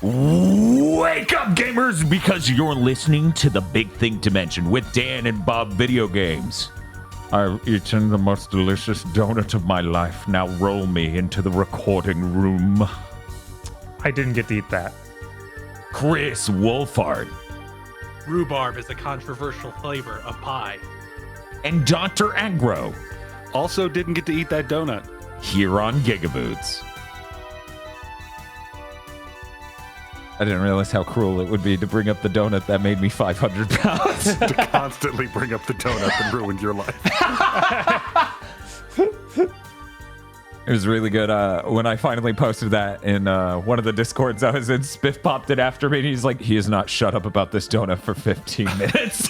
Wake up, gamers, because you're listening to the Big Thing Dimension with Dan and Bob Video Games. I've eaten the most delicious donut of my life. Now roll me into the recording room. I didn't get to eat that. Chris Wolfhard. Rhubarb is a controversial flavor of pie. And Dr. Agro. Also didn't get to eat that donut. Here on GigaBoots. I didn't realize how cruel it would be to bring up the donut that made me 500 pounds. To constantly bring up the donut that ruined your life. It was really good. When I finally posted that in one of the Discords I was in, Spiff popped it after me, and he's like, he has not shut up about this donut for 15 minutes.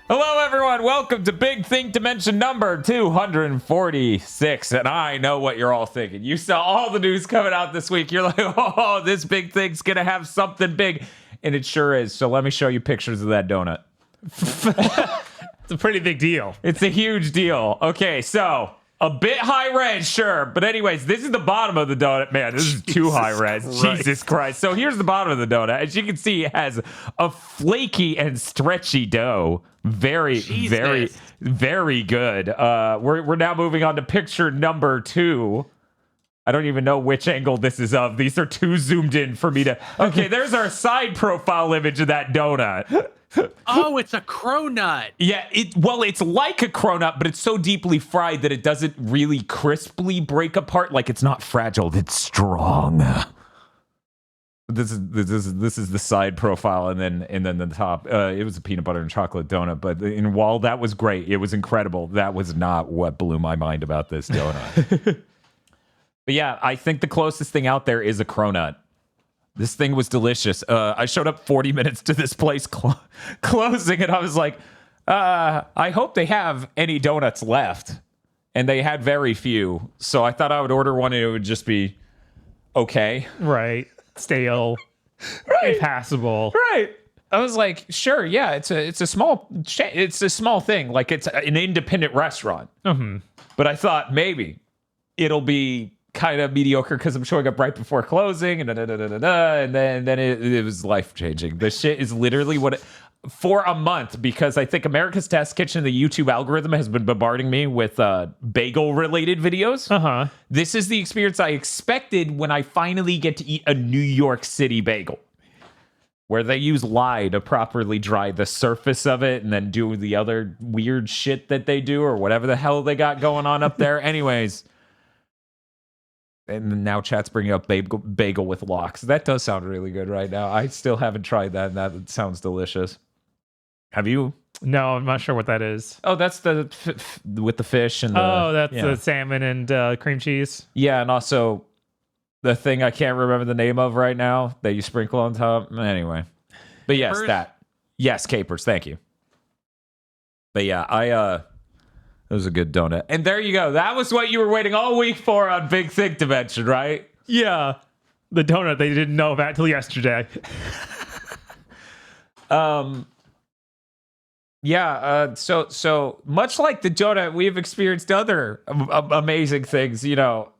Hello, everyone. Welcome to Big Think Dimension number 246. And I know what you're all thinking. You saw all the news coming out this week. You're like, oh, this big thing's going to have something big. And it sure is. So let me show you pictures of that donut. It's a pretty big deal. It's a huge deal. Okay, so a bit high res, sure. But anyways, this is the bottom of the donut. Man, this is too high res. Jesus Christ. So here's the bottom of the donut. As you can see, it has a flaky and stretchy dough. Very good. We're now moving on to picture number 2. I don't even know which angle this is of. These are too zoomed in for me to... Okay, there's our side profile image of that donut. Oh, it's a cronut. Yeah, it's like a cronut, but it's so deeply fried that it doesn't really crisply break apart. Like, it's not fragile, it's strong. This is the side profile, and then the top. It was a peanut butter and chocolate donut, but while that was great, it was incredible. That was not what blew my mind about this donut. But yeah, I think the closest thing out there is a cronut. This thing was delicious. I showed up 40 minutes to this place closing, and I was like, I hope they have any donuts left. And they had very few. So I thought I would order one, and it would just be okay. Right. Stale. Right. Impassable. Right. I was like, sure, yeah, it's a small thing. Like, it's an independent restaurant. Mm-hmm. But I thought maybe it'll be kind of mediocre because I'm showing up right before closing, and and then it was life changing. This shit is literally for a month, because I think America's Test Kitchen, the YouTube algorithm, has been bombarding me with bagel related videos. Uh-huh. This is the experience I expected when I finally get to eat a New York City bagel, where they use lye to properly dry the surface of it and then do the other weird shit that they do, or whatever the hell they got going on up there. Anyways. And now chat's bringing up bagel with lox. That does sound really good right now. I still haven't tried that, and that sounds delicious. Have you? No, I'm not sure what that is. Oh, that's the with the fish and that's the salmon and cream cheese. Yeah, and also the thing I can't remember the name of right now that you sprinkle on top. Anyway, but yes, yes, capers. Thank you. But yeah, it was a good donut. And there you go. That was what you were waiting all week for on Big Thick Dimension, right? Yeah. The donut they didn't know about till yesterday. So much like the donut, we've experienced other amazing things,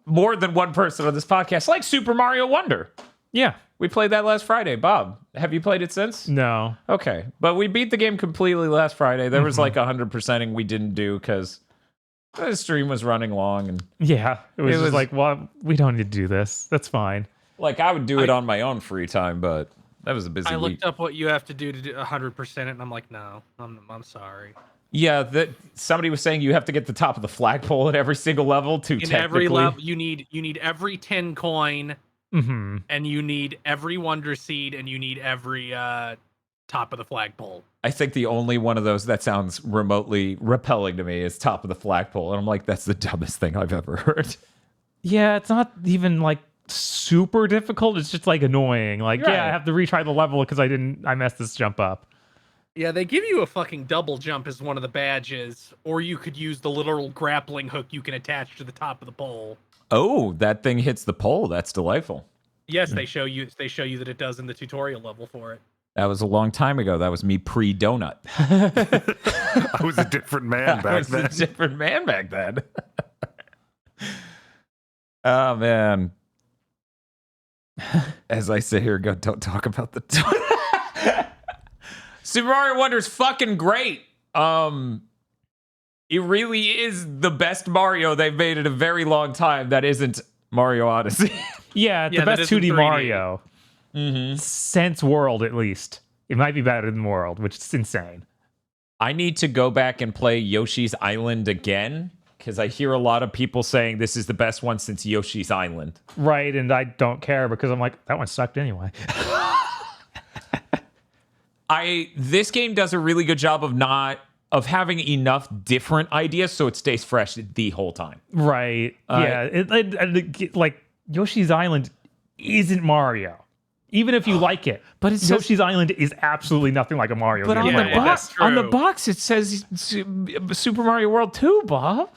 more than one person on this podcast, like Super Mario Wonder. Yeah. We played that last Friday. Bob, have you played it since? No. Okay. But we beat the game completely last Friday. There was like 100%ing we didn't do because the stream was running long. And yeah. It was like, well, we don't need to do this. That's fine. Like, I would do it on my own free time, but that was a busy week. I looked up what you have to do 100% it, and I'm like, no, I'm sorry. Yeah, somebody was saying you have to get the top of the flagpole at every single level to technically... In every level, you need every 10 coin... Mm-hmm. And you need every Wonder Seed, and you need every top of the flagpole. I think the only one of those that sounds remotely repelling to me is top of the flagpole. And I'm like, that's the dumbest thing I've ever heard. Yeah, it's not even like super difficult. It's just like annoying. Like, right. Yeah, I have to retry the level because I messed this jump up. Yeah, they give you a fucking double jump as one of the badges, or you could use the literal grappling hook you can attach to the top of the pole. Oh, that thing hits the pole. That's delightful. Yes, they show you that it does in the tutorial level for it. That was a long time ago. That was me pre-donut. I was a different man back then. I was a different man back then. Oh, man. As I sit here and go, don't talk about the Super Mario Wonder is fucking great. It really is the best Mario they've made in a very long time that isn't Mario Odyssey. Yeah, the Yeah, that best isn't 2D 3D. Mario. Since World, at least. It might be better than World, which is insane. I need to go back and play Yoshi's Island again, because I hear a lot of people saying this is the best one since Yoshi's Island. Right, and I don't care because I'm like, that one sucked anyway. This game does a really good job of having enough different ideas so it stays fresh the whole time. Right. Yeah. Like Yoshi's Island isn't Mario. Even if you like it. But it says- Yoshi's Island is absolutely nothing like a Mario But game. on, Yeah, the yeah, box, that's on the true. box, it says Super Mario World 2, Bob.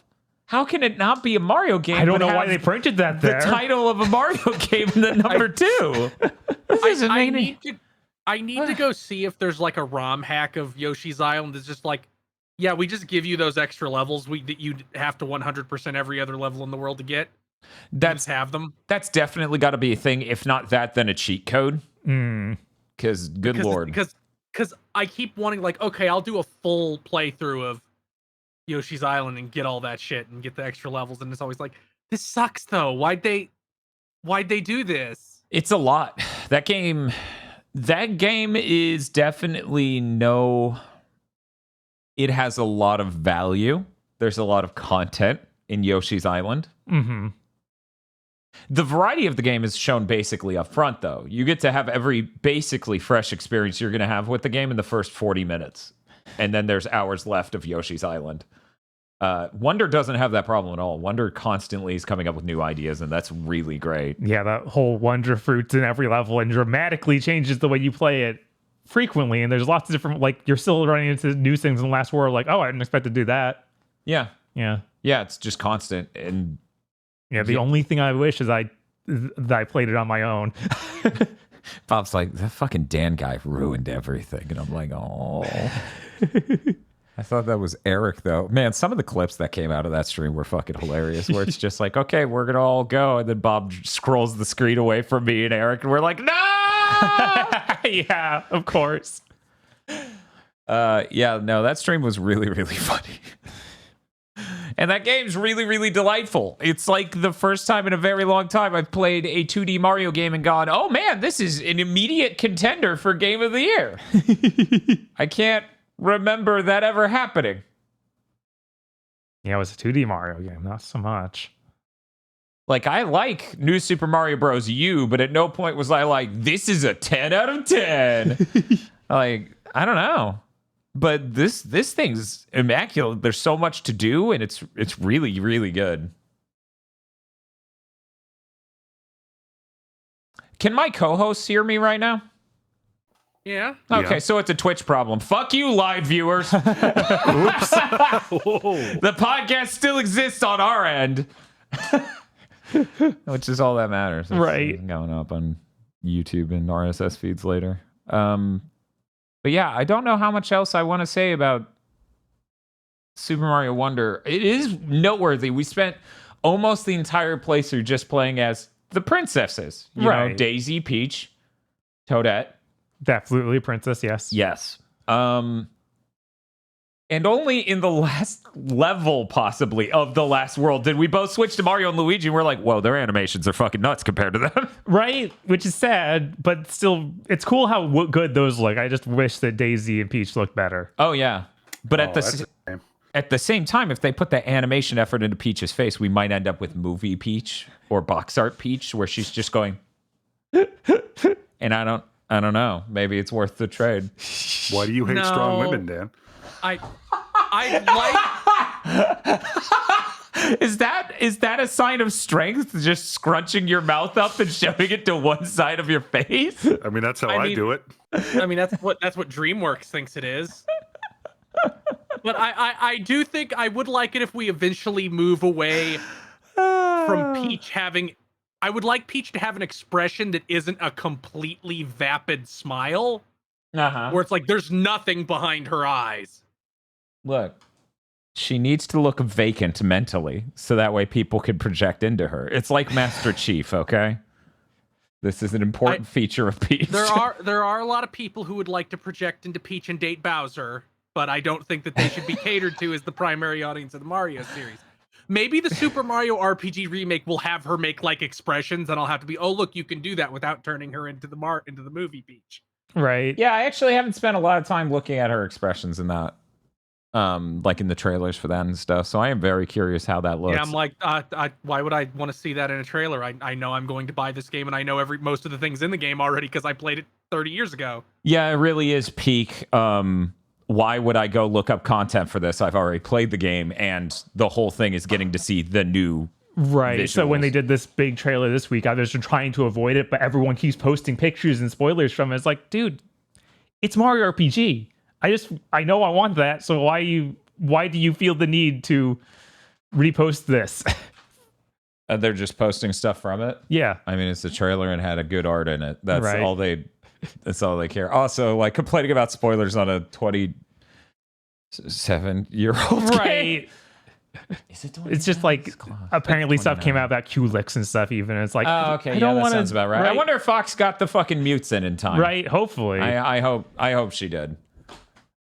How can it not be a Mario game? I don't but know why have they printed that the there. title of a Mario game in the number 2. This isn't I making- need to go see if there's like a ROM hack of Yoshi's Island that's just like, yeah, we just give you those extra levels that you'd have to 100% every other level in the world to get. That's Just have them. That's definitely got to be a thing. If not that, then a cheat code. Because good lord. Because I keep wanting, like, okay, I'll do a full playthrough of Yoshi's Island and get all that shit and get the extra levels, and it's always like, this sucks though. Why'd they do this? It's a lot. That game is definitely it has a lot of value. There's a lot of content in Yoshi's Island. Mm-hmm. The variety of the game is shown basically up front, though. You get to have every basically fresh experience you're going to have with the game in the first 40 minutes. And then there's hours left of Yoshi's Island. Wonder doesn't have that problem at all. Wonder constantly is coming up with new ideas, and that's really great. Yeah, that whole wonder fruits in every level and dramatically changes the way you play it frequently. And there's lots of different, like, you're still running into new things in the last world. Like, oh, I didn't expect to do that. Yeah. Yeah. Yeah, it's just constant. And Yeah, the only thing I wish is that I played it on my own. Bob's like, that fucking Dan guy ruined everything. And I'm like, oh. I thought that was Eric, though. Man, some of the clips that came out of that stream were fucking hilarious, where it's just like, okay, we're going to all go. And then Bob scrolls the screen away from me and Eric, and we're like, no! Yeah, of course. Yeah, no, that stream was really, really funny. And that game's really, really delightful. It's like the first time in a very long time I've played a 2D Mario game and gone, oh man, this is an immediate contender for Game of the Year. I can't remember that ever happening. Yeah, it was a 2D Mario game, not so much. Like, I like New Super Mario Bros. U, but at no point was I like, this is a 10 out of 10. Like, I don't know. But this thing's immaculate. There's so much to do, and it's really, really good. Can my co-hosts hear me right now? Yeah. Okay, Yeah. so it's a Twitch problem. Fuck you, live viewers. Oops. The podcast still exists on our end. Which is all that matters. It's Right. going up on YouTube and RSS feeds later. But yeah, I don't know how much else I want to say about Super Mario Wonder. It is noteworthy. We spent almost the entire playthrough just playing as the princesses. You know, Right. Daisy, Peach, Toadette. Absolutely, Princess, yes. Yes. And only in the last level, possibly, of the last world did we both switch to Mario and Luigi, and we're like, whoa, their animations are fucking nuts compared to them. Right? Which is sad, but still, it's cool how good those look. I just wish that Daisy and Peach looked better. Oh, yeah. But Oh, that's a shame. at the same time, if they put the animation effort into Peach's face, we might end up with movie Peach or box art Peach, where she's just going, and I don't know. Maybe it's worth the trade. Why do you hate strong No. women, Dan? I like Is that a sign of strength? Just scrunching your mouth up and shoving it to one side of your face? I mean, that's how I I mean- do it. I mean, that's what DreamWorks thinks it is. But I do think I would like it if we eventually move away from Peach having. I would like Peach to have an expression that isn't a completely vapid smile, where it's like there's nothing behind her eyes. Look, she needs to look vacant mentally, so that way people can project into her. It's like Master Chief, okay? This is an important feature of Peach. There are a lot of people who would like to project into Peach and date Bowser, but I don't think that they should be catered to as the primary audience of the Mario series. Maybe the Super Mario RPG remake will have her make like expressions, and I'll have to be, oh look, you can do that without turning her into the movie Peach. Right. Yeah, I actually haven't spent a lot of time looking at her expressions in that. Like in the trailers for that and stuff. So I am very curious how that looks. Yeah, I'm like, why would I want to see that in a trailer? I know I'm going to buy this game, and I know most of the things in the game already because I played it 30 years ago. Yeah, it really is peak. Why would I go look up content for this? I've already played the game, and the whole thing is getting to see the new visuals. So when they did this big trailer this week, I was just trying to avoid it, but everyone keeps posting pictures and spoilers from it. It's like, dude, it's Mario RPG. I know I want that, so why do you feel the need to repost this? They're just posting stuff from it. Yeah. I mean, it's a trailer and had a good art in it. That's right. all they care. Also, like complaining about spoilers on a 27-year-old game. Right. Is it it's just like apparently stuff came out about Q-Licks and stuff even. It's like, oh, okay. I don't that want sounds about right. I wonder if Fox got the fucking mutes in time. Right, hopefully. I hope she did.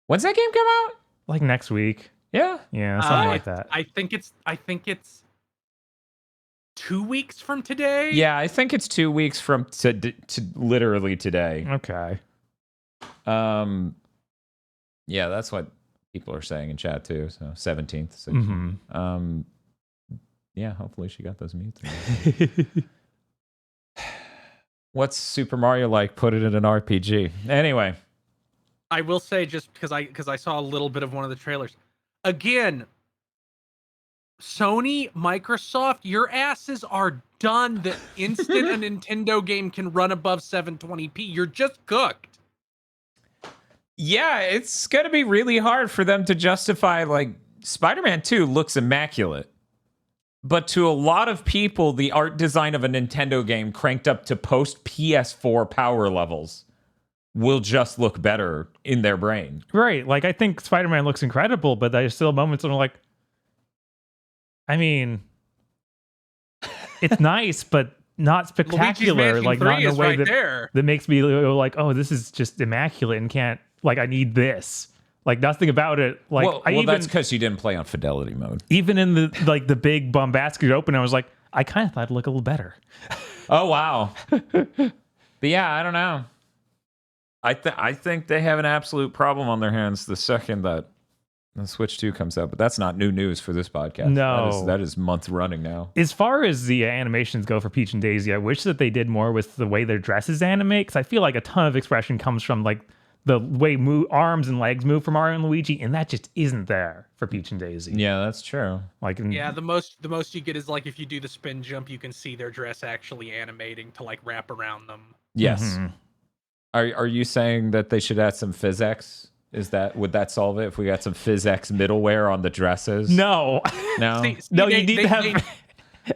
When's that game come out? Like next week. Yeah. Yeah, something like that. I think it's 2 weeks from today. Yeah, I think it's 2 weeks from to literally today. Okay. Yeah, that's what people are saying in chat too. So 17th. Mm-hmm. Yeah, hopefully she got those mutes. What's Super Mario like? Put it in an RPG. Anyway. I will say, just because I saw a little bit of one of the trailers. Again, Sony, Microsoft, your asses are done the instant a Nintendo game can run above 720p. You're just cooked. Yeah, it's going to be really hard for them to justify, like, Spider-Man 2 looks immaculate. But to a lot of people, the art design of a Nintendo game cranked up to post PS4 power levels will just look better in their brain. Right. Like, I think Spider-Man looks incredible, but there's still moments when I'm like, I mean, it's nice, but not spectacular. Like, not in a way that makes me like, oh, this is just immaculate and can't, like, I need this. Like, nothing about it. Like, well, that's because you didn't play on fidelity mode. Even in the big bombastic open, I was like, I kind of thought it'd look a little better. Oh, wow. But yeah, I don't know. I think they have an absolute problem on their hands the second that the Switch 2 comes out. But that's not new news for this podcast. No. That is month running now. As far as the animations go for Peach and Daisy, I wish that they did more with the way their dresses animate, because I feel like a ton of expression comes from like the way arms and legs move for Mario and Luigi, and that just isn't there for Peach and Daisy. Yeah, that's true. Like, yeah, the most you get is like if you do the spin jump, you can see their dress actually animating to like wrap around them. Yes. Mm-hmm. Are you saying that they should add some physics? Would that solve it if we got some physics middleware on the dresses? No. No. You need to have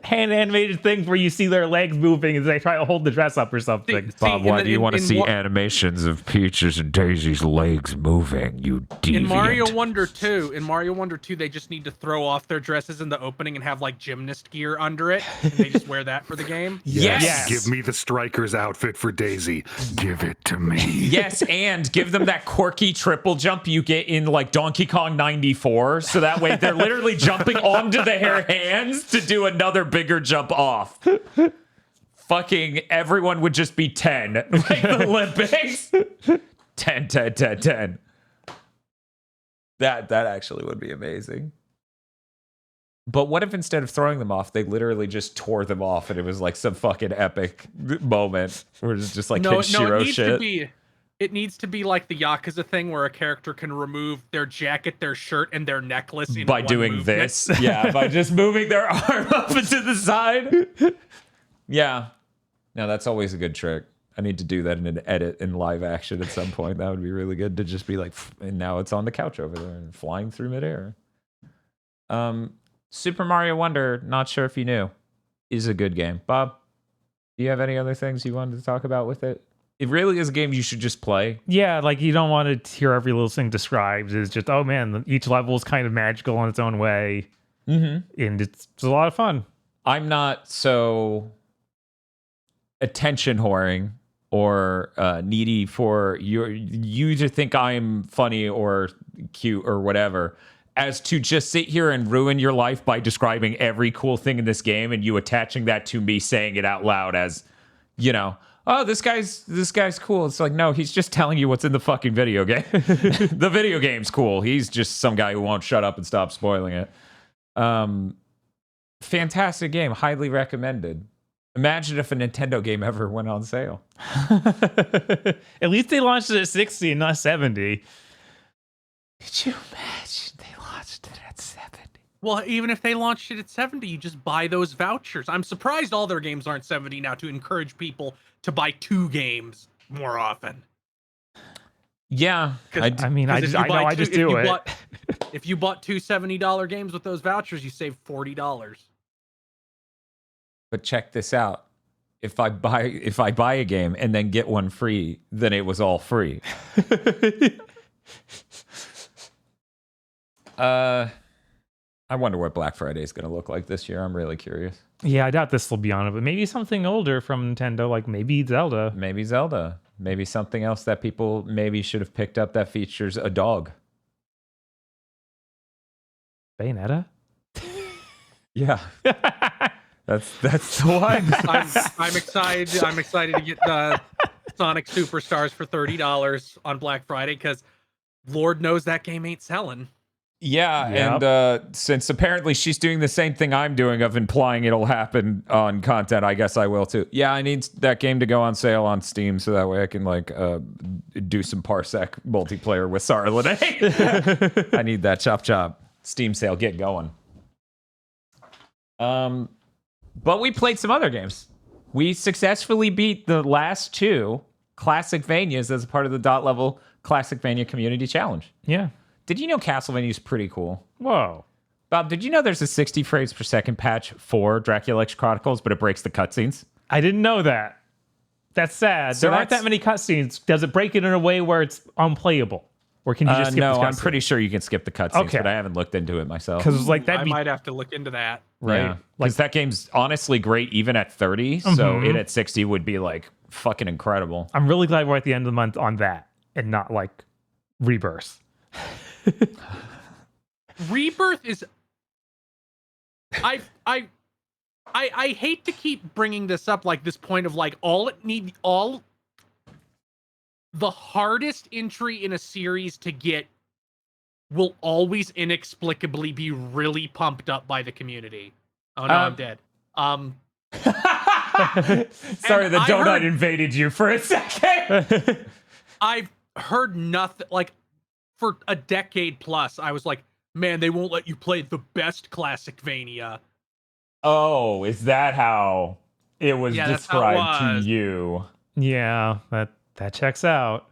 hand animated things where you see their legs moving as they try to hold the dress up or something. Bob, why do you want to see animations of Peach's and Daisy's legs moving? You deviant. In Mario Wonder 2, they just need to throw off their dresses in the opening and have like gymnast gear under it, and they just wear that for the game. Yes. Give me the striker's outfit for Daisy. Give it to me. Yes, and give them that quirky triple jump you get in like Donkey Kong 94, so that way they're literally jumping onto their hands to do another bigger jump off. Fucking everyone would just be 10. Like the Olympics. 10. That actually would be amazing. But what if instead of throwing them off, they literally just tore them off and it was like some fucking epic moment where it's just like Kenshiro shit? It needs to be like the Yakuza thing where a character can remove their jacket, their shirt, and their necklace in by one doing movement. this. Yeah, by just moving their arm up and to the side. Yeah. No, that's always a good trick. I need to do that in an edit in live action at some point. That would be really good to just be like, and now it's on the couch over there and flying through midair. Super Mario Wonder, not sure if you knew, is a good game. Bob, do you have any other things you wanted to talk about with it? It really is a game you should just play. Yeah, like you don't want to hear every little thing described. It's just, oh man, each level is kind of magical in its own way. Mm-hmm. And it's a lot of fun. I'm not so attention whoring or needy for you to think I'm funny or cute or whatever, as to just sit here and ruin your life by describing every cool thing in this game and you attaching that to me saying it out loud as, oh, this guy's cool. It's like, no, he's just telling you what's in the fucking video game. The video game's cool. He's just some guy who won't shut up and stop spoiling it. Fantastic game. Highly recommended. Imagine if a Nintendo game ever went on sale. At least they launched it at 60 and not 70. Could you imagine they launched it at 70? Well, even if they launched it at 70, you just buy those vouchers. I'm surprised all their games aren't 70 now to encourage people to buy 2 games more often. Yeah. I just do it. If you bought 2 $70 games with those vouchers, you save $40. But check this out. If I buy a game and then get one free, then it was all free. I wonder what Black Friday is going to look like this year. I'm really curious. Yeah, I doubt this will be on it, but maybe something older from Nintendo, like maybe Zelda. Maybe something else that people maybe should have picked up that features a dog. Bayonetta? Yeah. That's the one. I'm excited. I'm excited to get the Sonic Superstars for $30 on Black Friday because Lord knows that game ain't selling. Yeah, Yep. and since apparently she's doing the same thing I'm doing of implying it'll happen on content, I guess I will too. Yeah, I need that game to go on sale on Steam so that way I can do some Parsec multiplayer with Sarah Lene. I need that chop. Steam sale, get going. But we played some other games. We successfully beat the last 2 Classicvanias as a part of the Dot Level Classicvania Community Challenge. Yeah. Did you know Castlevania is pretty cool? Whoa. Bob, did you know there's a 60 frames per second patch for Dracula X Chronicles, but it breaks the cutscenes? I didn't know that. That's sad. So there aren't that many cutscenes. Does it break it in a way where it's unplayable? Or can you just skip the No, cutscene? I'm pretty sure you can skip the cutscenes, Okay. but I haven't looked into it myself. Because like I might have to look into that. right. Yeah. Because that game's honestly great even at 30, so it at 60 would be like fucking incredible. I'm really glad we're at the end of the month on that and not like Rebirth. Rebirth is. I hate to keep bringing this up, like this point of like the hardest entry in a series to get will always inexplicably be really pumped up by the community. Oh no, I'm dead. Sorry, the donut heard- invaded you for a second. I've heard nothing like for a decade plus. I was like, man, they won't let you play the best Classicvania. Oh, is that how it was that's how it described was. to you? Yeah, that checks out.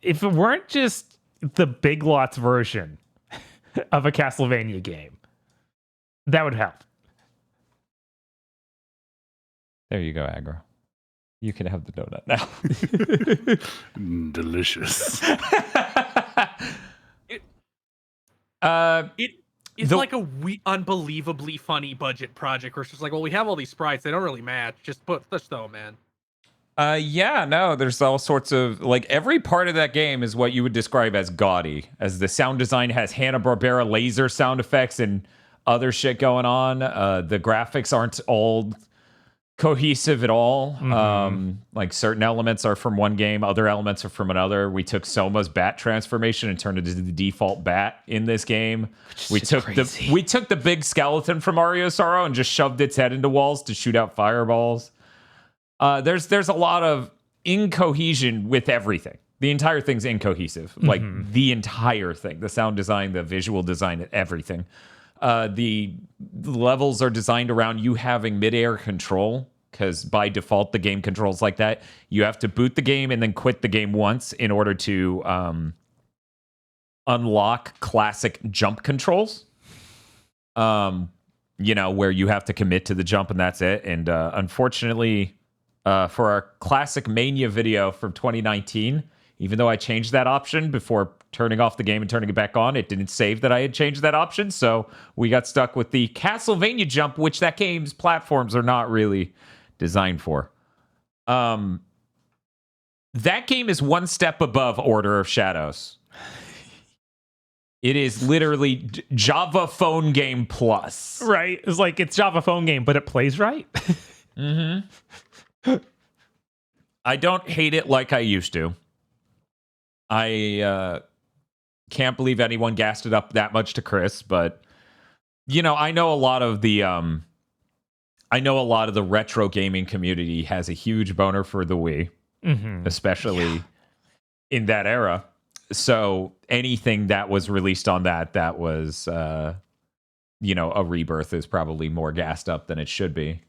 If it weren't just the Big Lots version of a Castlevania game, that would help. There you go, Aggro. You can have the donut now. Delicious. It's like a unbelievably funny budget project where it's just like, well, we have all these sprites, they don't really match. Just throw them in. Yeah, no, there's all sorts of, like, every part of that game is what you would describe as gaudy, as the sound design has Hanna-Barbera laser sound effects and other shit going on. The graphics aren't all cohesive at all. Like, certain elements are from one game, other elements are from another. We took Soma's bat transformation and turned it into the default bat in this game. We took the big skeleton from Mario Sorrow and just shoved its head into walls to shoot out fireballs. There's a lot of incohesion with everything. The entire thing's incohesive. Like the entire thing. The sound design, the visual design, everything. The levels are designed around you having midair control, because by default the game controls like that. You have to boot the game and then quit the game once in order to unlock classic jump controls. Where you have to commit to the jump and that's it. And unfortunately, for our Classic Mania video from 2019, even though I changed that option before turning off the game and turning it back on, it didn't save that I had changed that option. So we got stuck with the Castlevania jump, which that game's platforms are not really designed for. That game is one step above Order of Shadows. It is literally Java phone game plus. Right. It's like it's Java phone game, but it plays right. Mm-hmm. I don't hate it like I used to. I can't believe anyone gassed it up that much to Chris, but I know a lot of the retro gaming community has a huge boner for the Wii, especially in that era. So anything that was released on that was a Rebirth is probably more gassed up than it should be.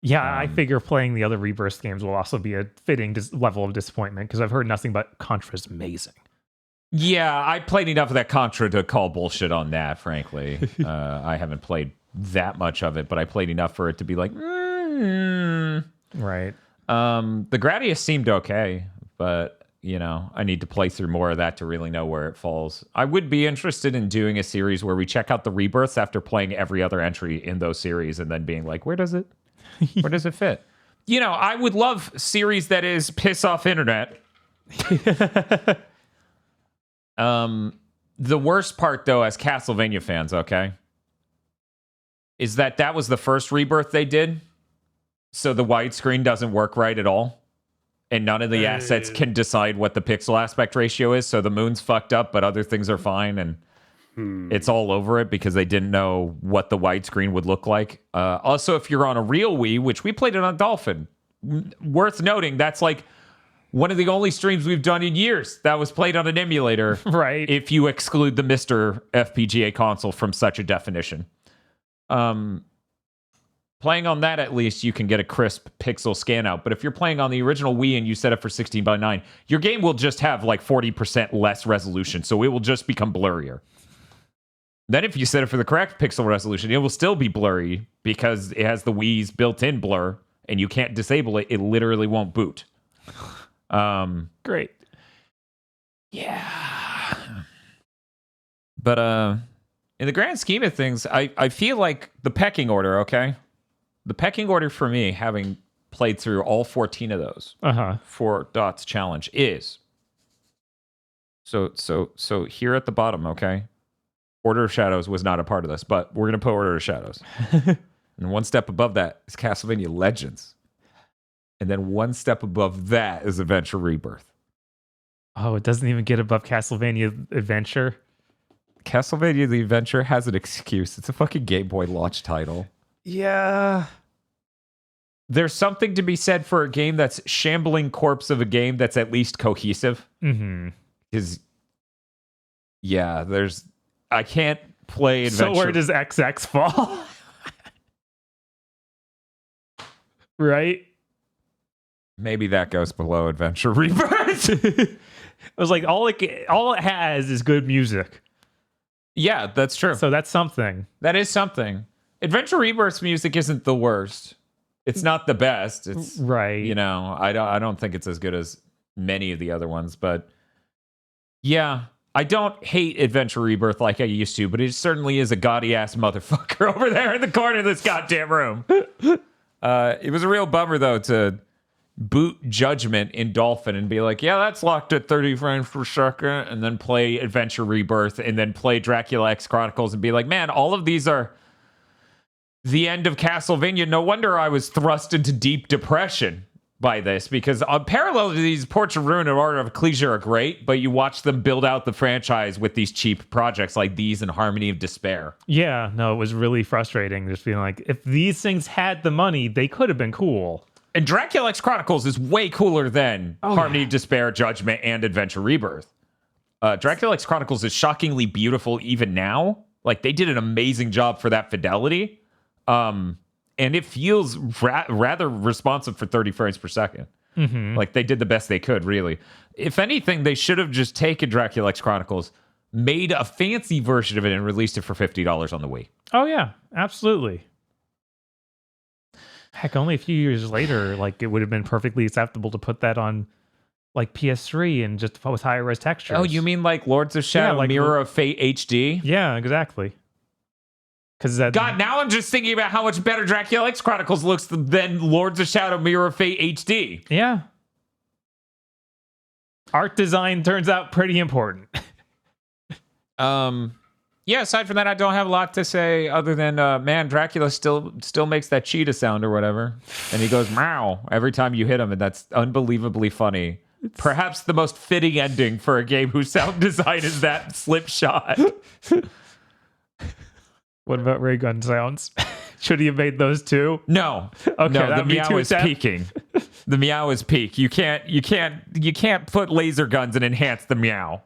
Yeah, I figure playing the other Rebirth games will also be a fitting level of disappointment because I've heard nothing but Contra's amazing. Yeah, I played enough of that Contra to call bullshit on that, frankly. I haven't played that much of it, but I played enough for it to be like, right. The Gradius seemed okay, but, I need to play through more of that to really know where it falls. I would be interested in doing a series where we check out the Rebirths after playing every other entry in those series and then being like, where does it fit? I would love series that is piss off internet. The worst part, though, as Castlevania fans, okay, is that was the first Rebirth they did. So the widescreen doesn't work right at all. And none of the assets can decide what the pixel aspect ratio is. So the moon's fucked up, but other things are fine. And it's all over it because they didn't know what the widescreen would look like. Also, if you're on a real Wii, which we played it on Dolphin, worth noting, that's like one of the only streams we've done in years that was played on an emulator. Right. If you exclude the Mr. FPGA console from such a definition. Playing on that, at least, you can get a crisp pixel scan out. But if you're playing on the original Wii and you set it for 16:9, your game will just have like 40% less resolution. So it will just become blurrier. Then if you set it for the correct pixel resolution, it will still be blurry because it has the Wii's built-in blur and you can't disable it. It literally won't boot. Great. Yeah. But in the grand scheme of things, I feel like the pecking order, okay? The pecking order for me, having played through all 14 of those 4 dots challenge, is so here at the bottom, okay? Order of Shadows was not a part of this, but we're going to put Order of Shadows. And one step above that is Castlevania Legends. And then one step above that is Adventure Rebirth. Oh, it doesn't even get above Castlevania Adventure? Castlevania The Adventure has an excuse. It's a fucking Game Boy launch title. Yeah. There's something to be said for a game that's shambling corpse of a game that's at least cohesive. Because, yeah, I can't play Adventure. So where does XX fall? Right? Maybe that goes below Adventure Rebirth. I was like, all it has is good music. Yeah, that's true. So that's something. That is something. Adventure Rebirth's music isn't the worst. It's not the best. It's right. I don't think it's as good as many of the other ones, but yeah, I don't hate Adventure Rebirth like I used to, but it certainly is a gaudy ass motherfucker over there in the corner of this goddamn room. It was a real bummer though to boot Judgment in Dolphin and be like, yeah, that's locked at 30 frames per second, and then play Adventure Rebirth and then play Dracula X Chronicles and be like, man, all of these are the end of Castlevania. No wonder I was thrust into deep depression by this, because parallel to these, Portrait of Ruin and Order of Ecclesia are great, but you watch them build out the franchise with these cheap projects like these and Harmony of Despair. Yeah, no, it was really frustrating just feeling like if these things had the money, they could have been cool. And Dracula X Chronicles is way cooler than Harmony of Despair, Judgment, and Adventure Rebirth. Dracula X Chronicles is shockingly beautiful even now. Like, they did an amazing job for that fidelity. And it feels rather responsive for 30 frames per second. Like, they did the best they could, really. If anything, they should have just taken Dracula X Chronicles, made a fancy version of it, and released it for $50 on the Wii. Oh, yeah, absolutely. Heck, only a few years later, like, it would have been perfectly acceptable to put that on like PS3 and just with higher res textures. Oh, you mean like Lords of Shadow, like Mirror of Fate HD? Yeah, exactly. Because God, now I'm just thinking about how much better Dracula X Chronicles looks than Lords of Shadow, Mirror of Fate HD. Yeah. Art design turns out pretty important. Yeah, aside from that, I don't have a lot to say other than, man, Dracula still makes that cheetah sound or whatever. And he goes, meow, every time you hit him, and that's unbelievably funny. Perhaps the most fitting ending for a game whose sound design is that slip shot. What about ray gun sounds? Should he have made those too? No. Okay, no, the meow is peaking. The meow is peak. You can't put laser guns and enhance the meow.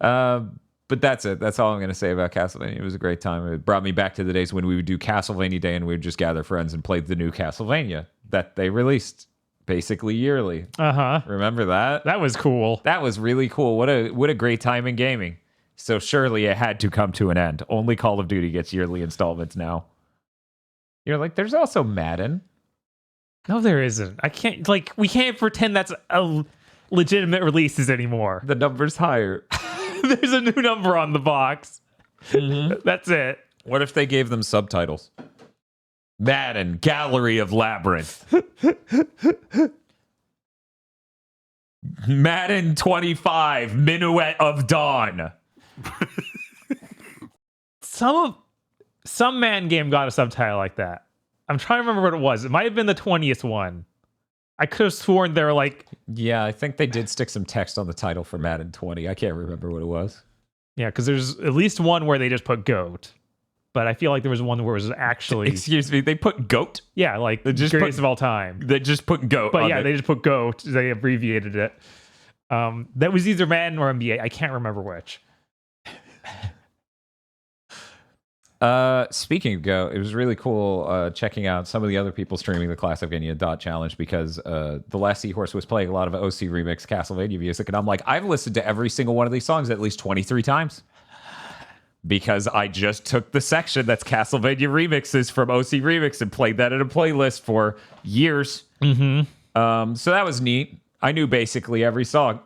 But that's it. That's all I'm going to say about Castlevania. It was a great time. It brought me back to the days when we would do Castlevania Day and we would just gather friends and play the new Castlevania that they released basically yearly. Uh-huh. Remember that? That was cool. That was really cool. What a great time in gaming. So surely it had to come to an end. Only Call of Duty gets yearly installments now. You're like, there's also Madden. No, there isn't. I can't, like, we can't pretend that's a legitimate releases anymore. The number's higher. There's a new number on the box. Mm-hmm. That's it. What if they gave them subtitles? Madden, Gallery of Labyrinth. Madden 25, Minuet of Dawn. Some man game got a subtitle like that. I'm trying to remember what it was. It might have been the 20th one. I could have sworn they were like... Yeah, I think they did stick some text on the title for Madden 20. I can't remember what it was. Yeah, because there's at least one where they just put GOAT. But I feel like there was one where it was actually... Excuse me, they put GOAT? Yeah, like the greatest of all time. They just put GOAT But on yeah, it. they just put GOAT. They abbreviated it. That was either Madden or NBA. I can't remember which. Speaking of Go, it was really cool checking out some of the other people streaming the Castlevania Challenge because the last Seahorse was playing a lot of OC Remix Castlevania music, and I'm like, I've listened to every single one of these songs at least 23 times because I just took the section that's Castlevania remixes from OC Remix and played that in a playlist for years. Mm-hmm. So that was neat. I knew basically every song.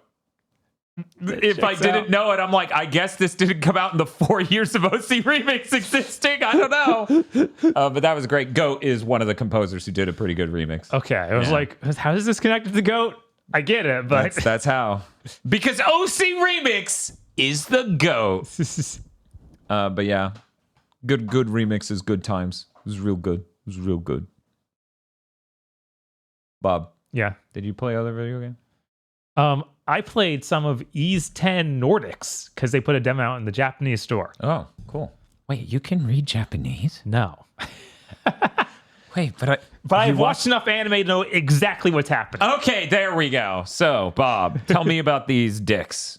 If I didn't know it, I'm like, I guess this didn't come out in the 4 years of OC Remix existing. I don't know. But that was great. GOAT is one of the composers who did a pretty good remix. Okay, I was like, how is this connected to GOAT? I get it, but... That's how. Because OC Remix is the GOAT. But yeah, good remixes, good times. It was real good. It was real good. Bob. Yeah. Did you play other video games? I played some of X Nordics because they put a demo out in the Japanese store. Oh, cool. Wait, you can read Japanese? No. Wait, but I've watched enough anime to know exactly what's happening. Okay, there we go. So, Bob, tell me about these dicks.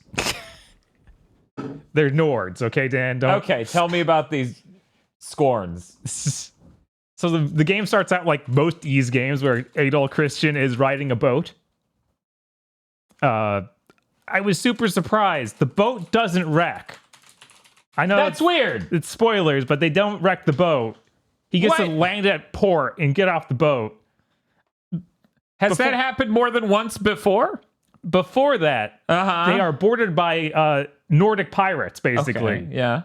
They're Nords, okay, Dan? Okay, tell me about these scorns. So the game starts out like most these games where Adol Christian is riding a boat. I was super surprised. The boat doesn't wreck. I know That's weird. It's spoilers, but they don't wreck the boat. He gets to land at port and get off the boat. Has that happened more than once before? Before that, they are boarded by Nordic pirates, basically. Okay, yeah.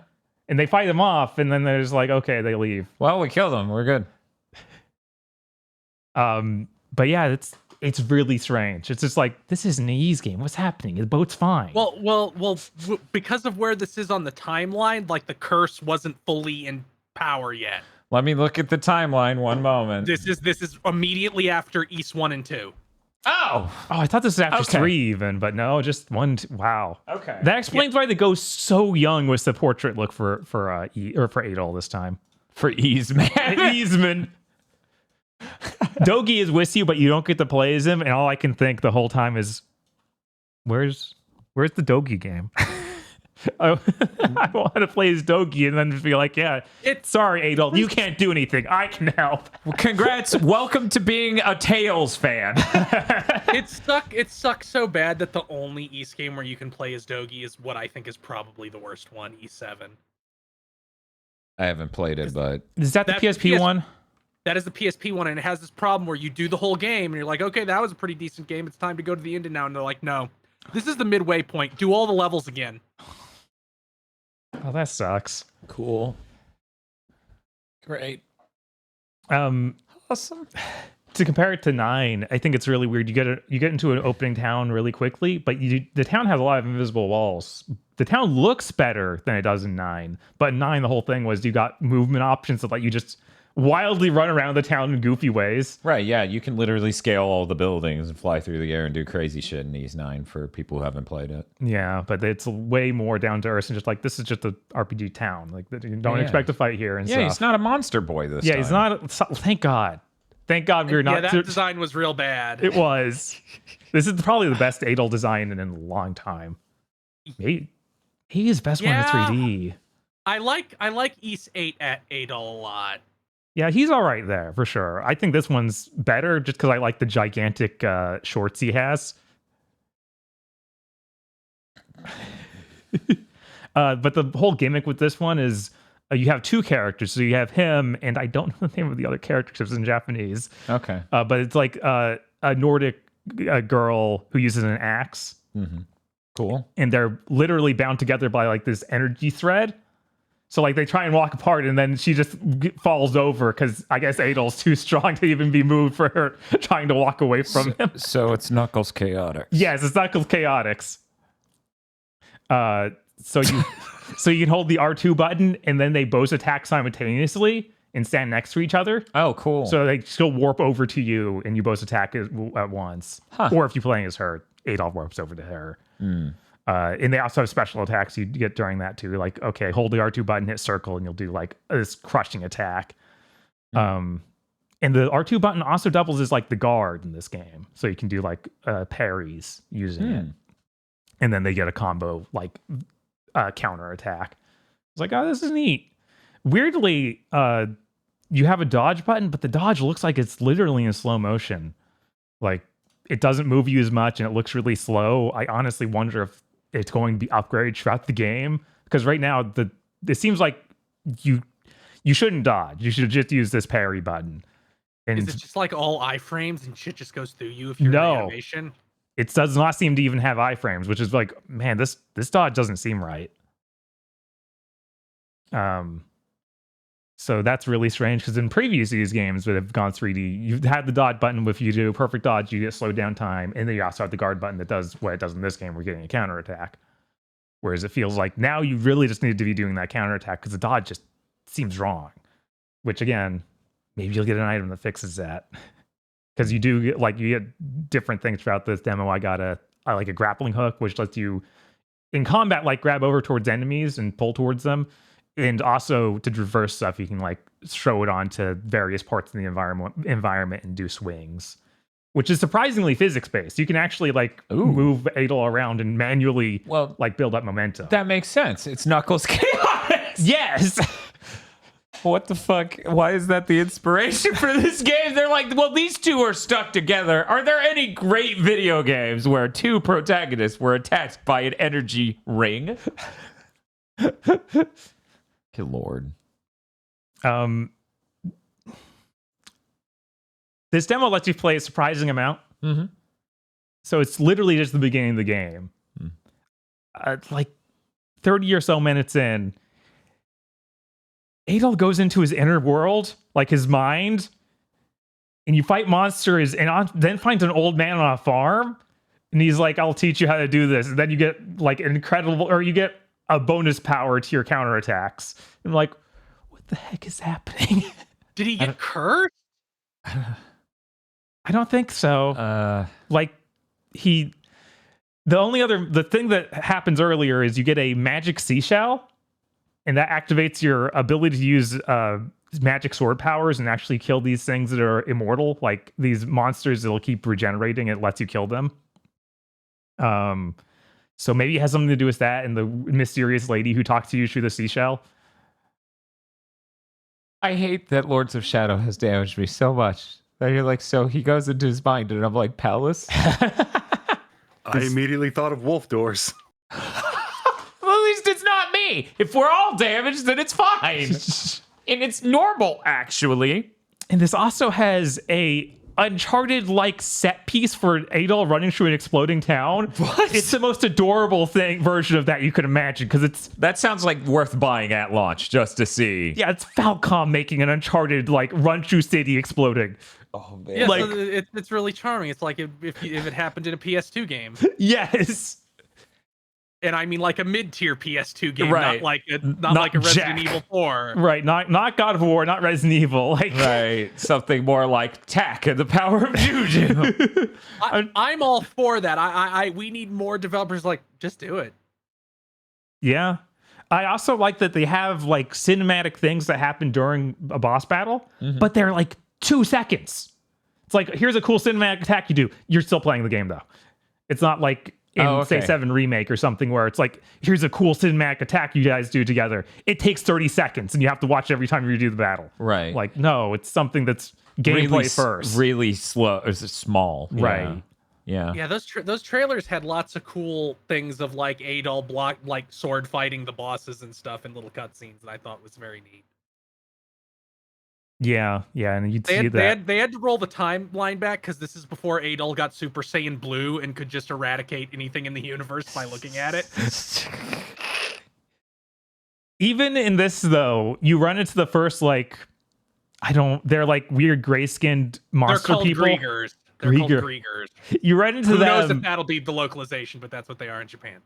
And they fight them off, and then there's like, okay, they leave. Well, we killed them. We're good. But yeah, it's really strange. It's just like, this is an Ys game. What's happening? The boat's fine. Well, because of where this is on the timeline, like the curse wasn't fully in power yet. Let me look at the timeline one moment. This is immediately after Ys 1 and 2. Oh, I thought this was after 3 even, but no, just 1. Wow. Okay. That explains why they go so young with the portrait look for Adol this time. For Easeman. Easeman. Dogi is with you, but you don't get to play as him, and all I can think the whole time is, where's the Dogi game? I want to play as Dogi and then just be like, sorry, Adol, you can't do anything. I can help. Well, congrats. Welcome to being a Tails fan. It sucks so bad that the only Ys game where you can play as Dogi is what I think is probably the worst one, Ys 7. I haven't played it, but... Is that the PSP one? That is the PSP one, and it has this problem where you do the whole game, and you're like, okay, that was a pretty decent game. It's time to go to the ending now. And they're like, no, this is the midway point. Do all the levels again. Oh, that sucks. Cool. Great. Awesome. To compare it to 9, I think it's really weird. You get into an opening town really quickly, but the town has a lot of invisible walls. The town looks better than it does in 9, but in 9 the whole thing was you got movement options that let you just wildly run around the town in goofy ways. Right, yeah, you can literally scale all the buildings and fly through the air and do crazy shit in Ys 9 for people who haven't played it. Yeah, but it's way more down to earth and just like, this is just an RPG town. Like, you don't expect to fight here and stuff. Yeah, he's not a monster boy this time. Yeah, he's not. Thank God. Thank God we're not. Yeah, that design was real bad. It was. This is probably the best Adol design in a long time. He is best one in 3D. I like Ys 8 at Adol a lot. Yeah, he's all right there for sure. I think this one's better just because I like the gigantic shorts he has. But the whole gimmick with this one is you have two characters. So you have him, and I don't know the name of the other characters. It's in Japanese. Okay. But it's like a Nordic girl who uses an axe. Mm-hmm. Cool. And they're literally bound together by like this energy thread. So like they try and walk apart, and then she just falls over because I guess Adol's too strong to even be moved for her trying to walk away from him. So it's Knuckles Chaotix. Yes, it's Knuckles Chaotix. So you can hold the R2 button, and then they both attack simultaneously and stand next to each other. Oh, cool. So they still warp over to you, and you both attack at once. Huh. Or if you're playing as her, Adol warps over to her. Mm. And they also have special attacks you get during that too. Like, okay, hold the R2 button, hit circle, and you'll do like this crushing attack. And the R2 button also doubles as like the guard in this game. So you can do like parries using it. And then they get a combo like counter attack. It's like, oh, this is neat. Weirdly, you have a dodge button, but the dodge looks like it's literally in slow motion. Like, it doesn't move you as much, and it looks really slow. I honestly wonder if it's going to be upgraded throughout the game, because right now it seems like you shouldn't dodge. You should just use this parry button. And is it just like all iframes and shit just goes through you if you're in animation? It does not seem to even have iframes, which is like, man, this dodge doesn't seem right. So that's really strange, because in previous these games that have gone 3D, you've had the dodge button. If you do a perfect dodge, you get slowed down time, and then you also have the guard button that does what it does in this game. We're getting a counter attack, whereas it feels like now you really just need to be doing that counter attack because the dodge just seems wrong. Which again, maybe you'll get an item that fixes that, because you do get you get different things throughout this demo. I got a grappling hook, which lets you in combat grab over towards enemies and pull towards them. And also to traverse stuff, you can throw it onto various parts of the environment and do swings, which is surprisingly physics-based. You can actually move Adol around and manually build up momentum. That makes sense. It's Knuckles Chaotix. Yes. What the fuck? Why is that the inspiration for this game? They're like, well, these two are stuck together. Are there any great video games where two protagonists were attached by an energy ring? Good Lord. This demo lets you play a surprising amount. Mm-hmm. So it's literally just the beginning of the game. 30 or so minutes in, Adol goes into his inner world, his mind, and you fight monsters, and then finds an old man on a farm, and he's like, I'll teach you how to do this. And then you get you get a bonus power to your counterattacks. I'm like, what the heck is happening? Did he get cursed? I don't think so. The thing that happens earlier is you get a magic seashell, and that activates your ability to use magic sword powers and actually kill these things that are immortal, like these monsters that'll keep regenerating. It lets you kill them. So maybe it has something to do with that and the mysterious lady who talks to you through the seashell. I hate that Lords of Shadow has damaged me so much. That you're like, so he goes into his mind, and I'm like, Palace? I immediately thought of wolf doors. Well, at least it's not me. If we're all damaged, then it's fine. And it's normal, actually. And this also has a Uncharted-like set piece for Adol running through an exploding town. What? It's the most adorable version of that you could imagine, because That sounds like worth buying at launch just to see. yeah, it's Falcom making an Uncharted like run through city exploding. Oh man. Yeah, Like- so it's really charming. It's like if it happened in a PS2 game, Yes. and I mean like a mid-tier PS2 game, Right. not like a Resident Jack. Evil 4. Right, not God of War, not Resident Evil. Like Right. Something more like Tack and the Power of Juju. I'm all for that. We need more developers like just do it. Yeah. I also like that they have like cinematic things that happen during a boss battle, but they're like 2 seconds. It's like, here's a cool cinematic attack you do. You're still playing the game though. It's not like in say 7 remake or something where it's like, here's a cool cinematic attack you guys do together. It takes 30 seconds and you have to watch every time you do the battle. Right. Like, no, it's something that's gameplay first. Really slow. It's small. Right. Yeah. Yeah, those trailers had lots of cool things of like Adol block, like sword fighting the bosses and stuff in little cutscenes that I thought was very neat. Yeah, and you'd see that. They had to roll the timeline back because this is before Adol got Super Saiyan Blue and could just eradicate anything in the universe by looking at it. Even in this though, you run into the first they're like weird gray-skinned monster They're called people. Griegers. They're called Griegers. You run into Who them. knows if that'll be the localization, but that's what they are in Japan.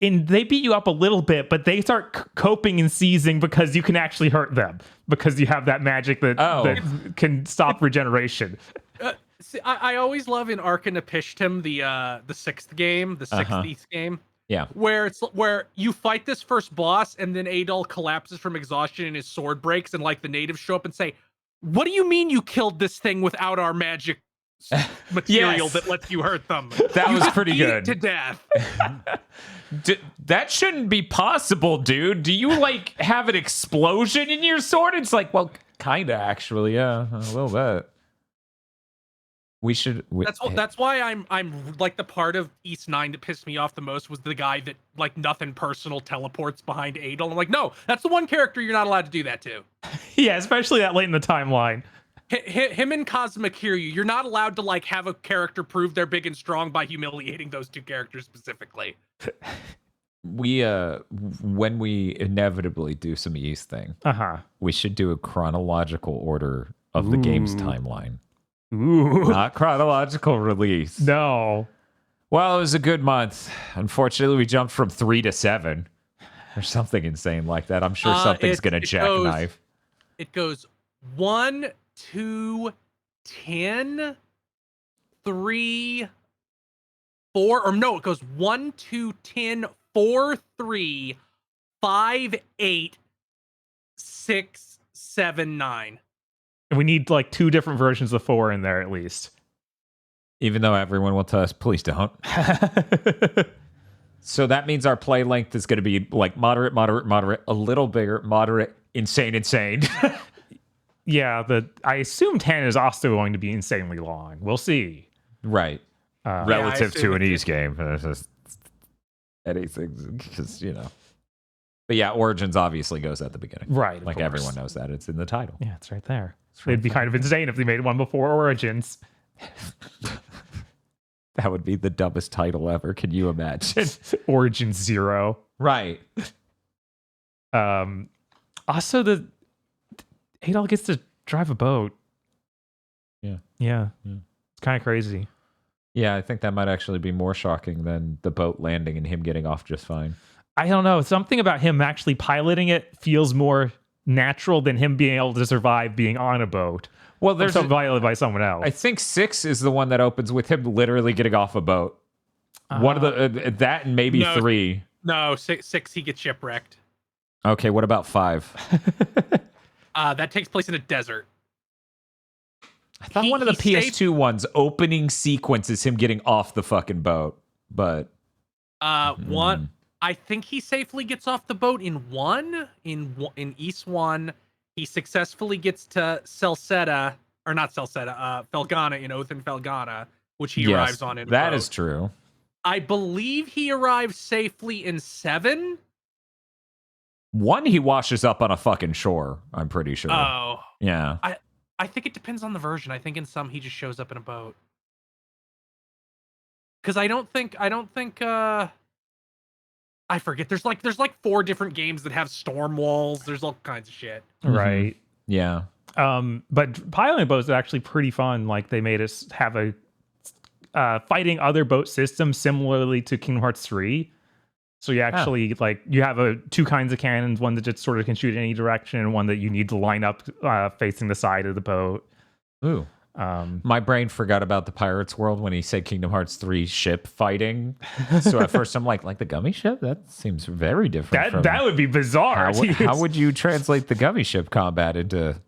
And they beat you up a little bit, but they start coping and seizing because you can actually hurt them because you have that magic that can stop regeneration. See, I always love in Arcana Pishtim, the sixth game, the 60th game. Yeah. Where you fight this first boss and then Adol collapses from exhaustion and his sword breaks and like the natives show up and say, "What do you mean you killed this thing without our magic material that lets you hurt them?" That was pretty Beat it good. to death. That shouldn't be possible, dude. Do you like have an explosion in your sword? It's like, well, kinda actually, yeah, a little bit. We should. That's why I'm like the part of East 9 that pissed me off the most was the guy that like nothing personal teleports behind Adol. I'm like, no, that's the one character you're not allowed to do that to. Yeah, especially that late in the timeline. Him and Kazuma Kiryu, you're not allowed to like have a character prove they're big and strong by humiliating those two characters specifically. We when we inevitably do some East thing, we should do a chronological order of the game's timeline. Ooh. Not chronological release. No. Well, it was a good month. Unfortunately, we jumped from 3 to 7 or something insane like that. I'm sure something's gonna jackknife. It goes 1, 2, 10, 3, 4, or no, it goes 1, 2, 10, 4, 3, 5, 8, 6, 7, 9. And we need like 2 different versions of 4 in there at least. Even though everyone will tell us, please don't. So that means our play length is going to be like moderate, a little bigger, moderate, insane. Yeah, I assume 10 is also going to be insanely long. We'll see. Right. Relative to an East game. Anything, because, But yeah, Origins obviously goes at the beginning. Right. Like everyone knows that. It's in the title. Yeah, it's right there. It'd be kind of insane if they made one before Origins. That would be the dumbest title ever. Can you imagine? Origins 0. Right. Also, Adol gets to drive a boat. Yeah. It's kind of crazy. Yeah, I think that might actually be more shocking than the boat landing and him getting off just fine. I don't know. Something about him actually piloting it feels more natural than him being able to survive being on a boat. Well, there's violated by someone else. I think 6 is the one that opens with him literally getting off a boat. One of the that and maybe 3. No, 6 he gets shipwrecked. Okay, what about 5? That takes place in a desert. I thought one of the PS2 ones opening sequence is him getting off the fucking boat, but one. I think he safely gets off the boat in East 1. He successfully gets to Felgana in Oath and Felgana, which he arrives on in that boat. Is true. I believe he arrives safely in 7. 1 he washes up on a fucking shore, I'm pretty sure. Oh. Yeah. I think it depends on the version. I think in some he just shows up in a boat. Because I don't think I forget. There's like 4 different games that have storm walls. There's all kinds of shit. Right. Yeah. But piloting boats is actually pretty fun. Like they made us have a fighting other boat system similarly to Kingdom Hearts 3. So you actually you have 2 kinds of cannons, one that just sort of can shoot in any direction, and one that you need to line up facing the side of the boat. Ooh. My brain forgot about the Pirates world when he said Kingdom Hearts 3 ship fighting. So at first I'm like the gummy ship? That seems very different. That would be bizarre. How would you translate the gummy ship combat into?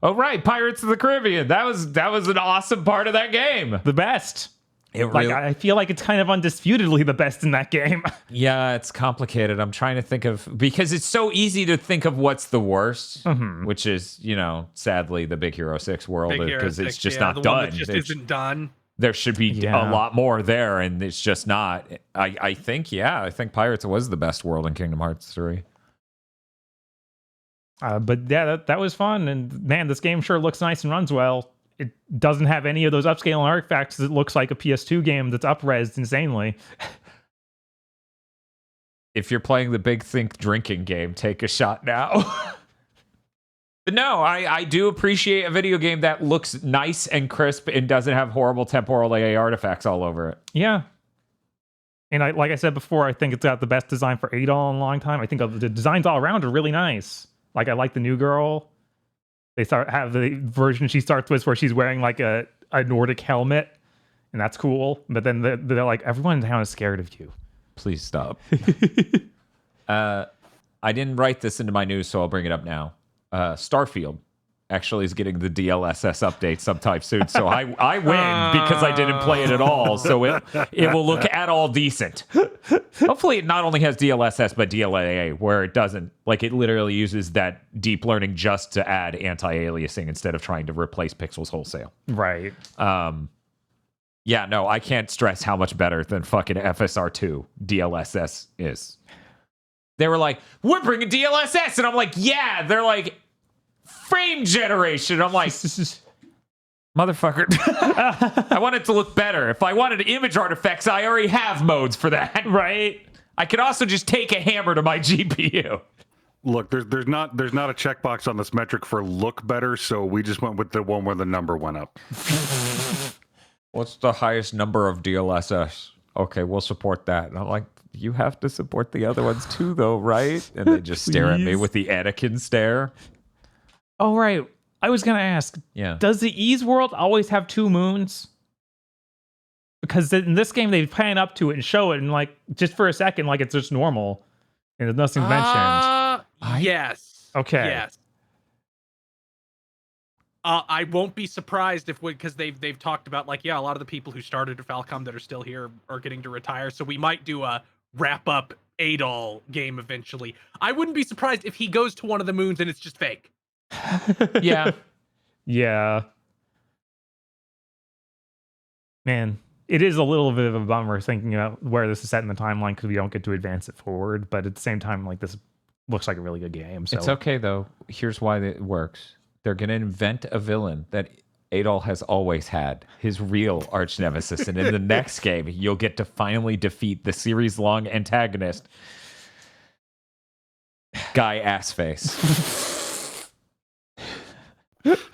Oh right, Pirates of the Caribbean. That was an awesome part of that game. The best. I feel like it's kind of undisputedly the best in that game. Yeah, it's complicated. I'm trying to think of, because it's so easy to think of what's the worst, which is, sadly the Big Hero 6 world, because it's just not done. One that just isn't done. There should be a lot more there, and it's just not. I think Pirates was the best world in Kingdom Hearts 3. But yeah, that was fun, and man, this game sure looks nice and runs well. It doesn't have any of those upscaling artifacts. It looks like a PS2 game that's up-resed insanely. If you're playing the Big Think drinking game, take a shot now. But no, I do appreciate a video game that looks nice and crisp and doesn't have horrible temporal AA artifacts all over it. Yeah. And like I said before, I think it's got the best design for Adol in a long time. I think the designs all around are really nice. Like, I like the new girl. They have the version she starts with where she's wearing like a Nordic helmet, and that's cool. But then they're like, everyone in town is scared of you. Please stop. I didn't write this into my news, so I'll bring it up now. Starfield actually is getting the DLSS update sometime soon, so I win because I didn't play it at all, so it will look at all decent. Hopefully it not only has DLSS but DLAA, where it doesn't. Like, it literally uses that deep learning just to add anti-aliasing instead of trying to replace pixels wholesale. Right. Yeah, no, I can't stress how much better than fucking FSR2 DLSS is. They were like, we're bringing DLSS, and I'm like, yeah. They're like, frame generation. I'm like, motherfucker. I want it to look better. If I wanted image artifacts, I already have modes for that. Right. I could also just take a hammer to my GPU. Look, there's not a checkbox on this metric for look better, so we just went with the one where the number went up. What's the highest number of DLSS? Okay, we'll support that. And I'm like, you have to support the other ones too, though, right? And they just stare at me with the Anakin stare. Oh, right. I was going to ask, does the Ease world always have 2 moons? Because in this game, they pan up to it and show it, and like, just for a second, like it's just normal. And there's nothing mentioned. Yes. Okay. Yes. I won't be surprised because they've talked about, like, a lot of the people who started at Falcom that are still here are getting to retire. So we might do a wrap up Adol game eventually. I wouldn't be surprised if he goes to one of the moons and it's just fake. Yeah. Yeah. Man, it is a little bit of a bummer thinking about where this is set in the timeline because we don't get to advance it forward. But at the same time, like, this looks like a really good game. So it's okay, though. Here's why it works. They're going to invent a villain that Adol has always had, his real arch nemesis. And in the next game, you'll get to finally defeat the series-long antagonist, Guy Assface.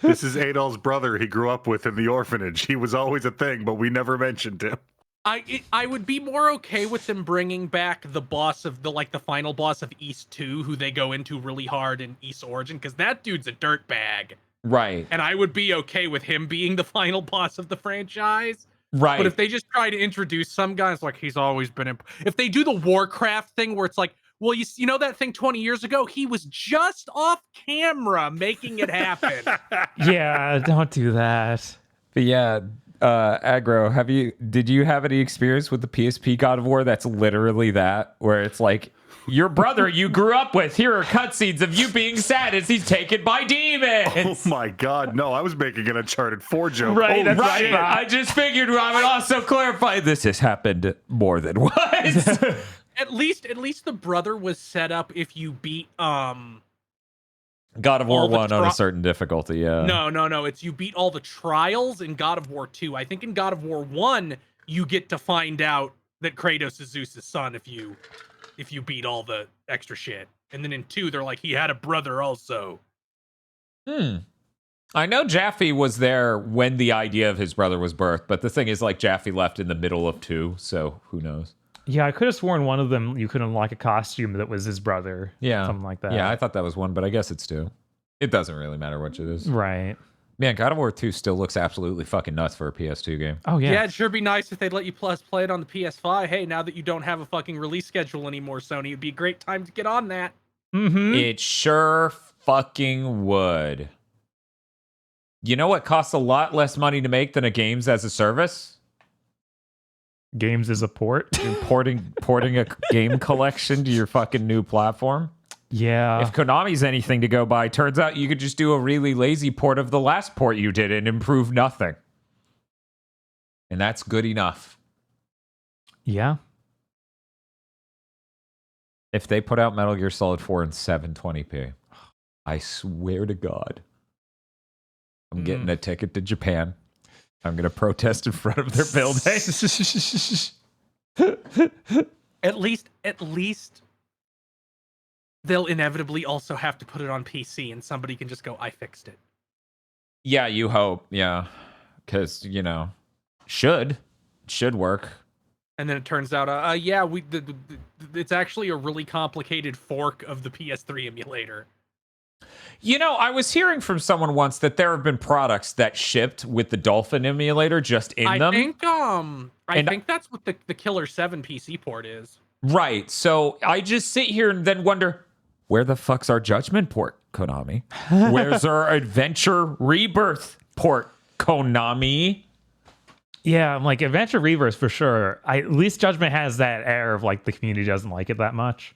This is Adol's brother he grew up with in the orphanage. He was always a thing, but we never mentioned him. I would be more okay with them bringing back the boss of the final boss of East 2, who they go into really hard in East Origin, because that dude's a dirtbag. Right. And I would be okay with him being the final boss of the franchise. Right. But if they just try to introduce some guys, like, he's always been if they do the Warcraft thing where it's like, well, you know that thing 20 years ago? He was just off camera making it happen. Yeah, don't do that. But yeah, Aggro, did you have any experience with the PSP God of War that's literally that, where it's like, your brother you grew up with, here are cutscenes of you being sad as he's taken by demons? Oh my god, no, I was making an Uncharted 4 joke. Right, that's right. I just figured I would also clarify this has happened more than once. At least the brother was set up if you beat God of War 1 on a certain difficulty, yeah. No. It's you beat all the trials in God of War 2. I think in God of War 1, you get to find out that Kratos is Zeus' son if you beat all the extra shit. And then in 2, they're like, he had a brother also. I know Jaffe was there when the idea of his brother was birthed, but the thing is, like, Jaffe left in the middle of 2, so who knows? Yeah, I could have sworn one of them you could unlock a costume that was his brother. Yeah. Something like that. Yeah, I thought that was 1, but I guess it's 2. It doesn't really matter which it is. Right. Man, God of War 2 still looks absolutely fucking nuts for a PS2 game. Oh, yeah. Yeah, it'd sure be nice if they'd let you play it on the PS5. Hey, now that you don't have a fucking release schedule anymore, Sony, it'd be a great time to get on that. Mm-hmm. It sure fucking would. You know what costs a lot less money to make than a games as a service? Games as a port. Porting a game collection to your fucking new platform. Yeah. If Konami's anything to go by, turns out you could just do a really lazy port of the last port you did and improve nothing. And that's good enough. Yeah. If they put out Metal Gear Solid 4 in 720p, I swear to God, I'm getting a ticket to Japan. I'm going to protest in front of their building. At least they'll inevitably also have to put it on PC and somebody can just go, I fixed it. Yeah, you hope. Yeah. Because, should work. And then it turns out, it's actually a really complicated fork of the PS3 emulator. I was hearing from someone once that there have been products that shipped with the Dolphin emulator just in them. I think that's what the Killer 7 PC port is. Right. So I just sit here and then wonder, where the fuck's our Judgment port, Konami? Where's our Adventure Rebirth port, Konami? Yeah, I'm like, Adventure Rebirth for sure. At least Judgment has that air of like the community doesn't like it that much.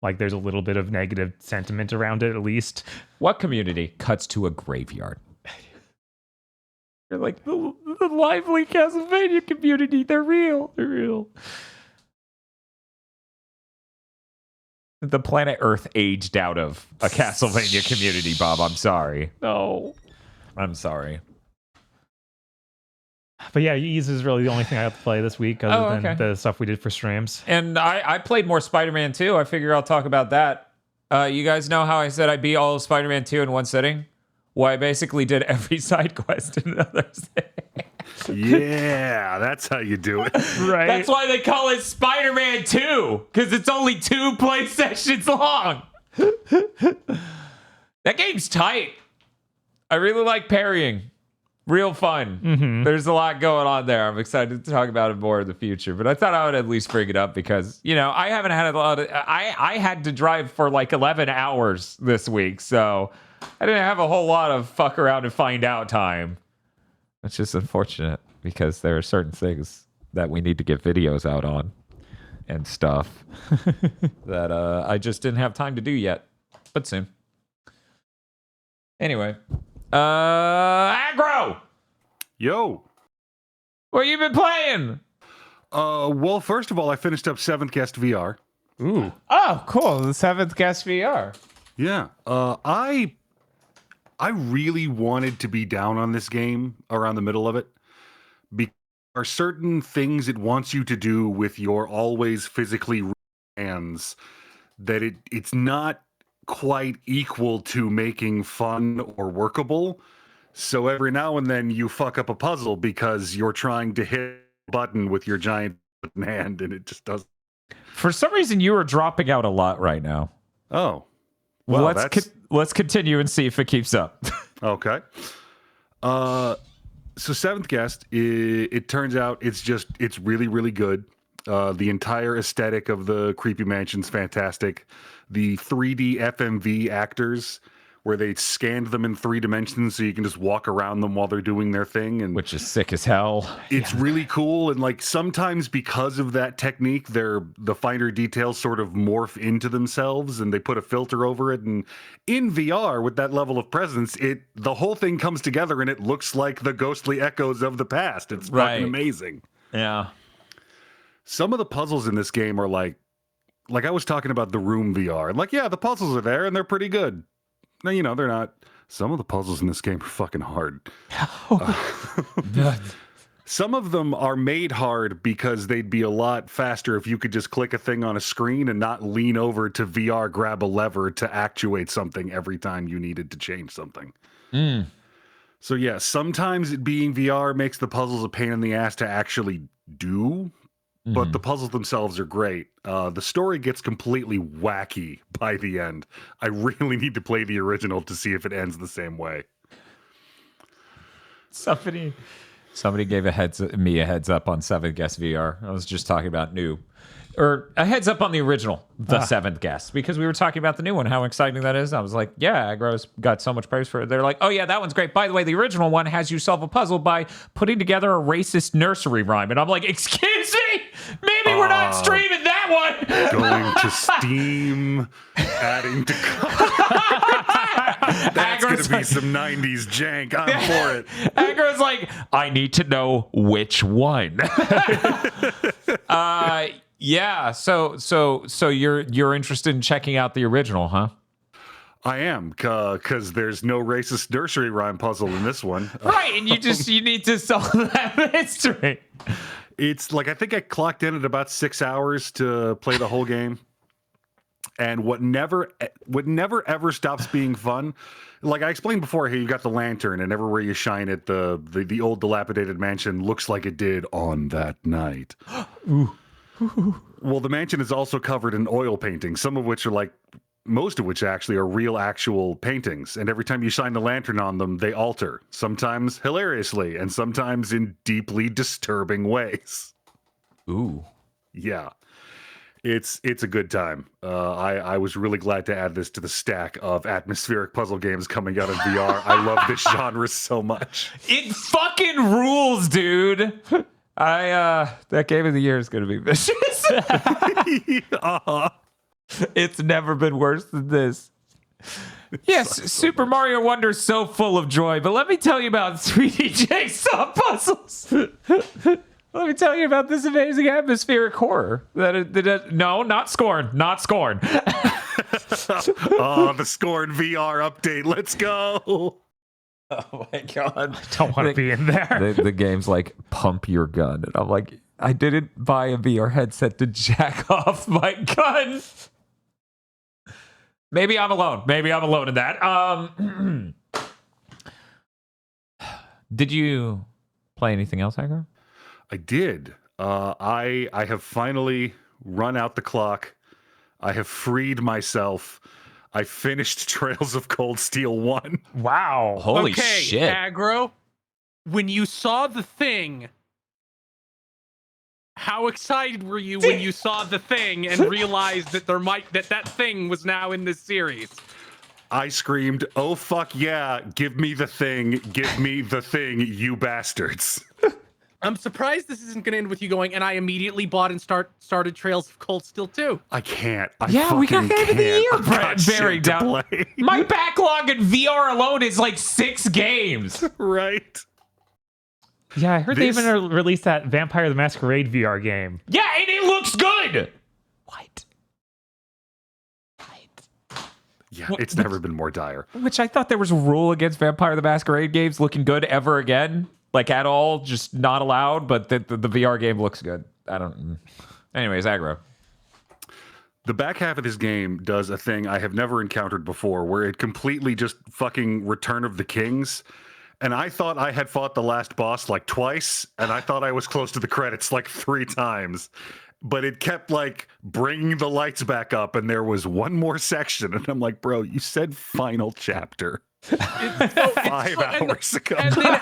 Like there's a little bit of negative sentiment around it, at least. What community cuts to a graveyard? You're like, the lively Castlevania community, they're real. They're real. The planet Earth aged out of a Castlevania community, Bob. I'm sorry. No. I'm sorry. But yeah, Ys is really the only thing I have to play this week other than the stuff we did for streams. And I played more Spider-Man 2. I figure I'll talk about that. You guys know how I said I beat all of Spider-Man 2 in one sitting? Well, I basically did every side quest in another sitting. Yeah, that's how you do it. Right. That's why they call it Spider-Man 2, because it's only 2 play sessions long. That game's tight. I really like parrying. Real fun. Mm-hmm. There's a lot going on there. I'm excited to talk about it more in the future. But I thought I would at least bring it up because, I haven't had a lot of... I had to drive for like 11 hours this week, so I didn't have a whole lot of fuck around and find out time. It's just unfortunate because there are certain things that we need to get videos out on and stuff that I just didn't have time to do yet. But soon. Anyway... Aggro! Yo! What you been playing? Well, first of all, I finished up 7th Guest VR. Ooh. Oh, cool. The 7th Guest VR. Yeah. I really wanted to be down on this game around the middle of it. Because there are certain things it wants you to do with your always physically hands that it's not quite equal to making fun or workable. So every now and then you fuck up a puzzle because you're trying to hit a button with your giant hand and it just doesn't. For some reason, you are dropping out a lot right now. Oh. Well, let's continue and see if it keeps up. Okay. So 7th Guest, it turns out it's really, really good. The entire aesthetic of the Creepy Mansion's fantastic. The 3D FMV actors, where they scanned them in 3 dimensions so you can just walk around them while they're doing their thing. And which is sick as hell. It's really cool. And like sometimes because of that technique, the finer details sort of morph into themselves and they put a filter over it. And in VR with that level of presence, the whole thing comes together and it looks like the ghostly echoes of the past. It's fucking amazing. Yeah. Some of the puzzles in this game are like I was talking about the Room VR. Like, yeah, the puzzles are there and they're pretty good. Now, you know, they're not. Some of the puzzles in this game are fucking hard. Some of them are made hard because they'd be a lot faster if you could just click a thing on a screen and not lean over to VR, grab a lever to actuate something every time you needed to change something. So yeah, sometimes it being VR makes the puzzles a pain in the ass to actually do, but the puzzles themselves are great. The story gets completely wacky by the end. I really need to play the original to see if it ends the same way. Somebody gave me a heads up on 7th Guest VR. I was just talking about or a heads up on the original, the 7th Guest, because we were talking about the new one, how exciting that is. I was like, yeah, Aggro's got so much praise for it. They're like, oh yeah, that one's great. By the way, the original one has you solve a puzzle by putting together a racist nursery rhyme. And I'm like, excuse me? Maybe we're not streaming that one. Going to Steam, adding to That's going to be some 90s jank. I'm for it. Aggro's like, I need to know which one. Yeah, so you're interested in checking out the original, huh? I am, because there's no racist nursery rhyme puzzle in this one. Right, and you need to solve that mystery. It's like, I think I clocked in at about 6 hours to play the whole game. And what never ever stops being fun, like I explained before, here you got the lantern, and everywhere you shine it, the old dilapidated mansion looks like it did on that night. Ooh. Well, the mansion is also covered in oil paintings, some of which are most of which actually are real actual paintings. And every time you shine the lantern on them, they alter, sometimes hilariously and sometimes in deeply disturbing ways. Ooh. Yeah. It's a good time. I was really glad to add this to the stack of atmospheric puzzle games coming out of VR. I love this genre so much. It fucking rules, dude. That game of the year is going to be vicious. It's never been worse than this. Yes, Super Mario Wonder is so full of joy, but let me tell you about 3D Jigsaw puzzles. Let me tell you about this amazing atmospheric horror. No, not Scorn. Not Scorn. Oh, the Scorn VR update. Let's go. Oh my god. I don't want to be in there. The game's like, pump your gun. And I'm like, I didn't buy a VR headset to jack off my gun. Maybe I'm alone. Maybe I'm alone in that. Did you play anything else, Aggro? I did. I have finally run out the clock. I have freed myself. I finished Trails of Cold Steel 1. Wow. Holy okay, shit. Aggro, when you saw the thing, how excited were you when you saw the thing and realized that that thing was now in this series? I screamed, "Oh fuck yeah, give me the thing, give me the thing, you bastards." I'm surprised this isn't going to end with you going, and I immediately bought and started Trails of Cold Steel 2. I can't. We got Game of the Year I've got buried shit to down. play. My backlog in VR alone is like 6 games. Right. Yeah, I heard they even released that Vampire the Masquerade VR game. Yeah, and it looks good. What? Yeah, it's never been more dire. Which I thought there was a rule against Vampire the Masquerade games looking good ever again. Like at all, just not allowed, but the VR game looks good. I don't... Anyways, Aggro. The back half of this game does a thing I have never encountered before, where it completely just fucking Return of the Kings. And I thought I had fought the last boss like twice, and I thought I was close to the credits like 3 times. But it kept like bringing the lights back up, and there was one more section, and I'm like, bro, you said final chapter. It's 5 hours ago. And then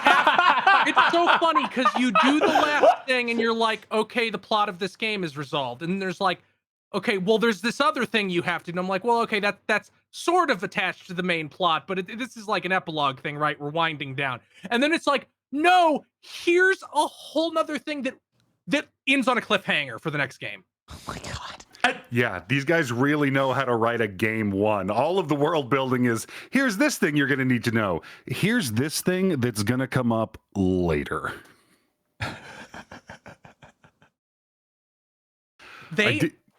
it's so funny because you do the last thing and you're like, okay, the plot of this game is resolved. And there's like, okay, well, there's this other thing you have to do. And I'm like, well, okay, that's sort of attached to the main plot, but this is like an epilogue thing, right? We're winding down. And then it's like, no, here's a whole nother thing that ends on a cliffhanger for the next game. Oh my god. Yeah, these guys really know how to write a game one. All of the world building is, here's this thing you're going to need to know. Here's this thing that's going to come up later.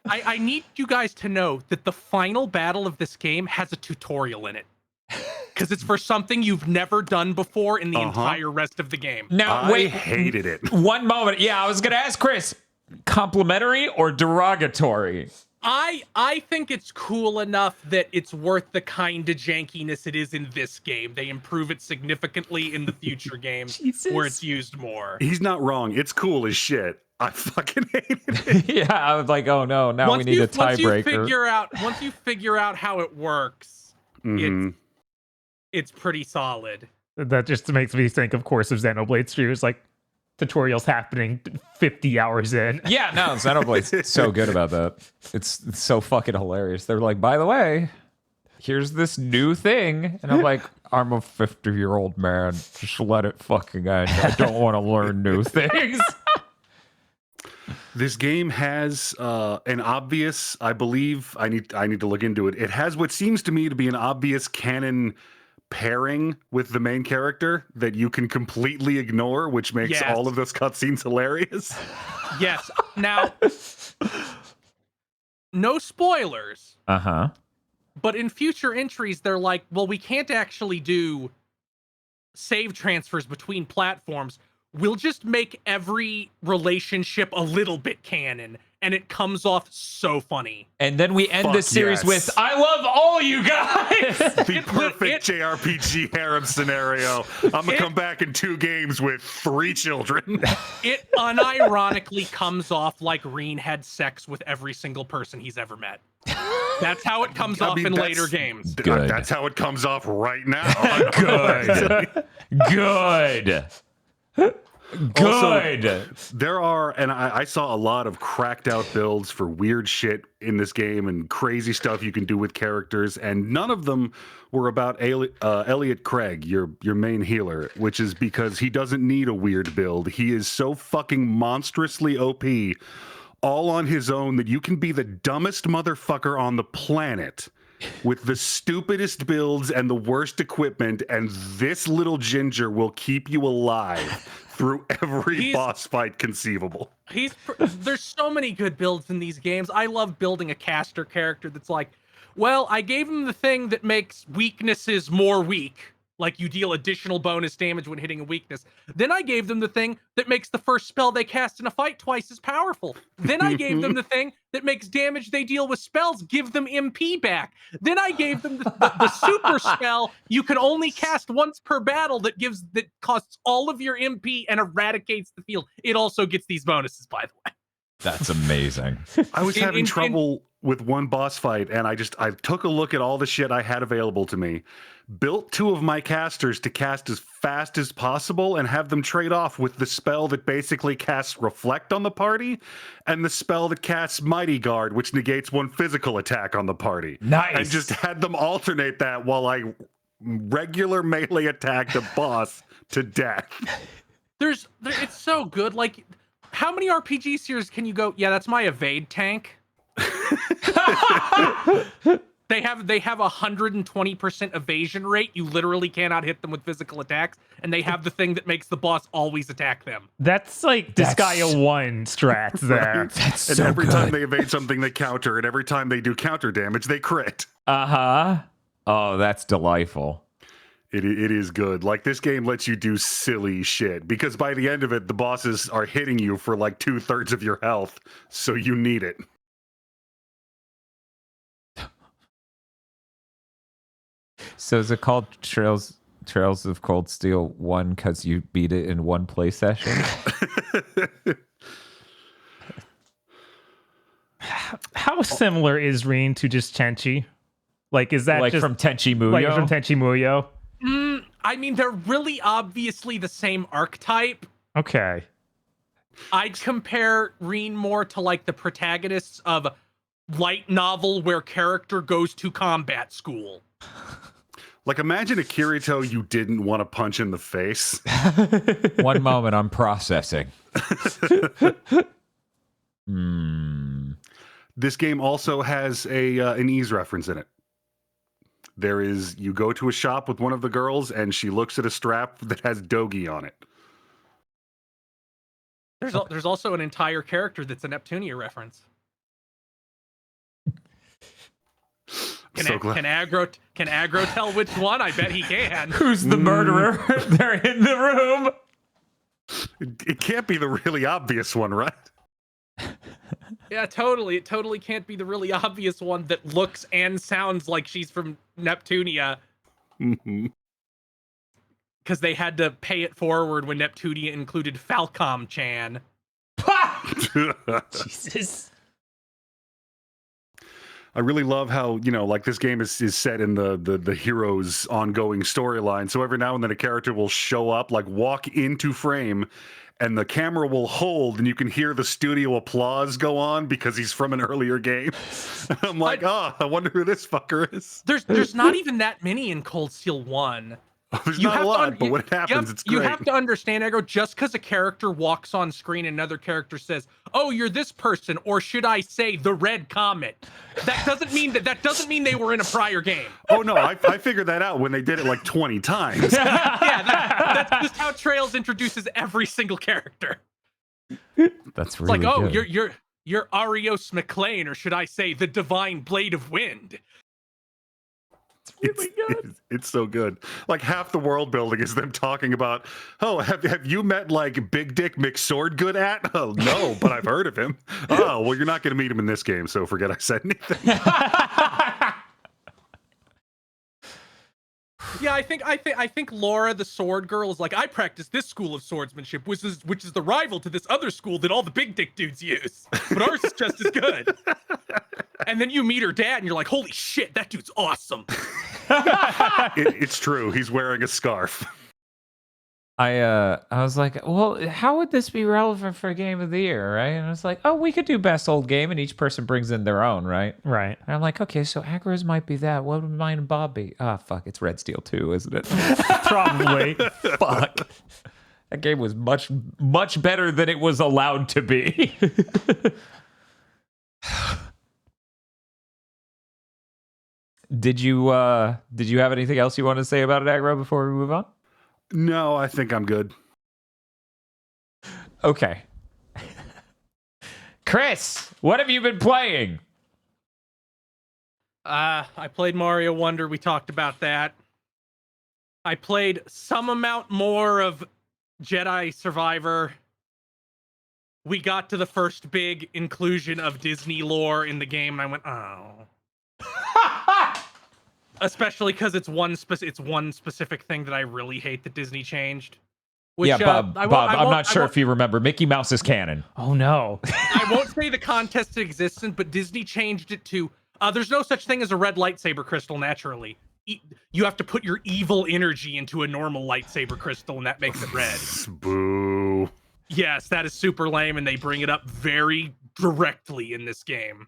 I need you guys to know that the final battle of this game has a tutorial in it. because it's for something you've never done before in the entire rest of the game. Now, I hated it. One moment. Yeah, I was going to ask Chris, complimentary or derogatory? I think it's cool enough that it's worth the kind of jankiness it is in this game. They improve it significantly in the future games where it's used more. He's not wrong. It's cool as shit. I fucking hated it. Yeah, I was like, oh no, now we need a tiebreaker. Once you figure out how it works, it's pretty solid. That just makes me think, of course, of Xenoblade streamers, like tutorials happening 50 hours in. Yeah, no, Xenoblade's so good about that. It's so fucking hilarious. They're like, by the way, here's this new thing. And I'm like, I'm a 50-year-old man. Just let it fucking end. I don't want to learn new things. This game has an obvious, I believe, I need to look into it. It has what seems to me to be an obvious canon pairing with the main character that you can completely ignore, which makes all of those cutscenes hilarious. Yes. Now, no spoilers. Uh-huh. But in future entries, they're like, well, we can't actually do save transfers between platforms. We'll just make every relationship a little bit canon, and it comes off so funny. And then we end the series with, I love all you guys! The perfect JRPG harem scenario. I'm going to come back in 2 games with 3 children. It unironically comes off like Reen had sex with every single person he's ever met. That's how it comes off in later games. Good. That's how it comes off right now. Good. Good. Good. Also, there are, and I saw a lot of cracked out builds for weird shit in this game and crazy stuff you can do with characters, and none of them were about Elliot Craig, your main healer, which is because he doesn't need a weird build. He is so fucking monstrously OP all on his own that you can be the dumbest motherfucker on the planet with the stupidest builds and the worst equipment, and this little ginger will keep you alive through every boss fight conceivable. There's so many good builds in these games. I love building a caster character that's like, well, I gave him the thing that makes weaknesses more weak. Like you deal additional bonus damage when hitting a weakness. Then I gave them the thing that makes the first spell they cast in a fight twice as powerful. Then I gave them the thing that makes damage they deal with spells give them MP back. Then I gave them the super spell you can only cast once per battle that costs all of your MP and eradicates the field. It also gets these bonuses, by the way. That's amazing. I was having trouble with one boss fight, and I took a look at all the shit I had available to me, built 2 of my casters to cast as fast as possible and have them trade off with the spell that basically casts Reflect on the party and the spell that casts Mighty Guard, which negates 1 physical attack on the party. Nice. And just had them alternate that while I regular melee attacked the boss to death. It's so good. Like, how many RPG series can you go, yeah, that's my evade tank? They have 120% evasion rate. You literally cannot hit them with physical attacks, and they have the thing that makes the boss always attack them. That's like Disgaea 1 strats there. Right? That's and so every good. time they evade something, they counter, and every time they do counter damage, they crit. Uh-huh. Oh, that's delightful. It is good. Like, this game lets you do silly shit, because by the end of it, the bosses are hitting you for like 2/3 of your health, so you need it. So is it called Trails of Cold Steel 1 because you beat it in 1 play session? How similar is Reen to just Tenchi? Like, is that like just from Tenchi Muyo? like from Tenchi Muyo? I mean, they're really obviously the same archetype. Okay. I'd compare Reen more to like the protagonists of light novel where character goes to combat school. Like, imagine a Kirito you didn't want to punch in the face. 1 moment, I'm processing. This game also has an Ys reference in it. You go to a shop with one of the girls, and she looks at a strap that has Dogi on it. There's also an entire character that's a Neptunia reference. so glad. Can aggro tell which one? I bet he can. Who's the murderer? They're in the room. It can't be the really obvious one, right? Yeah, totally. It totally can't be the really obvious one that looks and sounds like she's from Neptunia. Because they had to pay it forward when Neptunia included Falcom Chan. Jesus. I really love how, like this game is set in the hero's ongoing storyline. So every now and then a character will show up, like walk into frame, and the camera will hold, and you can hear the studio applause go on because he's from an earlier game. I'm like, I wonder who this fucker is. There's not even that many in Cold Steel 1. There's not a lot, but when it happens, it's great. You have to understand, Aggro, just because a character walks on screen and another character says, "Oh, you're this person," or should I say, the Red Comet, that doesn't mean they were in a prior game. Oh no, I figured that out when they did it like 20 times. That's just how Trails introduces every single character. That's really it's like, good. you're Arios McLean, or should I say, the Divine Blade of Wind. It's really good. It's so good. Like half the world building is them talking about, oh, have you met like Big Dick McSwordgood at? Oh no, but I've heard of him. Oh, well, you're not going to meet him in this game, so forget I said anything. Yeah, I think Laura, the sword girl, is like, I practice this school of swordsmanship, which is the rival to this other school that all the big dick dudes use, but ours is just as good. And then you meet her dad, and you're like, holy shit, that dude's awesome. It's true. He's wearing a scarf. I was like, well, how would this be relevant for Game of the Year, right? And I was like, oh, we could do best old game, and each person brings in their own, right? Right. And I'm like, okay, so Aggro's might be that. What would mine and Bob be? Ah, fuck, it's Red Steel 2, isn't it? Probably. Fuck. That game was much, much better than it was allowed to be. Did you have anything else you want to say about it, Aggro, before we move on? No, I think I'm good. Okay. Chris, what have you been playing? I played Mario Wonder. We talked about that. I played some amount more of Jedi Survivor. We got to the first big inclusion of Disney lore in the game, and I went, oh. Especially because it's one specific thing that I really hate that Disney changed. Which, yeah, Bob, I'm not sure if you remember. Mickey Mouse is canon. Oh, no. I won't say the contest existed, but Disney changed it to, there's no such thing as a red lightsaber crystal naturally. You have to put your evil energy into a normal lightsaber crystal, and that makes it red. Boo. Yes, that is super lame, and they bring it up very directly in this game.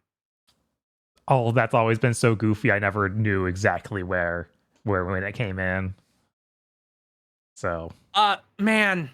Oh, that's always been so goofy. I never knew exactly when it came in. So, man,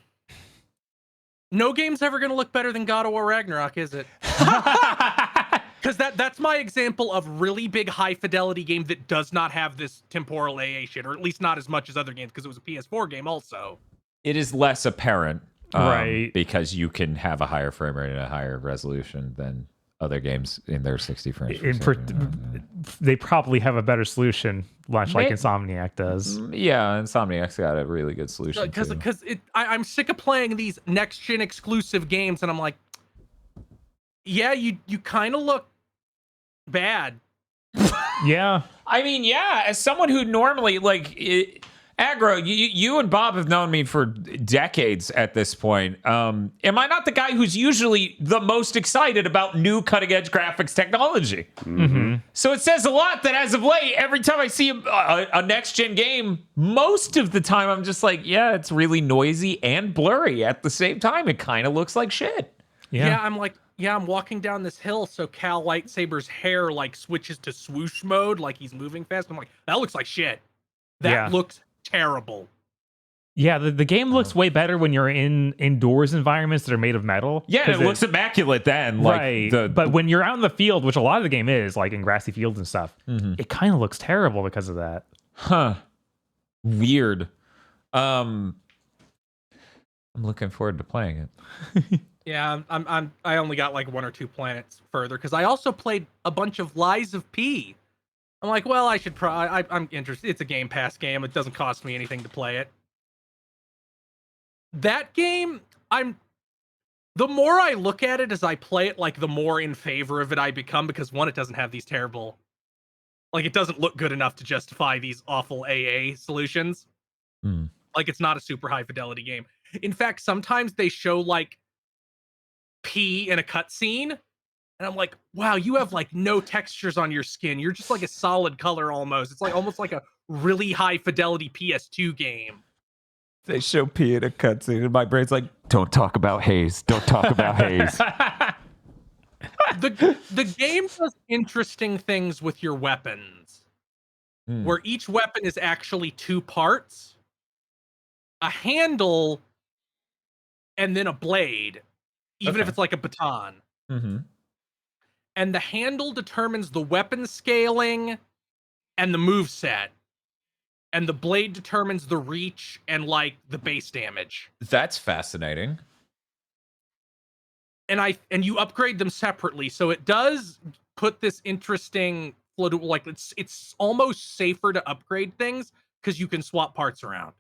no game's ever gonna look better than God of War Ragnarok, is it? Because that's my example of really big high fidelity game that does not have this temporal AA shit, or at least not as much as other games, because it was a PS4 game also. It is less apparent, right? Because you can have a higher frame rate and a higher resolution than other games in their 60 frames. They probably have a better solution, much like Insomniac does. Yeah, Insomniac's got a really good solution. Because I'm sick of playing these next-gen exclusive games, and I'm like, yeah, you kind of look bad. Yeah. I mean, yeah, as someone who normally, Aggro, you and Bob have known me for decades at this point. Am I not the guy who's usually the most excited about new cutting-edge graphics technology? Mm-hmm. So it says a lot that as of late, every time I see a next-gen game, most of the time I'm just like, yeah, it's really noisy and blurry at the same time. It kind of looks like shit. Yeah, I'm like, I'm walking down this hill, so Cal Lightsaber's hair switches to swoosh mode, like he's moving fast. I'm like, that looks like shit. That looks terrible. Yeah, the game looks way better when you're in indoors environments that are made of metal. Yeah, it looks immaculate then. Right. But when you're out in the field, which a lot of the game is, like in grassy fields and stuff, it kind of looks terrible because of that. Huh. Weird. I'm looking forward to playing it. Yeah, I only got like one or two planets further, because I also played a bunch of Lies of P, I'm like, well, I should probably. I'm interested. It's a Game Pass game. It doesn't cost me anything to play it. That game, the more I look at it as I play it, like the more in favor of it I become, because one, it doesn't have these terrible, like it doesn't look good enough to justify these awful AA solutions. Like it's not a super high fidelity game. In fact, sometimes they show like pee in a cutscene, and I'm like, wow, you have like no textures on your skin. You're just like a solid color almost. It's like almost like a really high fidelity PS2 game. They show pee in a cutscene, and my brain's like, don't talk about haze. Don't talk about haze. The game does interesting things with your weapons, where each weapon is actually two parts. A handle, and then a blade, even if it's like a baton. And the handle determines the weapon scaling and the move set. And the blade determines the reach and like the base damage. That's fascinating. And you upgrade them separately, so it does put this interesting like it's almost safer to upgrade things because you can swap parts around.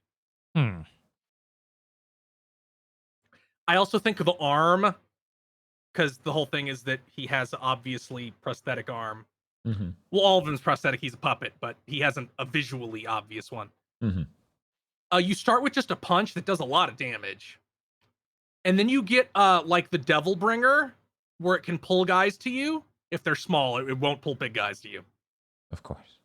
I also think of the arm, because the whole thing is that he has obviously prosthetic arm. Well, all of them's prosthetic. He's a puppet, but he hasn't a visually obvious one. You start with just a punch that does a lot of damage, and then you get like the Devil Bringer, where it can pull guys to you. If they're small, it won't pull big guys to you. Of course.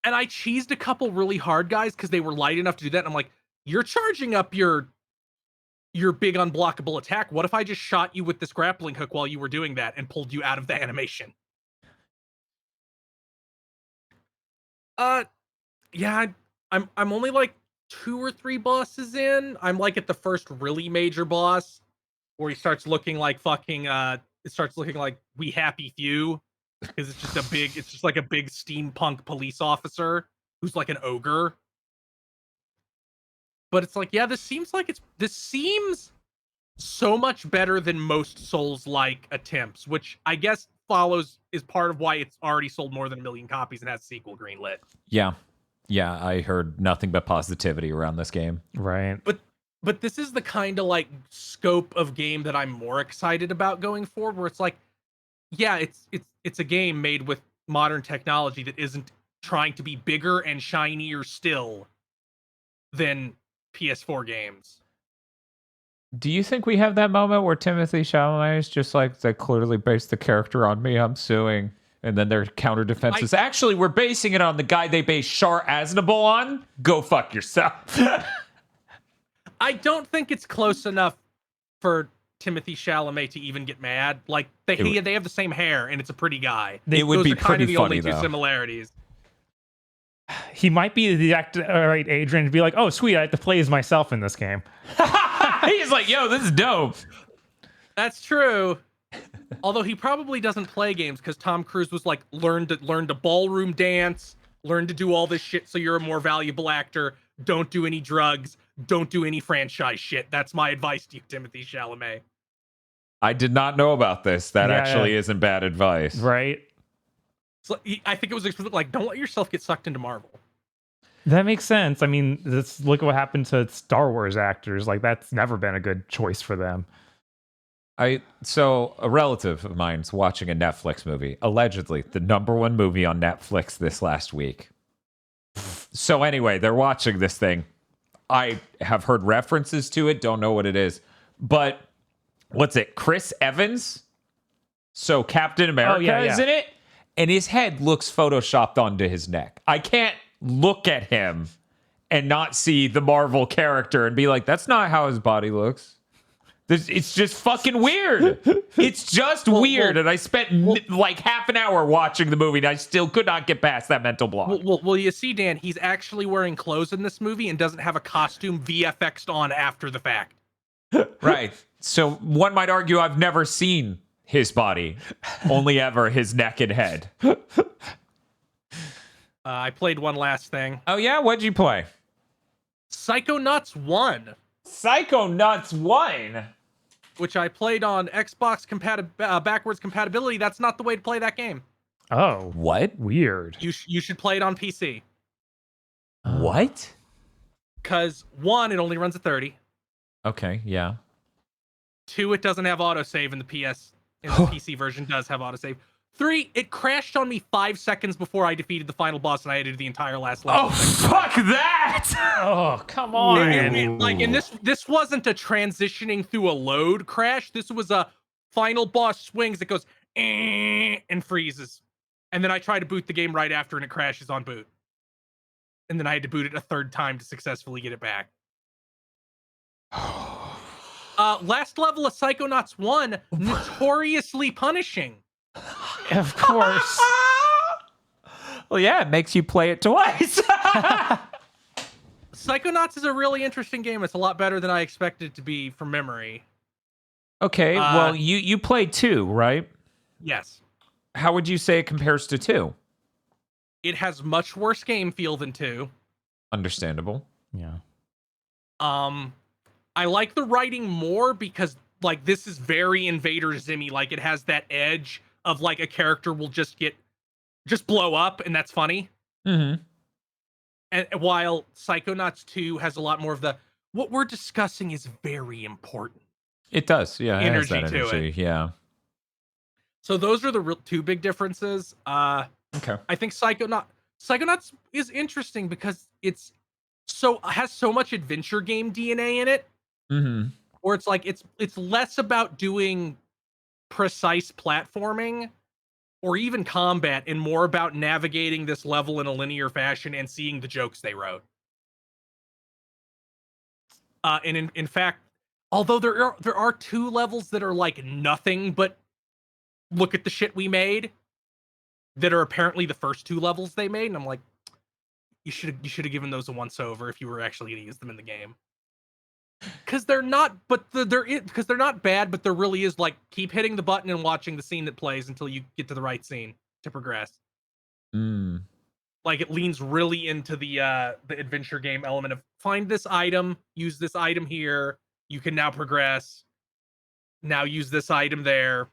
And I cheesed a couple really hard guys because they were light enough to do that. And I'm like, you're charging up your big unblockable attack. What if I just shot you with this grappling hook while you were doing that and pulled you out of the animation? Yeah, I'm only like 2 or 3 bosses in. I'm like at the first really major boss where he starts looking like fucking it starts looking like We Happy Few, because it's just like a big steampunk police officer who's like an ogre. But it's like, yeah, this seems so much better than most Souls-like attempts, which I guess is part of why it's already sold more than 1 million copies and has a sequel greenlit. Yeah, I heard nothing but positivity around this game. Right. But this is the kind of like scope of game that I'm more excited about going forward, where it's like, yeah, it's a game made with modern technology that isn't trying to be bigger and shinier still than PS4 games. Do you think we have that moment where Timothy Chalamet is just like, they clearly based the character on me, I'm suing, and then their counter defense is, actually, we're basing it on the guy they based Shar Aznable on? Go fuck yourself. I don't think it's close enough for Timothy Chalamet to even get mad. Like they have the same hair, and it's a pretty guy. It would be pretty the funny, only two though. Similarities. He might be the exact right age range to be like, oh, sweet, I have to play as myself in this game. He's like, yo, this is dope. That's true. Although he probably doesn't play games because Tom Cruise was like, learn to ballroom dance, learn to do all this shit so you're a more valuable actor. Don't do any drugs. Don't do any franchise shit. That's my advice to you, Timothy Chalamet. I did not know about this. That actually isn't bad advice. Right. So I think it was like, don't let yourself get sucked into Marvel. That makes sense. I mean, look at what happened to Star Wars actors. Like, that's never been a good choice for them. So a relative of mine's watching a Netflix movie, allegedly the #1 movie on Netflix this last week. So anyway, they're watching this thing. I have heard references to it, don't know what it is. But what's it? Chris Evans? So Captain America is in it, and his head looks photoshopped onto his neck. I can't look at him and not see the Marvel character and be like, that's not how his body looks. It's just fucking weird. It's just weird. And I spent like half an hour watching the movie, and I still could not get past that mental block. Well, you see, Dan, he's actually wearing clothes in this movie and doesn't have a costume VFX'd on after the fact. Right. So one might argue I've never seen his body, only ever his neck and head. I played one last thing. Oh, yeah? What'd you play? Psychonauts 1. Psychonauts 1? Which I played on Xbox backwards compatibility. That's not the way to play that game. Oh, What? weird. You should play it on PC. What? Because 1, it only runs at 30. Okay, yeah. 2, it doesn't have autosave, and the PC version does have autosave. 3, it crashed on me 5 seconds before I defeated the final boss, and I had to do the entire last level. Oh, fuck that! Oh, come on. And this wasn't a transitioning through a load crash. This was a final boss swings that goes and freezes. And then I try to boot the game right after, and it crashes on boot. And then I had to boot it a 3rd time to successfully get it back. Last level of Psychonauts 1, notoriously punishing. Of course. Well, yeah, it makes you play it twice. Psychonauts is a really interesting game. It's a lot better than I expected it to be from memory. Okay, well, you played 2, right? Yes. How would you say it compares to 2? It has much worse game feel than 2. Understandable. Yeah. I like the writing more because, like, this is very Invader Zimmy. Like, it has that edge of, like, a character will just blow up, and that's funny. Mm-hmm. And while Psychonauts 2 has a lot more of the, what we're discussing is very important. It does, yeah. It has Energy that to energy, it. yeah. So those are the 2 big differences. Okay. I think Psychonauts is interesting because has so much adventure game DNA in it. Mm-hmm. Where it's like it's less about doing precise platforming or even combat and more about navigating this level in a linear fashion and seeing the jokes they wrote. And in fact, although there are 2 levels that are like nothing but look at the shit we made, that are apparently the first 2 levels they made, and I'm like, you should have given those a once over if you were actually going to use them in the game. Because they're not, because they're not bad, but there really is like keep hitting the button and watching the scene that plays until you get to the right scene to progress. Like it leans really into the adventure game element of find this item, use this item here. You can now progress. Now use this item there.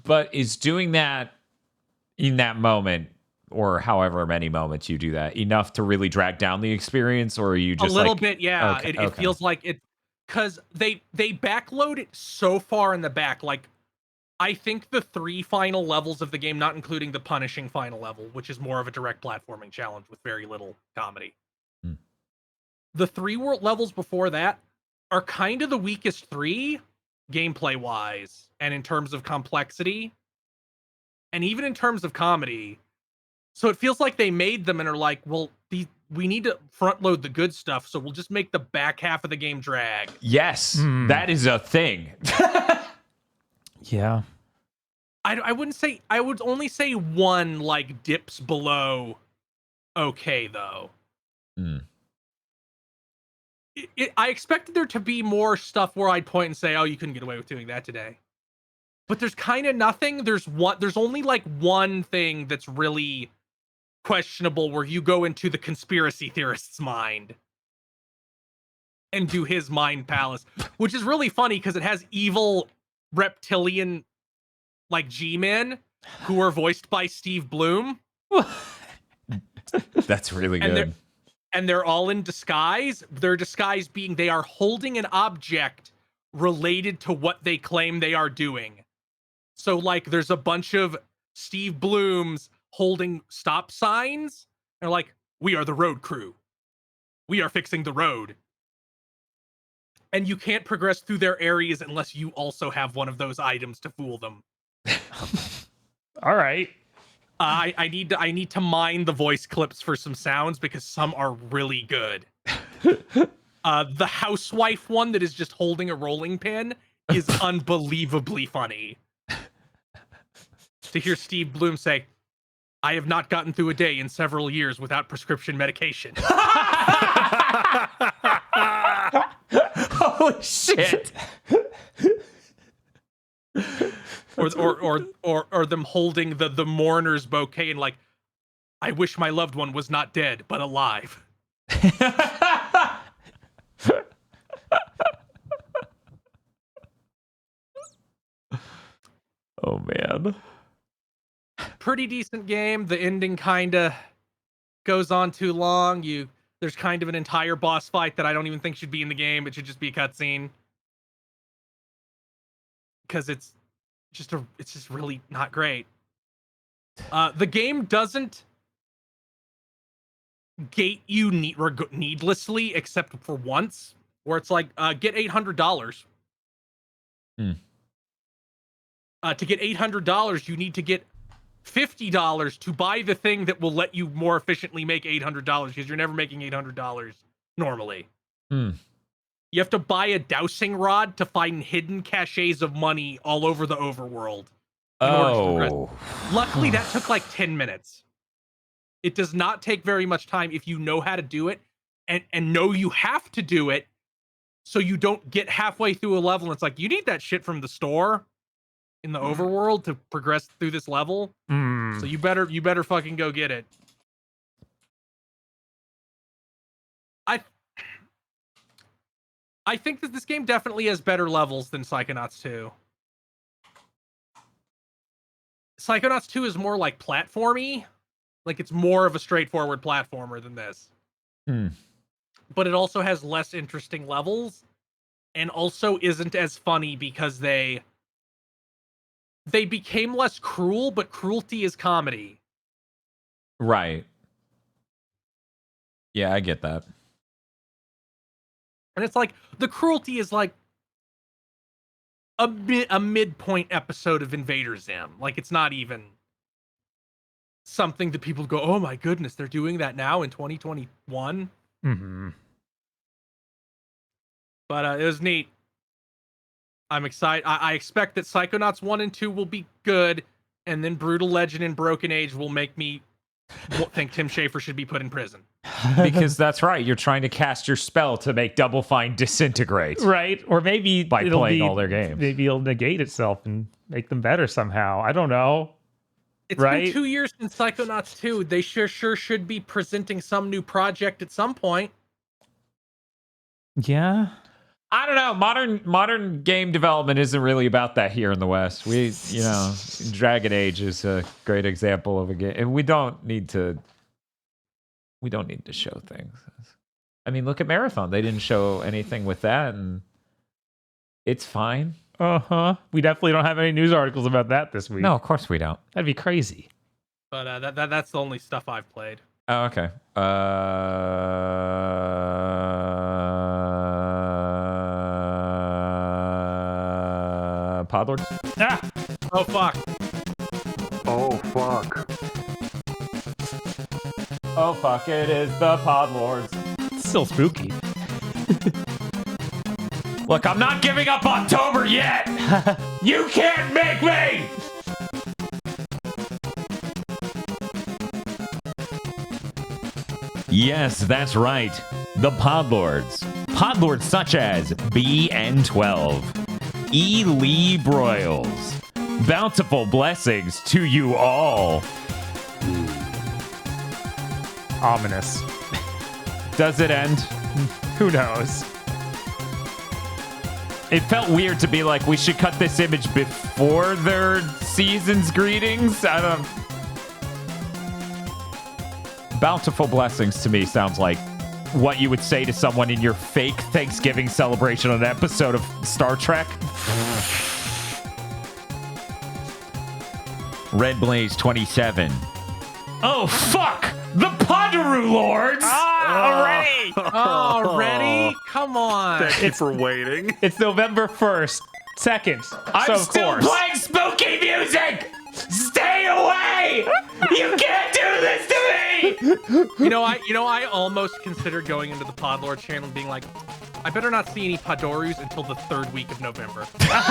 But is doing that in that moment, or however many moments you do that, enough to really drag down the experience, or are you just a little bit? Yeah, okay, it feels like it because they backload it so far in the back. Like I think the 3 final levels of the game, not including the punishing final level, which is more of a direct platforming challenge with very little comedy. The 3 world levels before that are kind of the weakest 3 gameplay wise and in terms of complexity and even in terms of comedy. So it feels like they made them and are like, well, we need to front load the good stuff, so we'll just make the back half of the game drag. Yes, that is a thing. Yeah. I wouldn't say, I would only say 1 like dips below okay though. I expected there to be more stuff where I'd point and say, oh, you couldn't get away with doing that today. But there's kind of nothing. There's only like 1 thing that's really questionable where you go into the conspiracy theorist's mind and do his mind palace, which is really funny because it has evil reptilian like G-men who are voiced by Steve Bloom. That's really good. And they're all in disguise. Their disguise being they are holding an object related to what they claim they are doing. So like there's a bunch of Steve Blooms holding stop signs. And like, we are the road crew. We are fixing the road. And you can't progress through their areas unless you also have one of those items to fool them. All right. I need to mine the voice clips for some sounds because some are really good. The housewife one that is just holding a rolling pin is unbelievably funny. To hear Steve Bloom say, I have not gotten through a day in several years without prescription medication. Holy shit. or them holding the mourner's bouquet and like, I wish my loved one was not dead, but alive. Oh man. pretty decent game. The ending kind of goes on too long. There's kind of an entire boss fight that I don't even think should be in the game. It should just be a cutscene. Because it's just really not great. The game doesn't gate you needlessly, except for once, where it's like, get $800. To get $800, you need to get $50 to buy the thing that will let you more efficiently make $800, because you're never making $800 normally. You have to buy a dowsing rod to find hidden caches of money all over the overworld. Luckily, that took like 10 minutes. It does not take very much time if you know how to do it and know you have to do it, so you don't get halfway through a level and it's like, you need that shit from the store in the overworld to progress through this level. So you better fucking go get it. I think that this game definitely has better levels than Psychonauts 2. Psychonauts 2 is more like platformy. Like, it's more of a straightforward platformer than this. But it also has less interesting levels, and also isn't as funny because they became less cruel, but cruelty is comedy. Right. Yeah, I get that. And it's like, the cruelty is like a midpoint episode of Invader Zim. Like, it's not even something that people go, oh my goodness, they're doing that now in 2021. But it was neat. I'm excited. I expect that Psychonauts 1 and 2 will be good, and then Brutal Legend and Broken Age will make me think Tim Schafer should be put in prison. Because that's right. You're trying to cast your spell to make Double Fine disintegrate. Right. Or maybe by playing all their games. Maybe it'll negate itself and make them better somehow. I don't know. It's been 2 years since Psychonauts 2. They sure should be presenting some new project at some point. Yeah. I don't know. Modern game development isn't really about that here in the West. Dragon Age is a great example of a game, and we don't need to show things. I mean, look at Marathon. They didn't show anything with that, and it's fine. We definitely don't have any news articles about that this week. No, of course we don't. That'd be crazy. But that's the only stuff I've played. Oh, okay. Podlords? Ah! Oh, fuck. Oh, fuck. Oh, fuck, it is the Podlords. It's still spooky. Look, I'm not giving up October yet! You can't make me! Yes, that's right. The Podlords. Podlords such as BN12. E. Lee Broyles. Bountiful blessings to you all. Ominous. Does it end? Who knows? It felt weird to be like, we should cut this image before their season's greetings. I don't... Bountiful blessings to me sounds like what you would say to someone in your fake Thanksgiving celebration on an episode of Star Trek. Red Blaze 27. Oh, fuck! The Ponderu Lords! Already! Already? Come on. Thank you for waiting. It's November 1st. Second. I'm still playing spooky music! Stay away! You can't do this to me! I almost considered going into the Podlord channel and being like, I better not see any Podorus until the 3rd week of November. But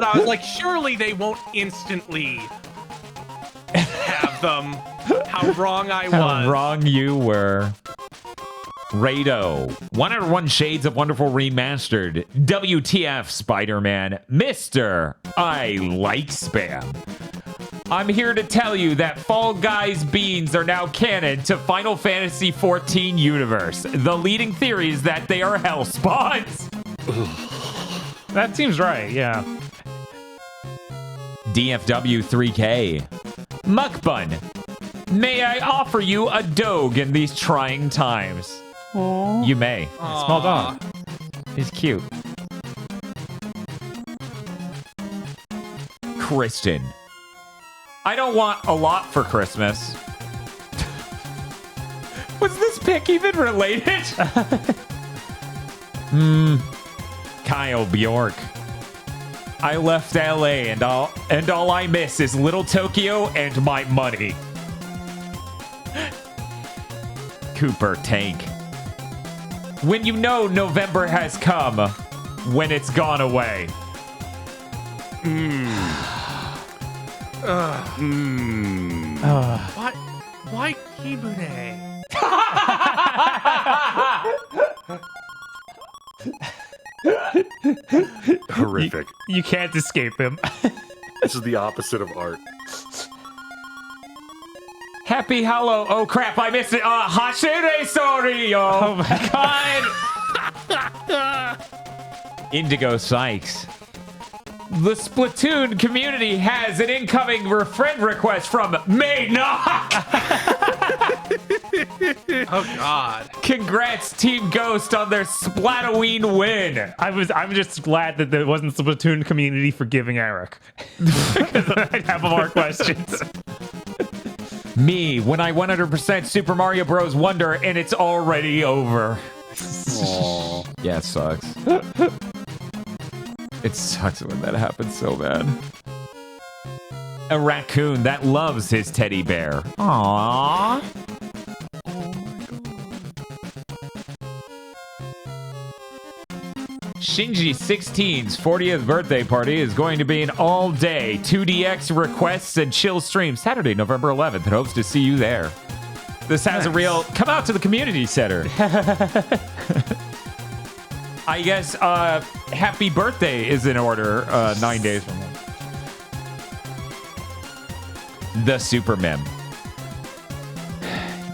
I was like, surely they won't instantly have them. How wrong I was. How wrong you were. Rado, 101 Shades of Wonderful Remastered, WTF Spider-Man, Mr. I Like Spam. I'm here to tell you that Fall Guys beans are now canon to Final Fantasy XIV universe. The leading theory is that they are hell spawns. That seems right, yeah. DFW 3K. Muckbun. May I offer you a dog in these trying times? Aww. You may. Aww. Small dog. He's cute. Kristen. I don't want a lot for Christmas. Was this pic even related? Kyle Bjork. I left LA and all I miss is Little Tokyo and my money. Cooper Tank. When you know November has come, when it's gone away. Why Kibune? Horrific. You can't escape him. This is the opposite of art. Happy Hallow. Oh crap, I missed it. Hashire sorry. Oh my god. Indigo Sykes. The Splatoon community has an incoming friend request from Maynock. Oh god. Congrats, Team Ghost, on their Splatoween win. I'm just glad that there wasn't the Splatoon community forgiving Eric. Because I'd have more questions. Me, when I 100% Super Mario Bros. Wonder and it's already over. Aww. Yeah, it sucks. It sucks when that happens so bad. A raccoon that loves his teddy bear. Aww. Shinji 16's 40th birthday party is going to be an all-day 2DX requests and chill stream Saturday, November 11th, and hopes to see you there. This has a real... Come out to the community center. I guess happy birthday is in order 9 days from now. The Super Mem.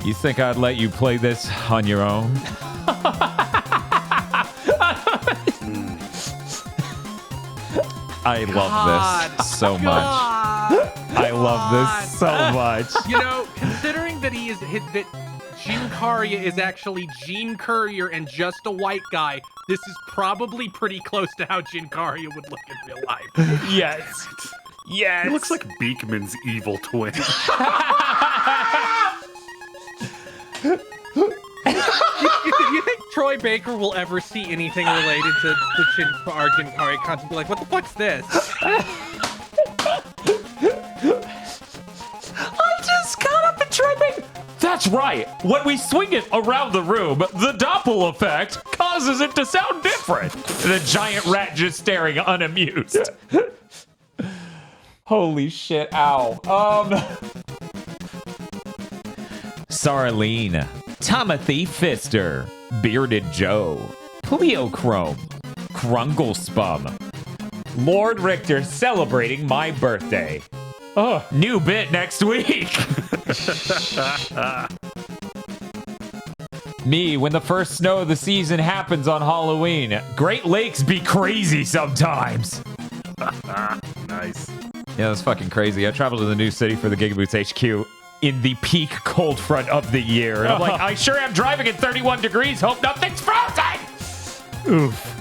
You think I'd let you play this on your own? I love this so much. I love this so much. You know, considering that that Gene Carrier is actually Gene Courier and just a white guy, this is probably pretty close to how Gene Carrier would look in real life. Yes. Yes. He looks like Beekman's evil twin. You think Troy Baker will ever see anything related to Gene Carrier content? Be like, what the fuck's this? I just got up and Troy Baker. That's right. When we swing it around the room, the Doppel effect causes it to sound different. The giant rat just staring unamused. Holy shit, ow. Sarlene, Timothy Pfister, Bearded Joe, Pleochrome, Krunglespum, Lord Richter celebrating my birthday. Oh, new bit next week. Me, when the first snow of the season happens on Halloween. Great Lakes be crazy sometimes. Nice. Yeah, that's fucking crazy. I traveled to the new city for the GigaBoots HQ in the peak cold front of the year. And I'm like, I sure am driving at 31 degrees. Hope nothing's frozen. Oof.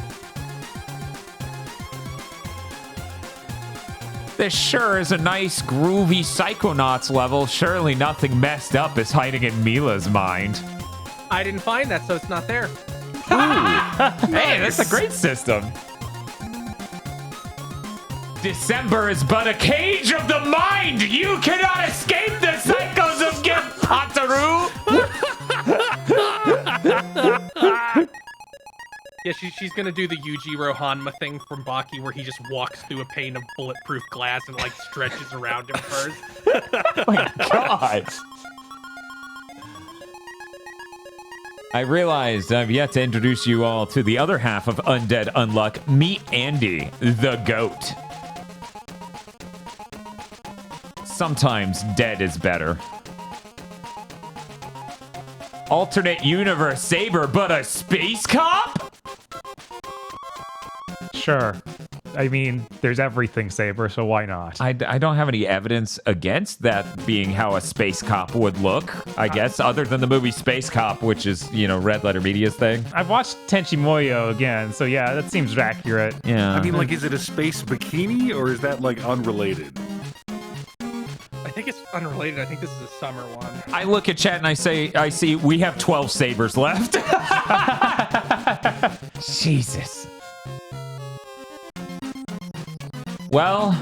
This sure is a nice, groovy Psychonauts level. Surely nothing messed up is hiding in Mila's mind. I didn't find that, so it's not there. Hey, that's a great system. December is but a cage of the mind. You cannot escape the cycles of Gimpotaru. Yeah, she's gonna do the Yujiro Hanma thing from Baki, where he just walks through a pane of bulletproof glass and like stretches around him first. Oh my god. I realized I've yet to introduce you all to the other half of Undead Unluck. Meet Andy, the goat. Sometimes dead is better. Alternate universe Saber, but a space cop? Sure. I mean, there's everything Saber, so why not? I don't have any evidence against that being how a space cop would look, I guess, other than the movie Space Cop, which is, Red Letter Media's thing. I've watched Tenchi Muyo again, so yeah, that seems accurate. Yeah. I mean, like, is it a space bikini or is that, like, unrelated? I think it's unrelated. I think this is a summer one. I look at chat and I see we have 12 sabers left. Jesus. Well,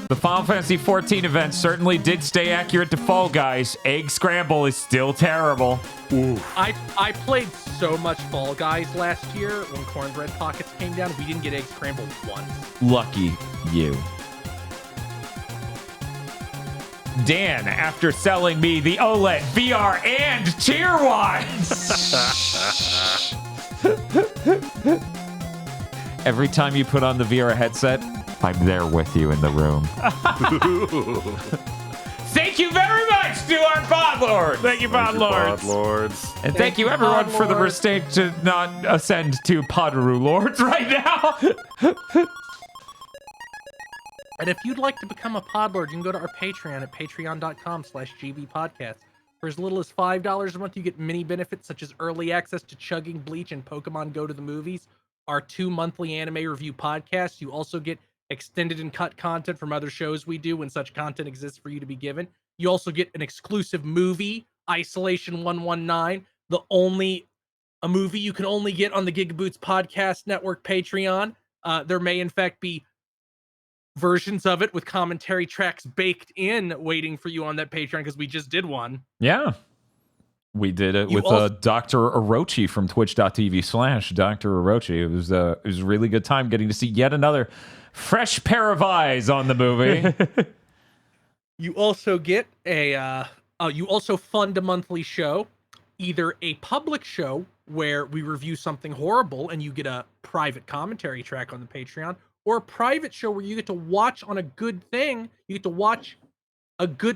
the Final Fantasy XIV event certainly did stay accurate to Fall Guys. Egg Scramble is still terrible. Oof. I played so much Fall Guys last year when Cornbread Pockets came down. We didn't get Egg Scramble once. Lucky you. Dan, after selling me the OLED, VR, and Tier 1. Every time you put on the VR headset, I'm there with you in the room. Thank you very much to our Pod Lords. Thank you, Pod Lords. Pod Lords. And thank you everyone for the mistake to not ascend to Podaroo Lords right now. And if you'd like to become a Podlord, you can go to our Patreon at patreon.com/gbpodcast. For as little as $5 a month, you get many benefits such as early access to Chugging Bleach and Pokemon Go to the Movies, our 2 monthly anime review podcasts. You also get extended and cut content from other shows we do when such content exists for you to be given. You also get an exclusive movie, Isolation 119, a movie you can only get on the GigaBoots Podcast Network Patreon. There may in fact be versions of it with commentary tracks baked in waiting for you on that Patreon because we just did one. Yeah. We did it with Dr. Orochi from twitch.tv/Dr. Orochi. It was a really good time getting to see yet another fresh pair of eyes on the movie. You also get you also fund a monthly show, either a public show where we review something horrible and you get a private commentary track on the Patreon, or a private show where you get to watch on a good thing. You get to watch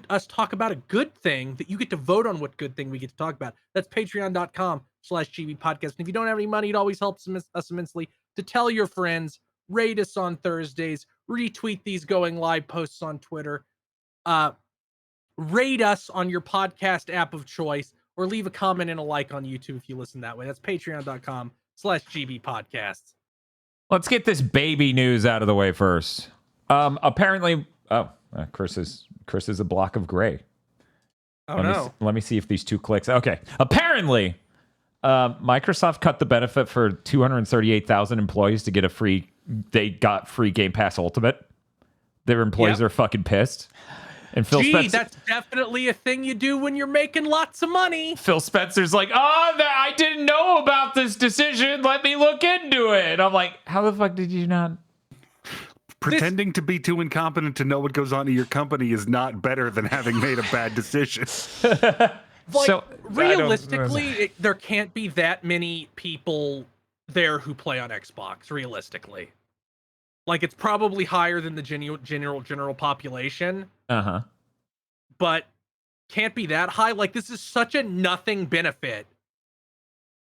us talk about a good thing that you get to vote on what good thing we get to talk about. That's patreon.com/gbpodcast. And if you don't have any money, it always helps us immensely to tell your friends, rate us on Thursdays, retweet these going live posts on Twitter, rate us on your podcast app of choice, or leave a comment and a like on YouTube if you listen that way. That's patreon.com/gbpodcasts. Let's get this baby news out of the way first. Apparently, Chris is a block of gray. Let me see if these 2 clicks. Okay. Apparently, Microsoft cut the benefit for 238,000 employees to get they got free Game Pass Ultimate. Their employees are fucking pissed. And Phil Spencer, that's definitely a thing you do when you're making lots of money. Phil Spencer's like, I didn't know about this decision. Let me look into it. And I'm like, how the fuck did you not? Pretending to be too incompetent to know what goes on in your company is not better than having made a bad decision. Realistically, there can't be that many people there who play on Xbox, realistically. Like, it's probably higher than the general population. Uh-huh. But can't be that high. Like, this is such a nothing benefit.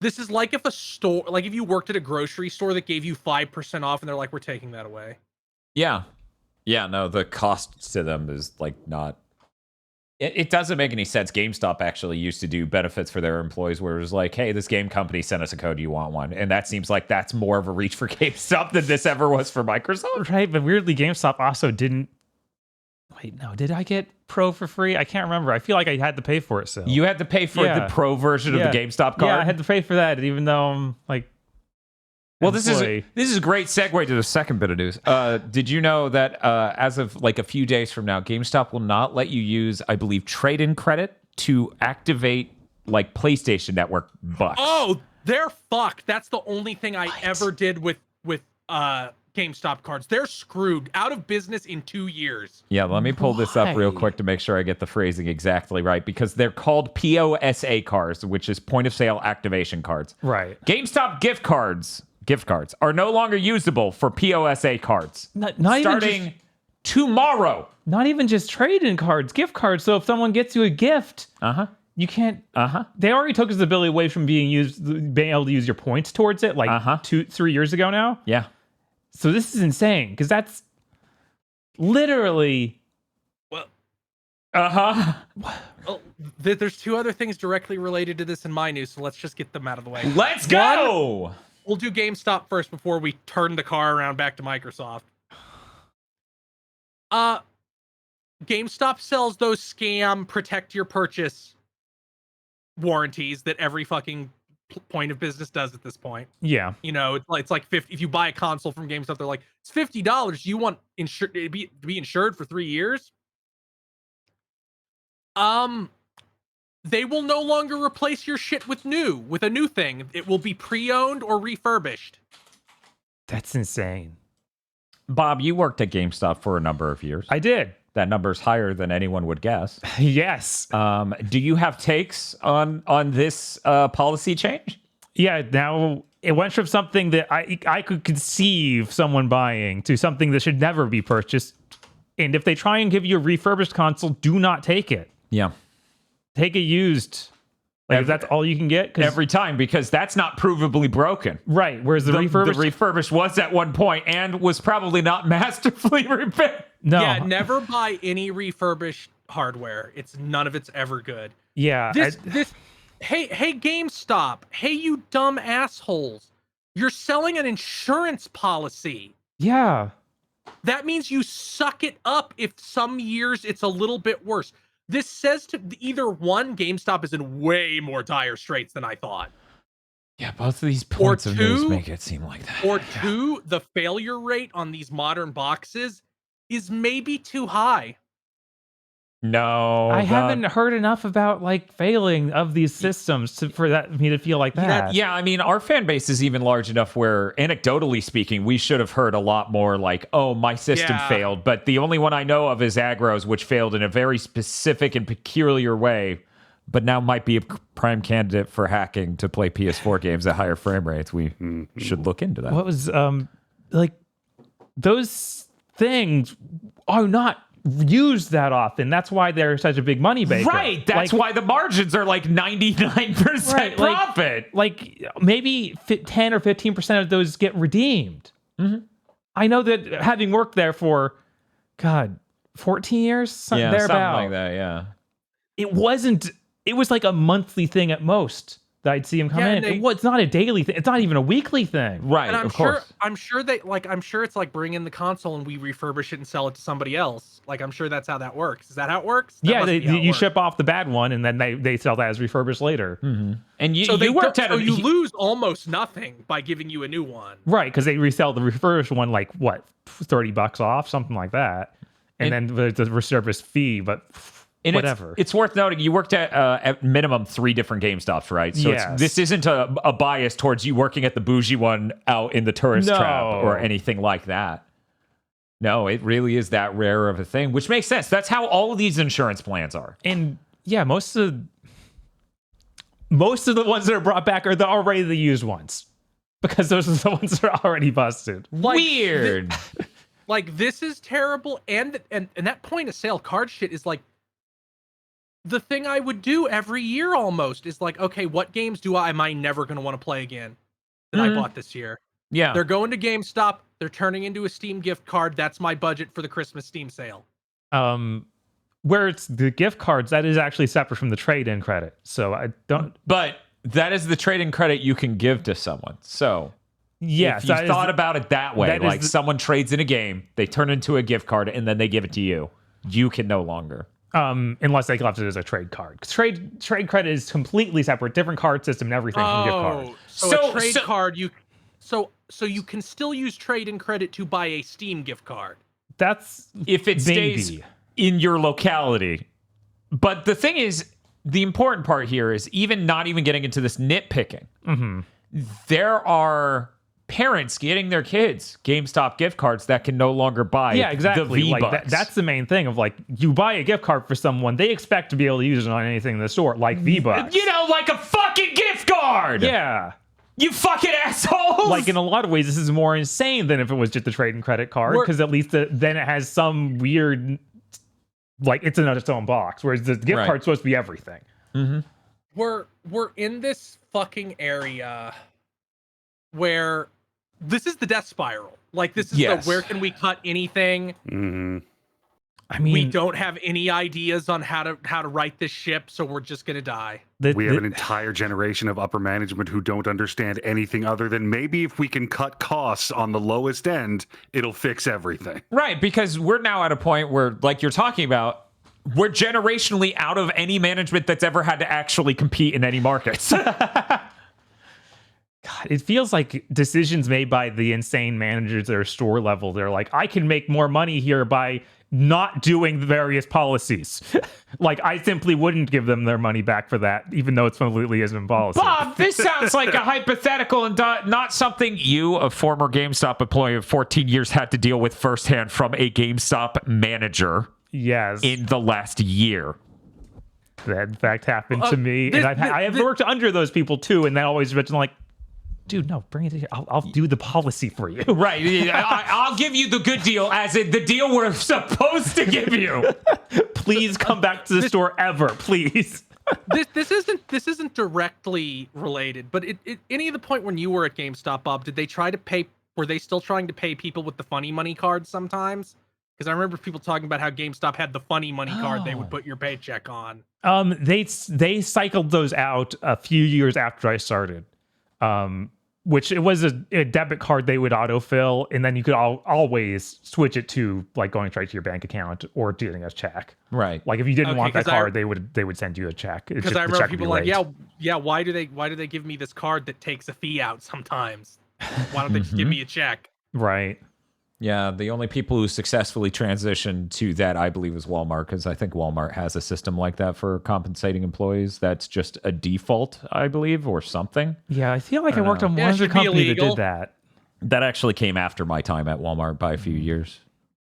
This is like if if you worked at a grocery store that gave you 5% off and they're like, we're taking that away. Yeah. Yeah, no, the cost to them is like not... It doesn't make any sense. GameStop actually used to do benefits for their employees where it was like, hey, this game company sent us a code, you want one? And that seems like that's more of a reach for GameStop than this ever was for Microsoft. Right, but weirdly, GameStop also didn't... Wait, no, did I get Pro for free? I can't remember. I feel like I had to pay for it still. You had to pay for the Pro version of the GameStop card? Yeah, I had to pay for that, even though I'm like... Well, this is a great segue to the second bit of news. Did you know that as of like a few days from now, GameStop will not let you use, I believe, trade-in credit to activate like PlayStation Network bucks? Oh, they're fucked. That's the only thing I ever did with GameStop cards. They're screwed. Out of business in 2 years. Yeah, let me pull this up real quick to make sure I get the phrasing exactly right, because they're called POSA cards, which is point-of-sale activation cards. Right. GameStop gift cards are no longer usable for POSA cards. Not starting even tomorrow. Not even just trade-in cards, gift cards. So if someone gets you a gift, you can't. They already took his ability away from being able to use your points towards it, like 2-3 years ago now. Yeah. So this is insane because that's literally. Well, Uh-huh. There's two other things directly related to this in my news, so let's just get them out of the way. Let's go. We'll do GameStop first before we turn the car around back to Microsoft. GameStop sells those scam protect your purchase warranties that every fucking point of business does at this point. Yeah. You know, it's like 50, if you buy a console from GameStop, they're like, it's $50. You want to be insured for 3 years? They will no longer replace your shit with a new thing. It will be pre-owned or refurbished. That's insane. Bob, you worked at GameStop for a number of years. I did. That number's higher than anyone would guess. Yes. Do you have takes on this policy change? Yeah. Now it went from something that I could conceive someone buying to something that should never be purchased. And if they try and give you a refurbished console, do not take it. Yeah. Take it used. Like if that's all you can get. Every time, because that's not provably broken. Right. Whereas the refurbished was at one point and was probably not masterfully repaired. No. Yeah, never buy any refurbished hardware. None of it's ever good. Yeah. Hey, GameStop. Hey, you dumb assholes. You're selling an insurance policy. Yeah. That means you suck it up if some years it's a little bit worse. This says to either one, GameStop is in way more dire straits than I thought. Yeah, both of these points of news make it seem like that. Or two, the failure rate on these modern boxes is maybe too high. No, I haven't heard enough about like failing of these systems for me to feel like that. Yeah, I mean, our fan base is even large enough where, anecdotally speaking, we should have heard a lot more like, oh, my system failed. But the only one I know of is Agro's, which failed in a very specific and peculiar way, but now might be a prime candidate for hacking to play PS4 games at higher frame rates. We should look into that. What was, like, those things are not used that often. That's why they're such a big money maker. Right. That's why the margins are like 99% profit. Like maybe 10 or 15% of those get redeemed. Mm-hmm. I know that having worked there for, 14 years? Something like that, yeah. It was like a monthly thing at most that I'd see him come in. It's not a daily thing. It's not even a weekly thing. Right, and of course. I'm sure it's like bring in the console and we refurbish it and sell it to somebody else. Like, I'm sure that's how that works. Is that how it works? You ship off the bad one and then they sell that as refurbished later. Mm-hmm. And you lose almost nothing by giving you a new one. Right, because they resell the refurbished one like, what, $30 off? Something like that. And then the refurbished fee, but... And whatever. It's worth noting you worked at minimum 3 different GameStops, right? So this isn't a bias towards you working at the bougie one out in the tourist trap or anything like that. No, it really is that rare of a thing, which makes sense. That's how all of these insurance plans are. And yeah, most of the ones that are brought back are already the used ones, because those are the ones that are already busted. Weird. This is terrible, and that point of sale card shit is like. The thing I would do every year almost is like, okay, what games am I never going to want to play again that I bought this year? Yeah. They're going to GameStop. They're turning into a Steam gift card. That's my budget for the Christmas Steam sale. Where it's the gift cards, that is actually separate from the trade-in credit. So I don't... But that is the trade-in credit you can give to someone. So if you thought about it that way, like someone trades in a game, they turn into a gift card, and then they give it to you. You can no longer... unless they left it as a trade card. Trade credit is completely separate, different card system and everything from gift card. So a trade card, so you can still use trade-in credit to buy a Steam gift card. That's if it stays in your locality. But the thing is, the important part here is not even getting into this nitpicking. Mm-hmm. There are parents getting their kids GameStop gift cards that can no longer buy the V-Bucks. That's the main thing of like, you buy a gift card for someone, they expect to be able to use it on anything in the store, like V-Bucks. Like a fucking gift card! Yeah. You fucking assholes! Like, in a lot of ways, this is more insane than if it was just a trade and credit card, because at least then it has some weird, like, it's in its own box, whereas the gift card's supposed to be everything. Mm-hmm. We're in this fucking area where this is the death spiral. Like, this is Yes. the where can we cut anything? Mm-hmm. I mean, We don't have any ideas on how to right this ship, so we're just gonna die. We have an entire generation of upper management who don't understand anything other than maybe if we can cut costs on the lowest end, it'll fix everything. Right, because we're now at a point where, like you're talking about, we're generationally out of any management that's ever had to actually compete in any markets. God, it feels like decisions made by the insane managers at our store level. They're like, I can make more money here by not doing the various policies. Like, I simply wouldn't give them their money back for that, even though it's completely isn't policy. Bob, this sounds like a hypothetical and not something you, a former GameStop employee of 14 years, had to deal with firsthand from a GameStop manager. Yes. In the last year. That, in fact, happened to me. And I have worked under those people, too, and they always been like, dude, no, bring it here. I'll do the policy for you. Right. I'll give you the good deal, as in the deal we're supposed to give you. Please come back to the store ever, please. This isn't directly related, but any of the point when you were at GameStop, Bob, did they try to pay? Were they still trying to pay people with the funny money cards sometimes? Because I remember people talking about how GameStop had the funny money card they would put your paycheck on. They cycled those out a few years after I started. Which it was a debit card they would autofill, and then you could always switch it to like going straight to your bank account or doing a check. Right. Like if you didn't want that card, they would send you a check. Because I remember people like, yeah, why do they give me this card that takes a fee out sometimes? Why don't they just give me a check? Right. Yeah, the only people who successfully transitioned to that, I believe, is Walmart, because I think Walmart has a system like that for compensating employees. That's just a default, I believe, or something. Yeah, I feel like I worked on one other company that did that. That actually came after my time at Walmart by a few years.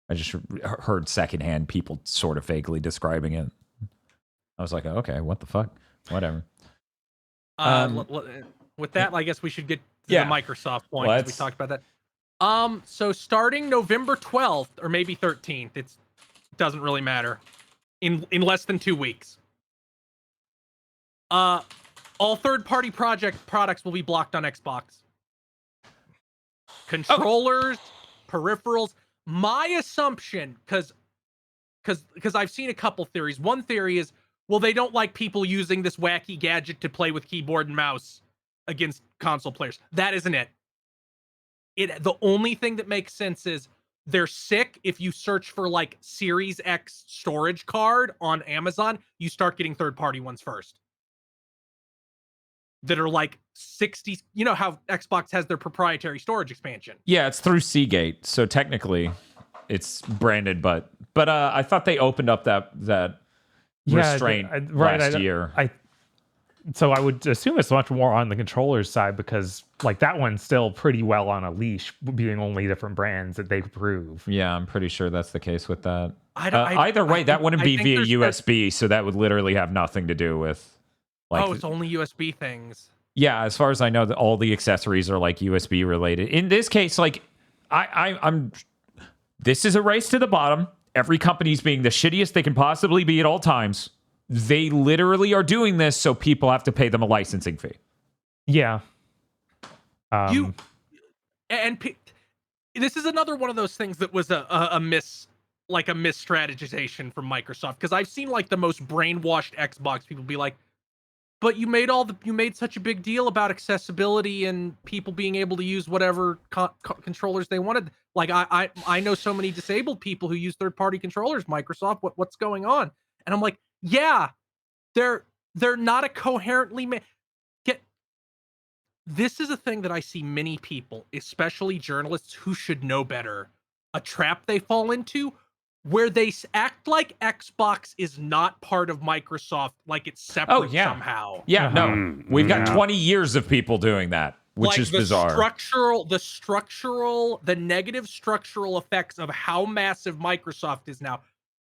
I just heard secondhand people sort of vaguely describing it. I was like, okay, what the fuck? Whatever. With that, I guess we should get to the Microsoft point. We talked about that. So starting November 12th or maybe 13th, it doesn't really matter. In less than 2 weeks. All third-party products will be blocked on Xbox. Controllers, peripherals. My assumption, because I've seen a couple theories. One theory is, well, they don't like people using this wacky gadget to play with keyboard and mouse against console players. That isn't it. The only thing that makes sense is they're sick. If you search for like Series X storage card on Amazon, you start getting third-party ones first. That are like 60. You know how Xbox has their proprietary storage expansion? Yeah, it's through Seagate, so technically it's branded, but I thought they opened up that restraint last year. So I would assume it's much more on the controller's side, because like that one's still pretty well on a leash, being only different brands that they prove. Yeah, I'm pretty sure that's the case with that. Either way, that wouldn't be via USB, so that would literally have nothing to do with. Like, it's only USB things. Yeah, as far as I know, all the accessories are like USB related. In this case, like I'm. This is a race to the bottom. Every company's being the shittiest they can possibly be at all times. They literally are doing this so people have to pay them a licensing fee. Yeah. This is another one of those things that was a misstrategization from Microsoft, because I've seen like the most brainwashed Xbox people be like, but you made such a big deal about accessibility and people being able to use whatever controllers they wanted. Like I know so many disabled people who use third-party controllers. Microsoft, what's going on? And I'm like, yeah, they're not a coherently This is a thing that I see many people, especially journalists who should know better, a trap they fall into, where they act like Xbox is not part of Microsoft, like it's separate somehow. Yeah, no, we've got 20 years of people doing that, which is bizarre. The negative structural effects of how massive Microsoft is now.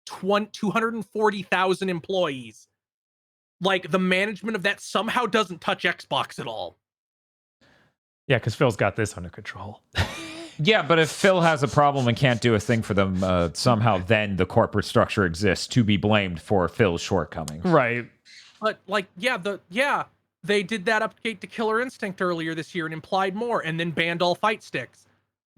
240,000 employees. Like, the management of that somehow doesn't touch Xbox at all. Yeah, because Phil's got this under control. Yeah, but if Phil has a problem and can't do a thing for them, somehow then the corporate structure exists to be blamed for Phil's shortcomings. Right. But like, They did that update to Killer Instinct earlier this year and implied more, and then banned all fight sticks.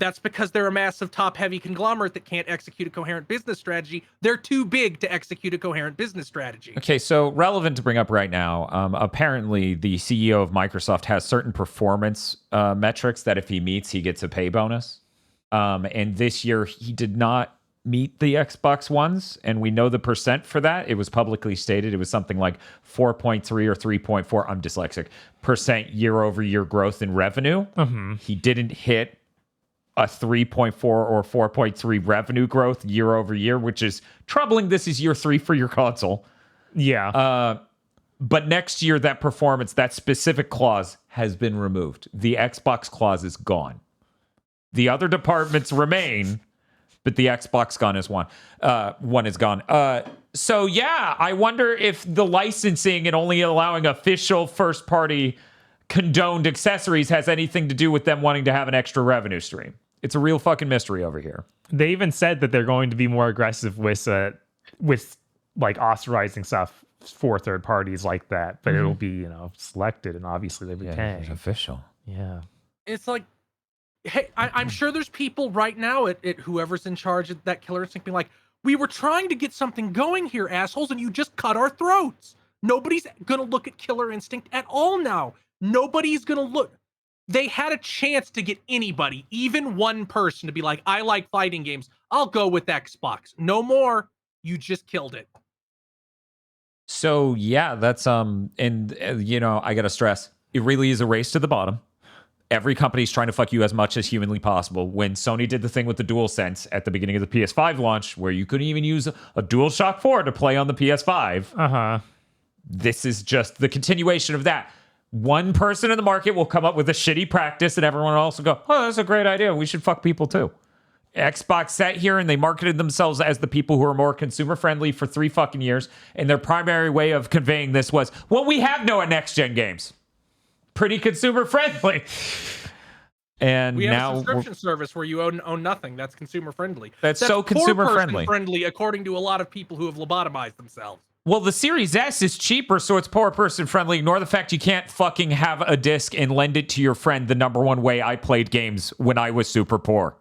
That's because they're a massive top-heavy conglomerate that can't execute a coherent business strategy. They're too big to execute a coherent business strategy. Okay, so relevant to bring up right now, apparently the CEO of Microsoft has certain performance metrics that if he meets, he gets a pay bonus. And this year, he did not meet the Xbox Ones, and we know the percent for that. It was publicly stated. It was something like 4.3 or 3.4, I'm dyslexic, percent year-over-year growth in revenue. He didn't hit a 3.4 or 4.3 revenue growth year over year, which is troubling. This is year 3 for your console. Yeah. But next year, that performance, that specific clause has been removed. The Xbox clause is gone. The other departments remain, but the Xbox gun is one. One is gone. So yeah, I wonder if the licensing and only allowing official first-party condoned accessories has anything to do with them wanting to have an extra revenue stream. It's a real fucking mystery over here. They even said that they're going to be more aggressive with like authorizing stuff for third parties like that, but it'll be, selected, and obviously they would pay. It's official. Yeah. It's like, hey, I'm sure there's people right now at whoever's in charge of that Killer Instinct being like, we were trying to get something going here, assholes, and you just cut our throats. Nobody's gonna look at Killer Instinct at all now. Nobody's gonna look. They had a chance to get anybody, even one person, to be like, I like fighting games. I'll go with Xbox. No more. You just killed it. So yeah, that's I gotta stress, it really is a race to the bottom. Every company's trying to fuck you as much as humanly possible. When Sony did the thing with the DualSense at the beginning of the PS5 launch, where you couldn't even use a DualShock 4 to play on the PS5, this is just the continuation of that. One person in the market will come up with a shitty practice, and everyone else will go, oh, that's a great idea. We should fuck people too. Xbox sat here and they marketed themselves as the people who are more consumer friendly for 3 fucking years. And their primary way of conveying this was, well, we have no next gen games. Pretty consumer friendly. And we have now a subscription service where you own nothing. That's consumer friendly. That's so consumer friendly, according to a lot of people who have lobotomized themselves. Well, the Series S is cheaper, so it's poor person friendly. Ignore the fact you can't fucking have a disc and lend it to your friend the number one way I played games when I was super poor.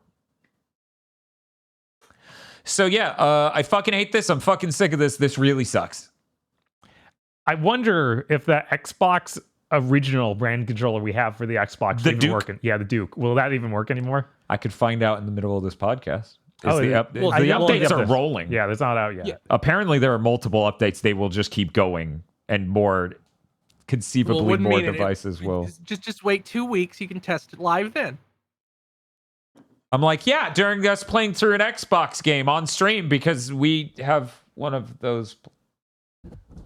So yeah, I fucking hate this. I'm fucking sick of this. This really sucks. I wonder if that Xbox original brand controller we have for the Xbox the even Duke? working. Yeah, the Duke. Will that even work anymore? I could find out in the middle of this podcast. The I updates get are this. rolling. Yeah, that's not out yet. Yeah. Apparently, there are multiple updates. They will just keep going, and more, conceivably more devices will. Just wait 2 weeks. You can test it live then. I'm like, yeah, during us playing through an Xbox game on stream because we have one of those.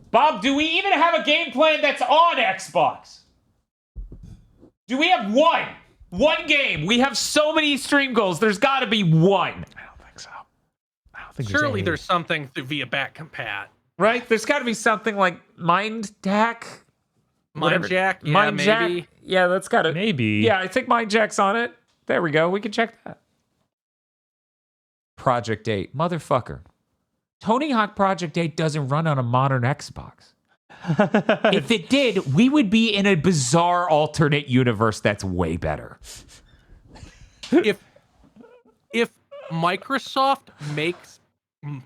Bob, do we even have a game plan that's on Xbox? Do we have one? One game. We have so many stream goals. There's got to be one. I don't think so. I don't think Surely there's something via back compat. Right? There's got to be something like Mind Jack. Mind Jack? Yeah, Mind maybe. Jack? Yeah, that's got to. Maybe. Yeah, I think Mind Jack's on it. There we go. We can check that. Project 8. Motherfucker. Tony Hawk Project 8 doesn't run on a modern Xbox. If it did, we would be in a bizarre alternate universe that's way better. If Microsoft makes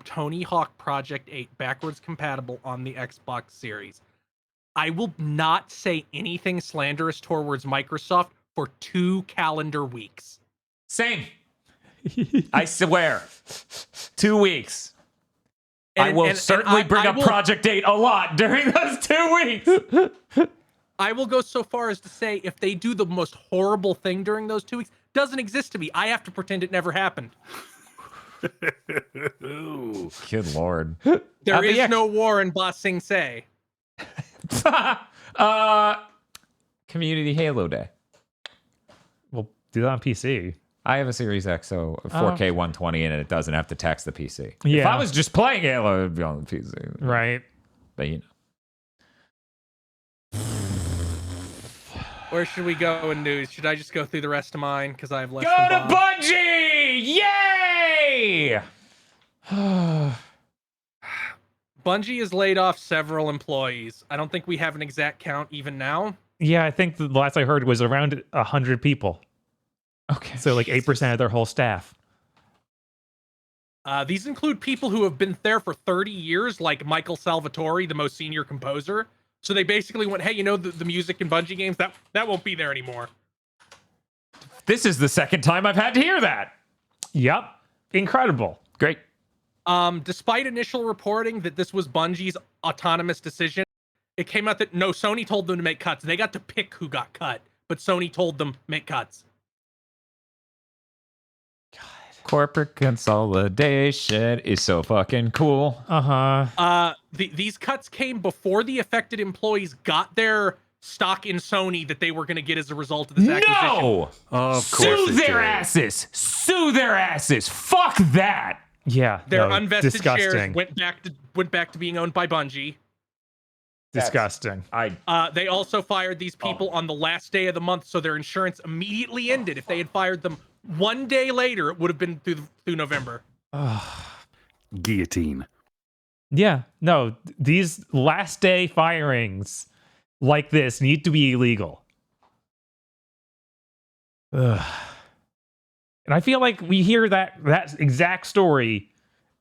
Tony Hawk Project 8 backwards compatible on the Xbox Series, I will not say anything slanderous towards Microsoft for 2 calendar weeks. Same. I swear. 2 weeks. I will certainly bring up Project 8 a lot during those 2 weeks. I will go so far as to say if they do the most horrible thing during those 2 weeks, doesn't exist to me. I have to pretend it never happened. Good Lord. There is no war in Ba Sing Se. Community Halo Day. We'll do that on PC. I have a Series X, so 4K 120, and it doesn't have to tax the PC. Yeah. If I was just playing Halo, it would be on the PC. Right. But you know. Where should we go in news? Should I just go through the rest of mine? Because I have less Go than to Bob. Bungie! Yay! Bungie has laid off several employees. I don't think we have an exact count even now. Yeah, I think the last I heard was around 100 people. Okay. So like 8% of their whole staff. These include people who have been there for 30 years, like Michael Salvatore, the most senior composer. So they basically went, hey, you know, the music in Bungie games, that won't be there anymore. This is the second time I've had to hear that. Yep. Incredible. Great. Despite initial reporting that this was Bungie's autonomous decision, it came out that no, Sony told them to make cuts. They got to pick who got cut, but Sony told them make cuts. Corporate consolidation is so fucking cool. These cuts came before the affected employees got their stock in Sony that they were going to get as a result of this acquisition. No! Of course Sue it their did. asses! Sue their asses! Fuck that! Yeah. Their no, unvested disgusting. shares went back to being owned by Bungie. Disgusting. They also fired these people on the last day of the month, so their insurance immediately ended. If they had fired them one day later, it would have been through November. Guillotine. Yeah. No, these last day firings like this need to be illegal. Ugh. And I feel like we hear that exact story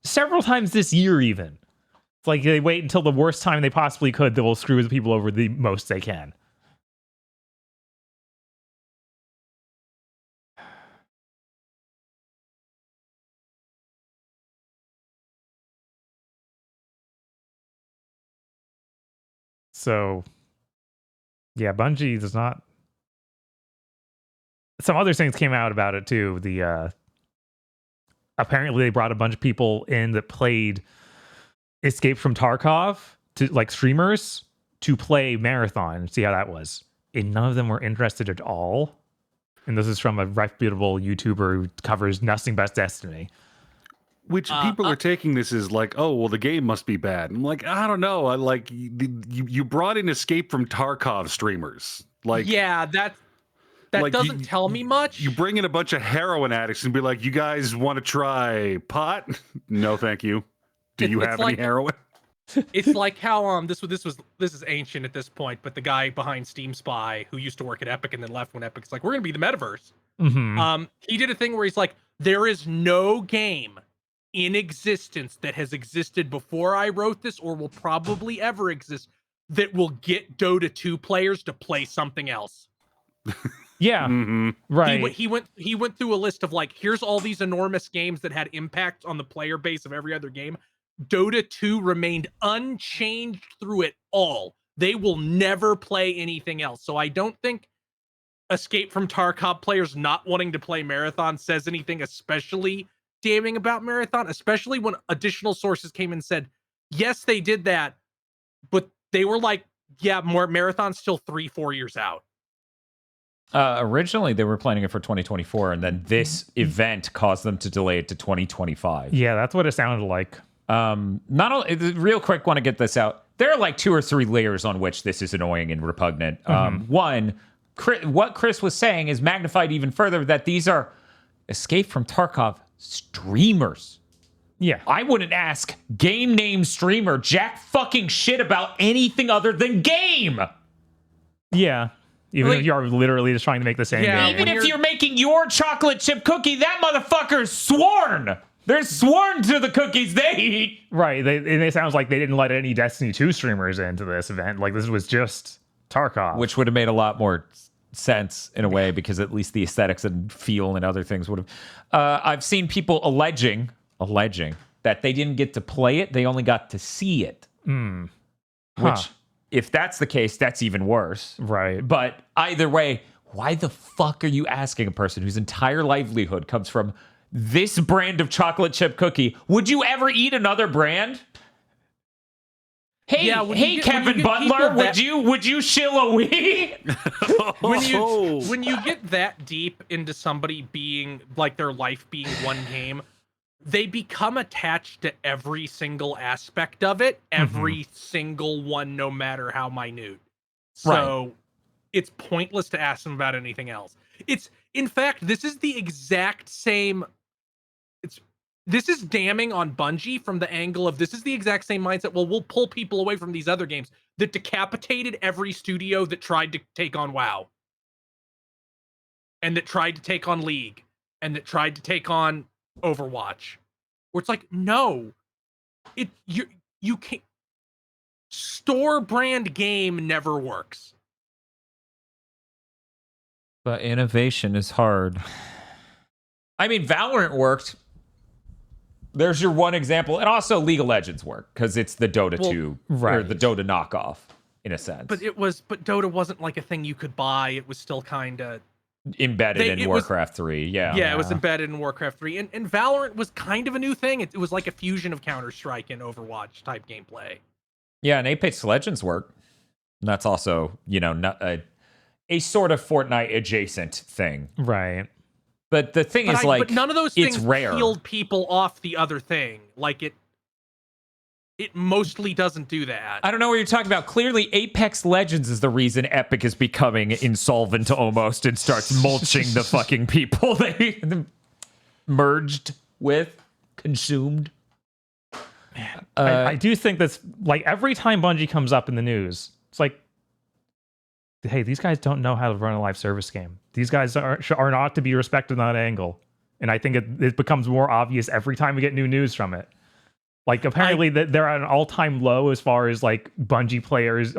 several times this year even. It's like they wait until the worst time they possibly could. They will screw the people over the most they can. So, yeah, Bungie does not. Some other things came out about it too. Apparently they brought a bunch of people in that played Escape from Tarkov to like streamers to play Marathon and see how that was. And none of them were interested at all. And this is from a reputable YouTuber who covers nothing but Destiny. Which people are taking this as like, oh, well, the game must be bad. I'm like, I don't know. I like you brought in Escape from Tarkov streamers. Like, yeah, that like doesn't tell me much. You bring in a bunch of heroin addicts and be like, you guys want to try pot? No, thank you. Do you have any heroin? It's like how this is ancient at this point, but the guy behind Steam Spy who used to work at Epic and then left when Epic's like, we're gonna be the metaverse. Mm-hmm. He did a thing where he's like, there is no game in existence that has existed before I wrote this or will probably ever exist that will get Dota 2 players to play something else. Yeah, right. He went through a list of like, here's all these enormous games that had impact on the player base of every other game. Dota 2 remained unchanged through it all. They will never play anything else. So I don't think Escape from Tarkov players not wanting to play Marathon says anything especially damning about Marathon, especially when additional sources came and said, yes, they did that, but they were like, yeah, Marathon's still 3-4 years out. Originally, they were planning it for 2024, and then this event caused them to delay it to 2025. Yeah, that's what it sounded like. Not only, real quick, want to get this out. There are like 2 or 3 layers on which this is annoying and repugnant. One, what Chris was saying is magnified even further, that these are Escape from Tarkov streamers. Yeah. I wouldn't ask game name streamer jack fucking shit about anything other than game. Yeah. Even Like, if you're literally just trying to make the same game. Even if you're making your chocolate chip cookie, that motherfucker's sworn. They're sworn to the cookies they eat. Right. And it sounds like they didn't let any Destiny 2 streamers into this event. Like, this was just Tarkov. Which would have made a lot more sense in a way, because at least the aesthetics and feel and other things would have. I've seen people alleging that they didn't get to play it; they only got to see it. Which, if that's the case, that's even worse. Right. But either way, why the fuck are you asking a person whose entire livelihood comes from this brand of chocolate chip cookie? Would you ever eat another brand? Hey, Yeah, Kevin Butler, would you shill a wee? When you get that deep into somebody being like their life being one game, they become attached to every single aspect of it, every single one, no matter how minute. So it's pointless to ask them about anything else. In fact, this is the exact same. this is damning on Bungie from the angle of this is the exact same mindset. Well, we'll pull people away from these other games that decapitated every studio that tried to take on WoW, and that tried to take on League, and that tried to take on Overwatch. Where it's like, no, you can't. Store brand game never works. But innovation is hard. I mean, Valorant worked. There's your one example. And also League of Legends worked because it's the Dota 2 or the Dota knockoff in a sense. But Dota wasn't like a thing you could buy. It was still kind of embedded in Warcraft 3. Yeah, it was embedded in Warcraft 3. And Valorant was kind of a new thing. It was like a fusion of Counter-Strike and Overwatch type gameplay. Yeah, and Apex Legends work. And that's also, not a sort of Fortnite adjacent thing. Right. But the thing is, but none of those things rare. peeled people off the other thing. Like it mostly doesn't do that. I don't know what you're talking about. Clearly, Apex Legends is the reason Epic is becoming insolvent almost and starts mulching the fucking people they merged with, consumed. Man, I do think that's like every time Bungie comes up in the news, it's like, hey, these guys don't know how to run a live service game. These guys are not to be respected on that angle. And I think it becomes more obvious every time we get new news from it. Like apparently they're at an all-time low as far as like Bungie players,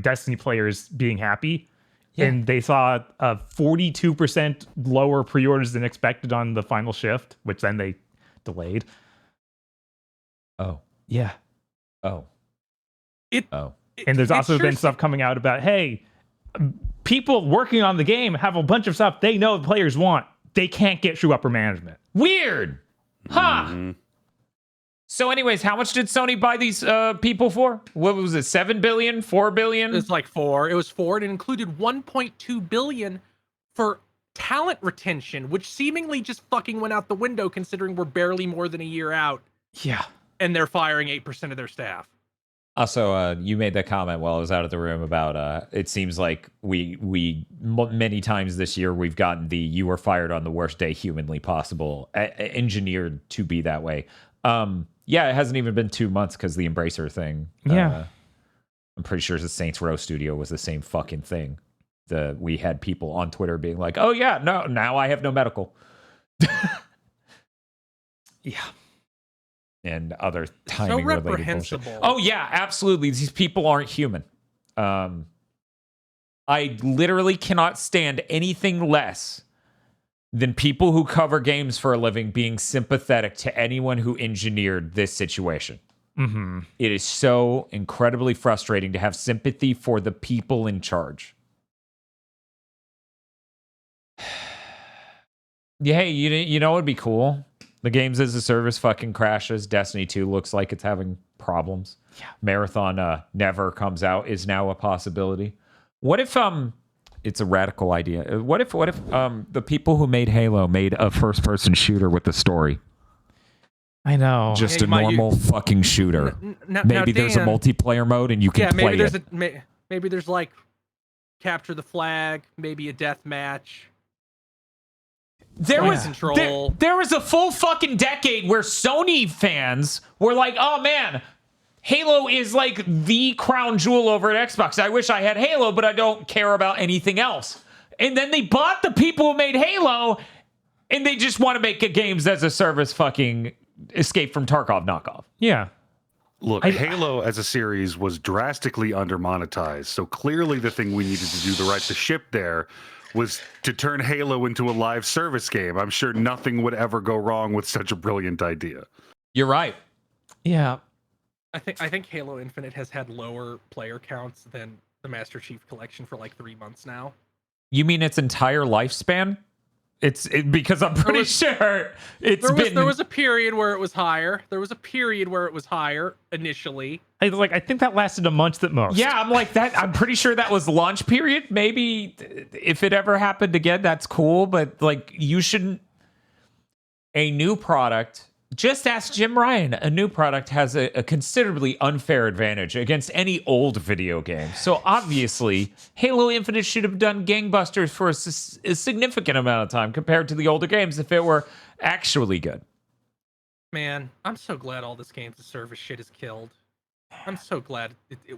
Destiny players being happy. Yeah. And they saw a 42% lower pre-orders than expected on the final shift, which then they delayed. Oh. Yeah. Oh. And there's also been stuff coming out about, hey, people working on the game have a bunch of stuff they know the players want. They can't get through upper management. Weird. Huh. Mm-hmm. So anyways, how much did Sony buy these people for? What was it, 7 billion, 4 billion? It's like 4. It was 4. And it included 1.2 billion for talent retention, which seemingly just fucking went out the window considering we're barely more than a year out. Yeah. And they're firing 8% of their staff. Also, you made that comment while I was out of the room about it seems like we many times this year we've gotten the you were fired on the worst day humanly possible, engineered to be that way. Yeah, it hasn't even been 2 months because the Embracer thing. Yeah. I'm pretty sure the Saints Row studio was the same fucking thing. We had people on Twitter being like, oh yeah, no, now I have no medical. Yeah. And other timing related bullshit. Reprehensible. Oh yeah, absolutely. These people aren't human. I literally cannot stand anything less than people who cover games for a living being sympathetic to anyone who engineered this situation. Mm-hmm. It is so incredibly frustrating to have sympathy for the people in charge. Yeah, hey, you know what'd be cool? The games as a service fucking crashes. Destiny 2 looks like it's having problems. Yeah. Marathon never comes out is now a possibility. What if it's a radical idea. What if the people who made Halo made a first person shooter with a story? I know. Just a normal fucking shooter. Maybe there's a multiplayer mode and you can play it. Maybe there's like capture the flag, maybe a death match. There was a full fucking decade where Sony fans were like, oh man, Halo is like the crown jewel over at Xbox. I wish I had Halo, but I don't care about anything else. And then they bought the people who made Halo, and they just want to make a games as a service fucking Escape from Tarkov knockoff. Yeah. Look, Halo as a series was drastically under-monetized, so clearly the thing we needed to do to right the ship there was to turn Halo into a live service game. I'm sure nothing would ever go wrong with such a brilliant idea. You're right. Yeah. I think Halo Infinite has had lower player counts than the Master Chief Collection for like 3 months now. You mean its entire lifespan? Because I'm pretty sure there was a period where it was higher. There was a period where it was higher initially. I think that lasted a month at most. Yeah, I'm like that. I'm pretty sure that was launch period. Maybe if it ever happened again, that's cool. But like, you shouldn't. A new product. Just ask Jim Ryan. A new product has a considerably unfair advantage against any old video game. So obviously, Halo Infinite should have done gangbusters for a significant amount of time compared to the older games if it were actually good. Man, I'm so glad all this games as service shit is killed. I'm so glad.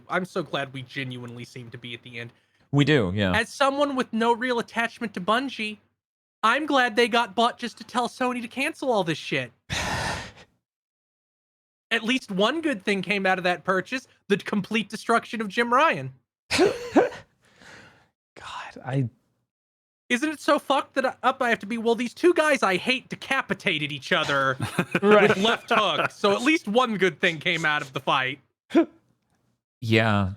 I'm so glad we genuinely seem to be at the end. We do, yeah. As someone with no real attachment to Bungie, I'm glad they got bought just to tell Sony to cancel all this shit. At least one good thing came out of that purchase: the complete destruction of Jim Ryan. God, Isn't it so fucked that I have to be, well, these two guys I hate decapitated each other with left hooks, so at least one good thing came out of the fight. Yeah,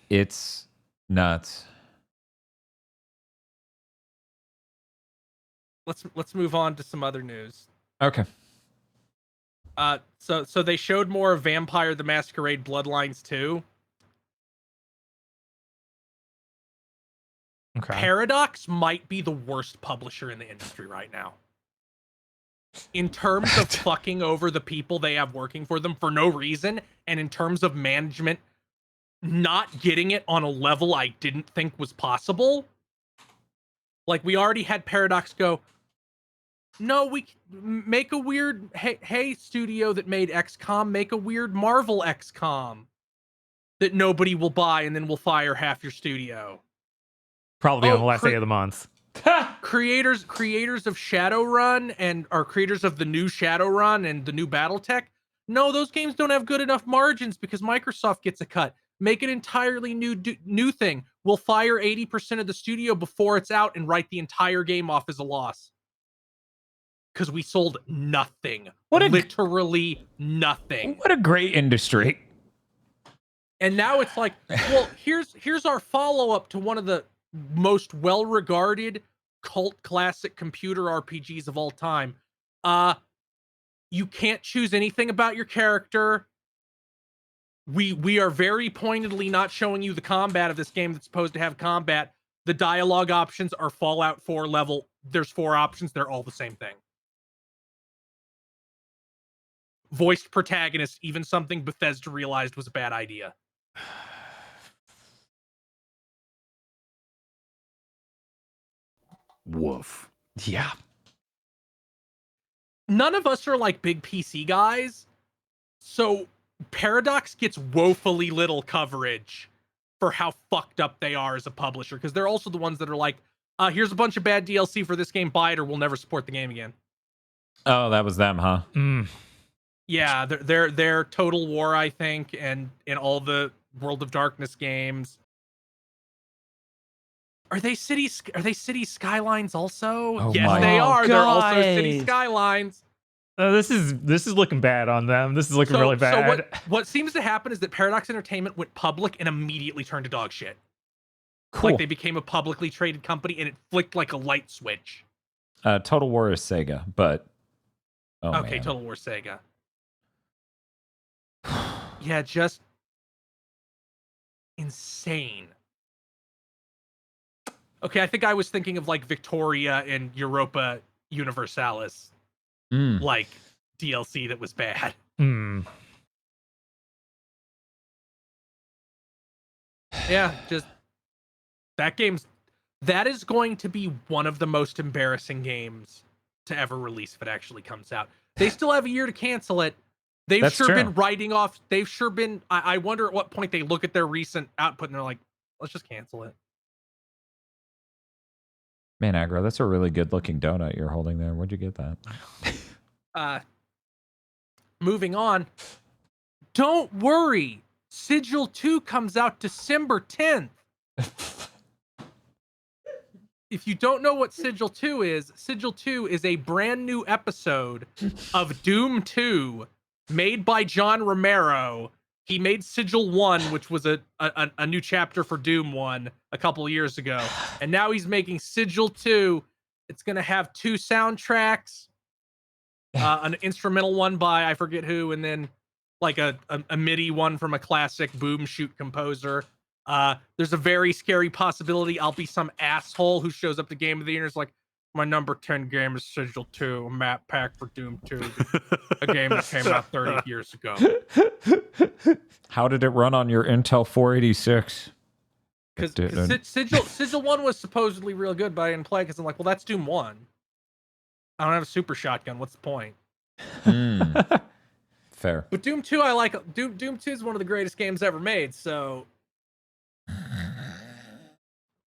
it's nuts. Let's move on to some other news. Okay. So they showed more of Vampire the Masquerade Bloodlines 2. okay. Paradox might be the worst publisher in the industry right now. In terms of fucking over the people they have working for them for no reason, and in terms of management not getting it on a level I didn't think was possible. Like, we already had Paradox go, no, we make a weird, hey studio that made XCOM, make a weird Marvel XCOM that nobody will buy, and then we'll fire half your studio. Probably on the last day of the month. creators of Shadowrun and are creators of the new Shadowrun and the new BattleTech. No, those games don't have good enough margins because Microsoft gets a cut. Make an entirely new thing. We'll fire 80% of the studio before it's out and write the entire game off as a loss. Because we sold nothing. Literally nothing. What a great industry. And now it's like, well, here's our follow-up to one of the most well-regarded cult classic computer RPGs of all time. You can't choose anything about your character. We are very pointedly not showing you the combat of this game that's supposed to have combat. The dialogue options are Fallout 4 level. There's 4 options. They're all the same thing. Voiced protagonist, even something Bethesda realized was a bad idea. Woof. Yeah. None of us are like big PC guys, so Paradox gets woefully little coverage for how fucked up they are as a publisher, because they're also the ones that are like, here's a bunch of bad DLC for this game, buy it or we'll never support the game again. Oh, that was them, huh? Yeah, they're Total War, I think, and in all the World of Darkness games. Are they City Skylines also? Oh yes, they are. God. They're also City Skylines. This is looking bad on them. This is looking really bad. So what seems to happen is that Paradox Entertainment went public and immediately turned to dog shit. Cool. Like, they became a publicly traded company and it flicked like a light switch. Total War is Sega, but Okay, man. Total War Sega. Yeah, just insane. Okay, I think I was thinking of like Victoria and Europa Universalis, like DLC that was bad. Yeah, just that is going to be one of the most embarrassing games to ever release if it actually comes out. They still have a year to cancel it. They've That's true. been writing off. They've sure been. I wonder at what point they look at their recent output and they're like, let's just cancel it. Man, Aggro, that's a really good looking donut you're holding there. Where'd you get that? Moving on. Don't worry. Sigil 2 comes out December 10th. If you don't know what Sigil 2 is a brand new episode of Doom 2 made by John Romero. He made Sigil 1, which was a new chapter for Doom 1 a couple of years ago. And now he's making Sigil 2. It's going to have 2 soundtracks, an instrumental one by I forget who, and then like a MIDI one from a classic boom shoot composer. There's a very scary possibility I'll be some asshole who shows up to Game of the Year and is like, my number 10 game is Sigil 2, a map pack for Doom 2, a game that came out 30 years ago. How did it run on your Intel 486? Because Sigil 1 was supposedly real good, but I didn't play because I'm like, well, that's Doom 1. I don't have a super shotgun. What's the point? Fair. But Doom 2, I like. Doom 2 is one of the greatest games ever made. So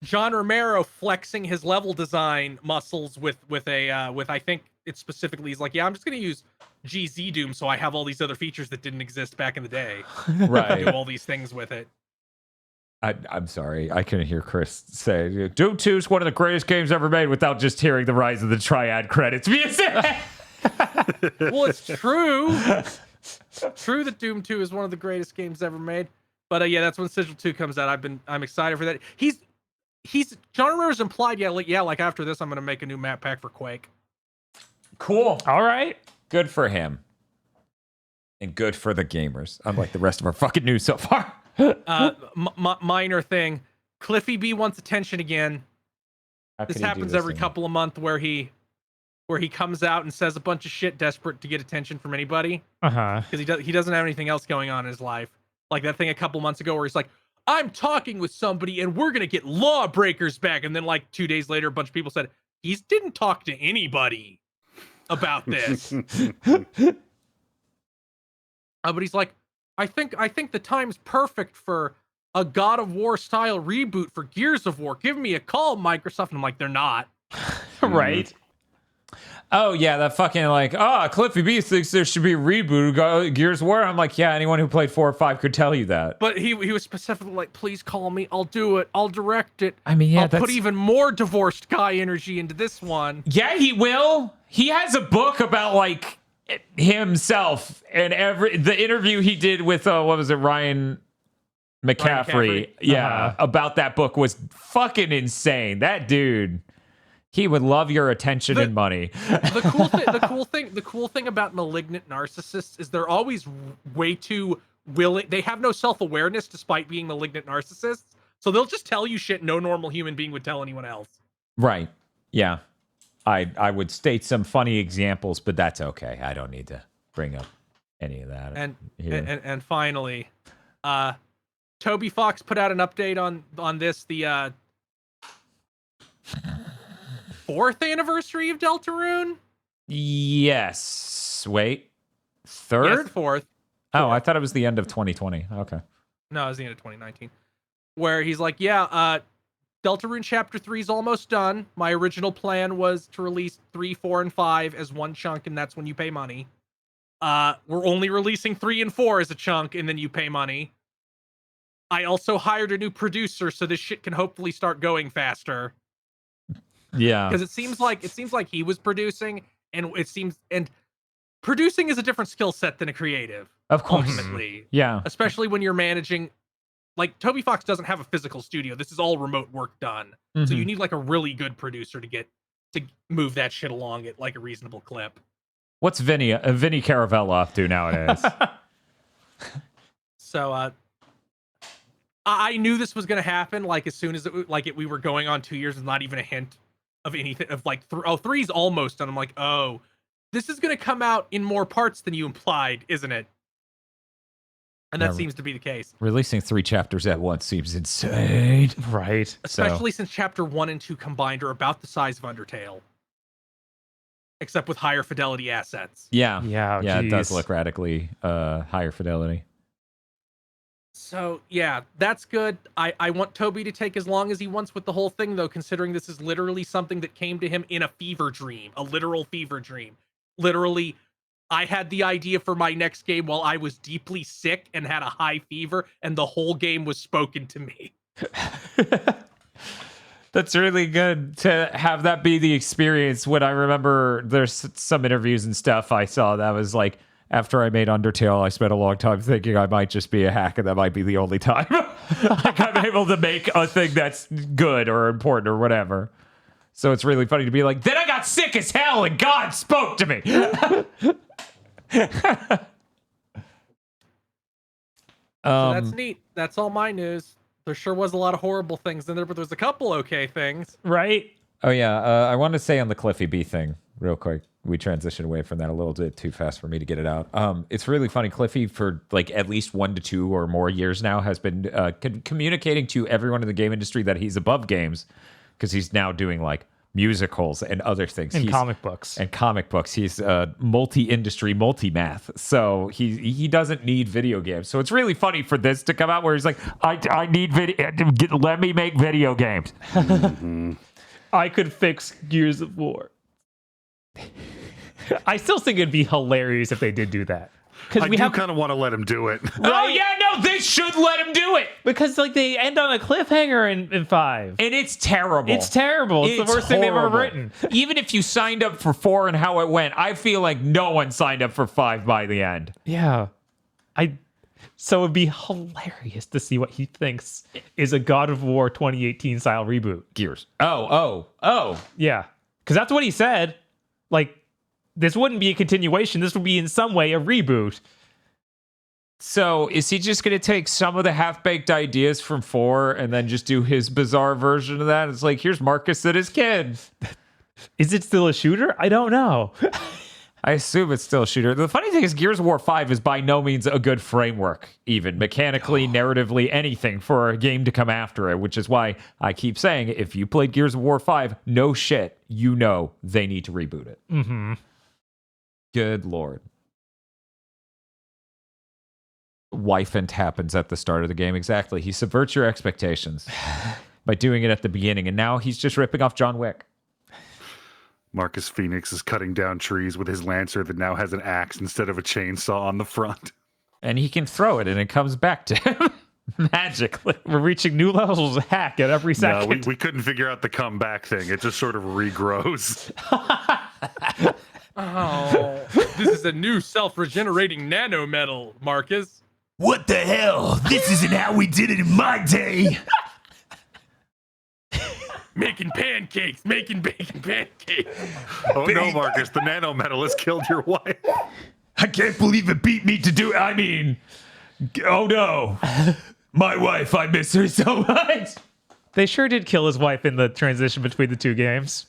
John Romero flexing his level design muscles with I think it specifically is like, yeah, I'm just gonna use GZ Doom so I have all these other features that didn't exist back in the day. Right. Do all these things with it. I'm sorry. I couldn't hear Chris say Doom 2 is one of the greatest games ever made without just hearing the Rise of the Triad credits music. Well, it's true. True that Doom 2 is one of the greatest games ever made. But yeah, that's when Sigil 2 comes out. I'm excited for that. He's John Romero's implied, like after this, I'm gonna make a new map pack for Quake. Cool. All right. Good for him. And good for the gamers, unlike the rest of our fucking news so far. Minor thing. Cliffy B wants attention again. This happens every couple of months where he comes out and says a bunch of shit desperate to get attention from anybody. Because he doesn't have anything else going on in his life. Like that thing a couple months ago where he's like, I'm talking with somebody and we're gonna get lawbreakers back. And then like 2 days later, a bunch of people said, he didn't talk to anybody about this. But he's like, I think the time's perfect for a God of War style reboot for Gears of War. Give me a call, Microsoft. And I'm like, they're not. Right. Oh, yeah, that fucking like, Cliffy B thinks there should be a reboot of Gears of War. I'm like, yeah, anyone who played 4 or 5 could tell you that. But he was specifically like, please call me. I'll do it. I'll direct it. I mean, yeah, I'll put even more divorced guy energy into this one. Yeah, he will. He has a book about like himself and the interview he did with what was it, Ryan McCaffrey. Yeah, about that book was fucking insane. That dude, he would love your attention and money. The cool thing about malignant narcissists is they're always way too willing. They have no self-awareness despite being malignant narcissists. So they'll just tell you shit no normal human being would tell anyone else. Right. Yeah. I would state some funny examples, but that's okay. I don't need to bring up any of that. And finally, Toby Fox put out an update on this, the 4th anniversary of Deltarune? Yes. Wait. 3rd? Yes, 4th. Oh, I thought it was the end of 2020. Okay. No, it was the end of 2019. Where he's like, yeah, Deltarune Chapter 3 is almost done. My original plan was to release 3, 4, and 5 as one chunk, and that's when you pay money. We're only releasing 3 and 4 as a chunk, and then you pay money. I also hired a new producer, so this shit can hopefully start going faster. Yeah. Because it seems like he was producing, and producing is a different skill set than a creative. Of course. Ultimately. Yeah. Especially when you're managing. Like, Toby Fox doesn't have a physical studio. This is all remote work done. Mm-hmm. So you need, like, a really good producer to move that shit along at, like, a reasonable clip. What's Vinny Caravella up to nowadays? So, I knew this was going to happen, like, as soon as we were going on 2 years with not even a hint of anything, of, like, 3's almost done. I'm like, oh, this is going to come out in more parts than you implied, isn't it? And that seems to be the case. Releasing 3 chapters at once seems insane. Right. Especially since chapter 1 and 2 combined are about the size of Undertale. Except with higher fidelity assets. Yeah. Yeah, it does look radically higher fidelity. So, yeah, that's good. I want Toby to take as long as he wants with the whole thing, though, considering this is literally something that came to him in a fever dream. A literal fever dream. Literally, I had the idea for my next game while I was deeply sick and had a high fever, and the whole game was spoken to me. That's really good to have that be the experience. When I remember there's some interviews and stuff I saw that was like, after I made Undertale, I spent a long time thinking I might just be a hack, and that might be the only time like I'm able to make a thing that's good or important or whatever. So it's really funny to be like, then I got sick as hell and God spoke to me. So that's neat. That's all my news. There sure was a lot of horrible things in there, but there's a couple okay things. Right? Oh, yeah. I want to say on the Cliffy B thing real quick. We transitioned away from that a little bit too fast for me to get it out. It's really funny. Cliffy, for like at least 1 to 2 or more years now, has been communicating to everyone in the game industry that he's above games because he's now doing like musicals and other things. And comic books. And comic books. He's multi-industry, multi-math. So he doesn't need video games. So it's really funny for this to come out where he's like, I need video. Let me make video games. I could fix Gears of War. I still think it'd be hilarious if they did do that. I do kind of want to let him do it. Right? Oh yeah, no, they should let him do it because like they end on a cliffhanger in 5, and it's terrible. It's terrible. It's the worst thing they've ever written. Even if you signed up for 4 and how it went, I feel like no one signed up for 5 by the end. Yeah, so it'd be hilarious to see what he thinks is a God of War 2018 style reboot. Gears. Oh. Yeah, because that's what he said. Like. This wouldn't be a continuation. This would be in some way a reboot. So is he just going to take some of the half-baked ideas from 4 and then just do his bizarre version of that? It's like, here's Marcus and his kid. Is it still a shooter? I don't know. I assume it's still a shooter. The funny thing is Gears of War 5 is by no means a good framework, even mechanically, narratively, anything for a game to come after it, which is why I keep saying if you played Gears of War 5, no shit, you know they need to reboot it. Mm-hmm. Good Lord. Wifant happens at the start of the game. Exactly. He subverts your expectations by doing it at the beginning, and now he's just ripping off John Wick. Marcus Phoenix is cutting down trees with his Lancer that now has an axe instead of a chainsaw on the front. And he can throw it, and it comes back to him magically. We're reaching new levels of hack at every second. No, we couldn't figure out the comeback thing. It just sort of regrows. Oh, this is a new self-regenerating nanometal, Marcus. What the hell? This isn't how we did it in my day. Making pancakes. Oh no, Marcus, the nanometal has killed your wife. I can't believe it beat me to do it. I mean, oh no. My wife, I miss her so much. They sure did kill his wife in the transition between the 2 games.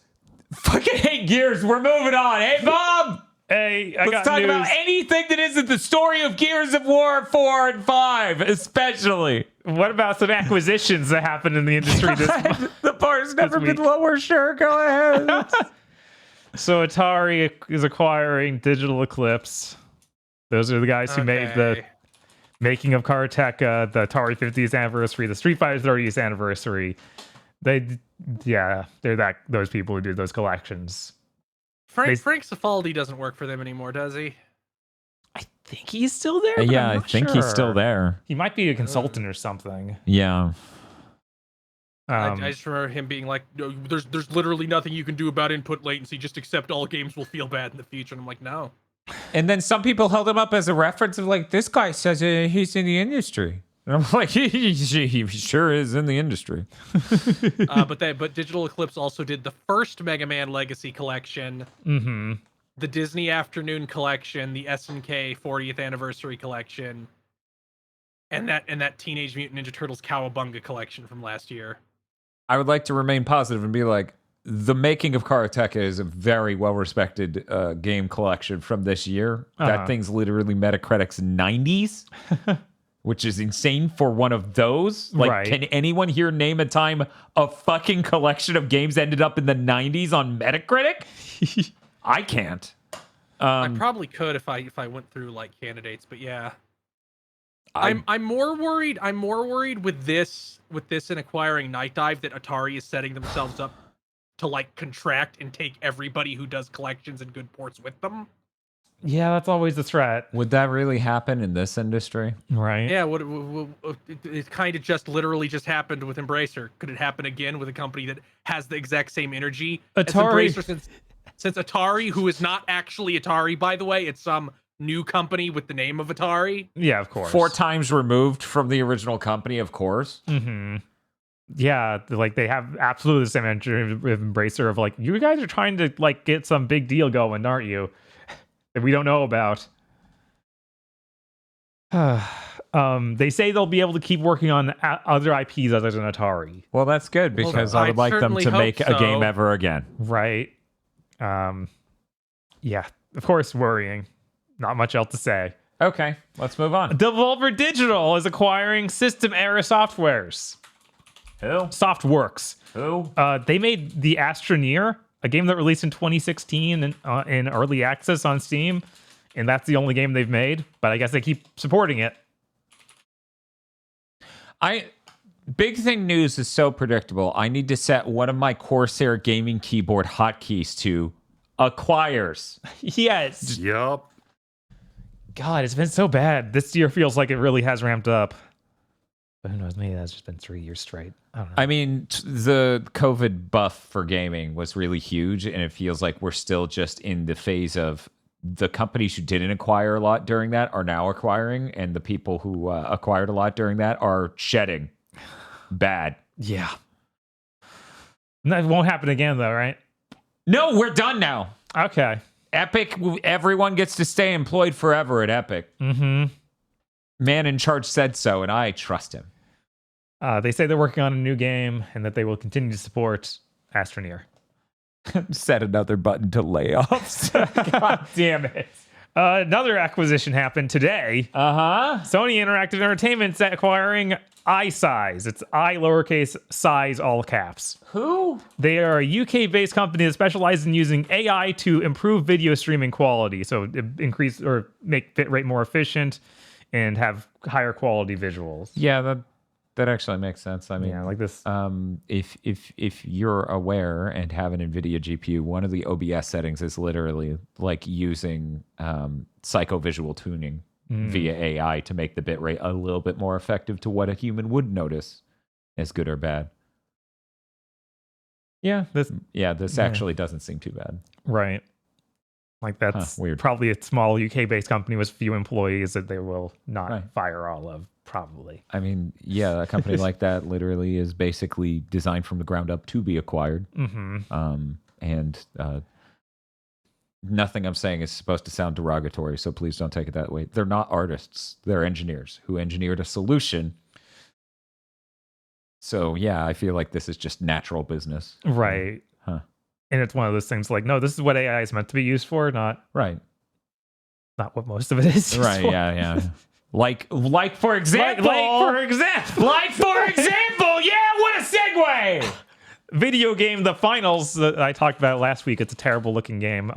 Fucking hate Gears. We're moving on. Hey, Bob. Hey, let's talk about anything that isn't the story of Gears of War 4 and 5, especially. What about some acquisitions that happened in the industry this month? The bar's never been lower. Sure, go ahead. So Atari is acquiring Digital Eclipse. Those are the guys who made the making of Karateka, the Atari 50th anniversary, the Street Fighter 30th anniversary. They're those people who did those collections. Frank Cifaldi doesn't work for them anymore, does he? I think he's still there. Yeah, I think he's still there. He might be a consultant or something. Yeah. I just remember him being like, no, there's literally nothing you can do about input latency. Just accept all games will feel bad in the future. And I'm like, no. And then some people held him up as a reference of like, this guy says he's in the industry. And I'm like, he sure is in the industry. But Digital Eclipse also did the first Mega Man Legacy Collection, the Disney Afternoon Collection, the SNK 40th Anniversary Collection, and that Teenage Mutant Ninja Turtles Cowabunga Collection from last year. I would like to remain positive and be like, the making of Karateka is a very well-respected game collection from this year. That thing's literally Metacritic's 90s. Which is insane for one of those. Like, Can anyone here name a time a fucking collection of games ended up in the 90s on Metacritic? I can't. I probably could if I went through like candidates, but yeah. I'm more worried. I'm more worried with this and acquiring Night Dive that Atari is setting themselves up to like contract and take everybody who does collections and good ports with them. Yeah, that's always the threat. Would that really happen in this industry? Right. Yeah, it kind of just literally just happened with Embracer. Could it happen again with a company that has the exact same energy Atari. as Embracer? Since Atari, who is not actually Atari, by the way, it's some new company with the name of Atari. Yeah, of course. 4 times removed from the original company, of course. Mm-hmm. Yeah, like they have absolutely the same energy with Embracer of like, you guys are trying to like get some big deal going, aren't you? That we don't know about. They say they'll be able to keep working on other IPs other than Atari. Well, that's good because I would like them to make a game ever again. Right. Yeah, of course, worrying. Not much else to say. Okay, let's move on. Devolver Digital is acquiring System Era Softwares. Who? Softworks. Who? They made the Astroneer, a game that released in 2016 in early access on Steam, and that's the only game they've made. But I guess they keep supporting it. Big Thing News is so predictable. I need to set one of my Corsair gaming keyboard hotkeys to acquires. Yes. Yup. God, it's been so bad. This year feels like it really has ramped up. But who knows? Maybe that's just been 3 years straight. I don't know. I mean, the COVID buff for gaming was really huge, and it feels like we're still just in the phase of the companies who didn't acquire a lot during that are now acquiring, and the people who acquired a lot during that are shedding. Bad. Yeah. That won't happen again, though, right? No, we're done now. Okay. Epic, everyone gets to stay employed forever at Epic. Mm-hmm. Man in charge said so, and I trust him. They say they're working on a new game and that they will continue to support Astroneer. Set another button to layoffs. God damn it. Another acquisition happened today. Sony Interactive Entertainment's acquiring iSize. It's I lowercase size all caps. Who? They are a UK-based company that specializes in using AI to improve video streaming quality, so increase or make bitrate more efficient and have higher quality visuals. Yeah, that actually makes sense. I mean, Yeah, like this. If you're aware and have an NVIDIA GPU, one of the OBS settings is literally like using psychovisual tuning via AI to make the bitrate a little bit more effective to what a human would notice as good or bad. Yeah, this actually doesn't seem too bad. right. Like that's weird. Probably a small UK-based company with few employees that they will not Right. fire all of, probably. I mean, yeah, a company like that literally is basically designed from the ground up to be acquired. Mm-hmm. And nothing I'm saying is supposed to sound derogatory, so please don't take it that way. They're not artists. They're engineers who engineered a solution. So, yeah, I feel like this is just natural business. Right. Huh. And it's one of those things like, no, this is what AI is meant to be used for, not Right. what most of it is used Right, for. yeah. Like for example. Like for example, yeah, what a segue! Video game The Finals that I talked about last week. It's a terrible looking game.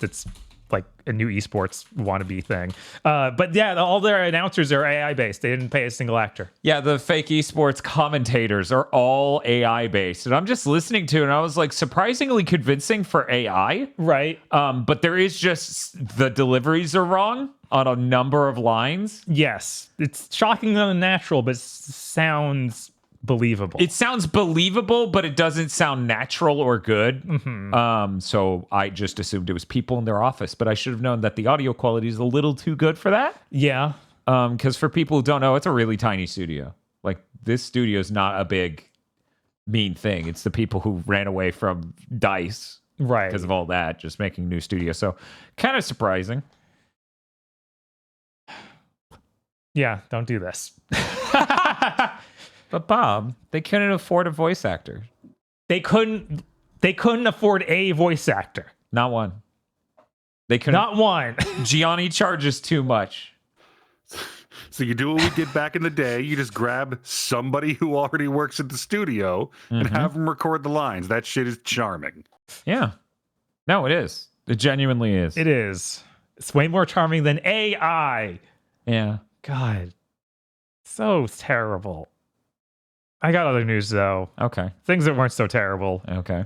It's like a new esports wannabe thing. But yeah, all their announcers are AI based. They didn't pay a single actor. Yeah, the fake esports commentators are all AI based. And I'm just listening to it and I was like surprisingly convincing for AI. Right. But there is just the deliveries are wrong on a number of lines. Yes. It's shockingly unnatural, but sounds believable. It sounds believable, but it doesn't sound natural or good. Mm-hmm. So I just assumed it was people in their office, but I should have known that the audio quality is a little too good for that. Yeah. Because for people who don't know, it's a really tiny studio. Like this studio is not a big, mean thing. It's the people who ran away from DICE Right. because of all that, just making a new studio. So kind of surprising. Yeah, don't do this. But Bob, they couldn't afford a voice actor. They couldn't afford a voice actor. Not one. They couldn't. Not one. Gianni charges too much. So you do what we did back in the day. You just grab somebody who already works at the studio and have them record the lines. That shit is charming. Yeah. No, it is. It genuinely is. It is. It's way more charming than AI. Yeah. God. So terrible. I got other news, though. Okay. Things that weren't so terrible. Okay.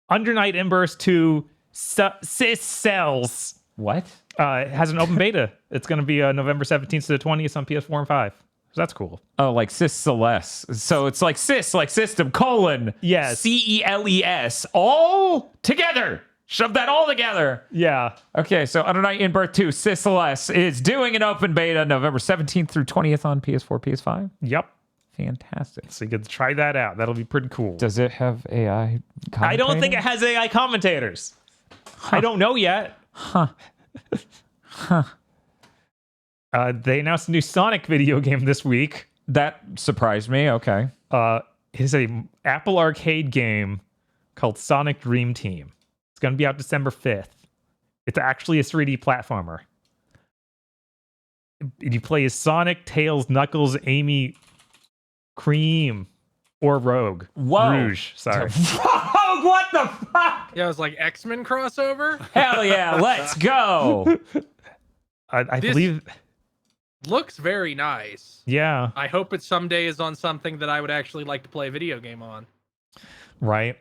Under Night In-Burst 2 Sys Cells What? has an open beta. It's going to be November 17th to the 20th on PS4 and 5. So that's cool. Oh, like Sys Celeste. So it's like Sys, like system, colon. Yes. CELES. All together. Shove that all together. Yeah. Okay, so Under Night In-Birth 2, Sys Celeste is doing an open beta November 17th through 20th on PS4, PS5. Yep. Fantastic. So you get to try that out. That'll be pretty cool. Does it have AI commentators? I don't think it has AI commentators. I don't know yet. They announced a new Sonic video game this week. That surprised me. Okay. It is a Apple Arcade game called Sonic Dream Team. It's going to be out December 5th. It's actually a 3D platformer. You play as Sonic, Tails, Knuckles, Amy, Cream, Or Rogue. Whoa. Rouge, sorry. Rogue, what the fuck? Yeah, it was like X-Men crossover. Hell yeah, let's go. I This- believe... Looks very nice. Yeah, I hope it someday is on something that I would actually like to play a video game on. right.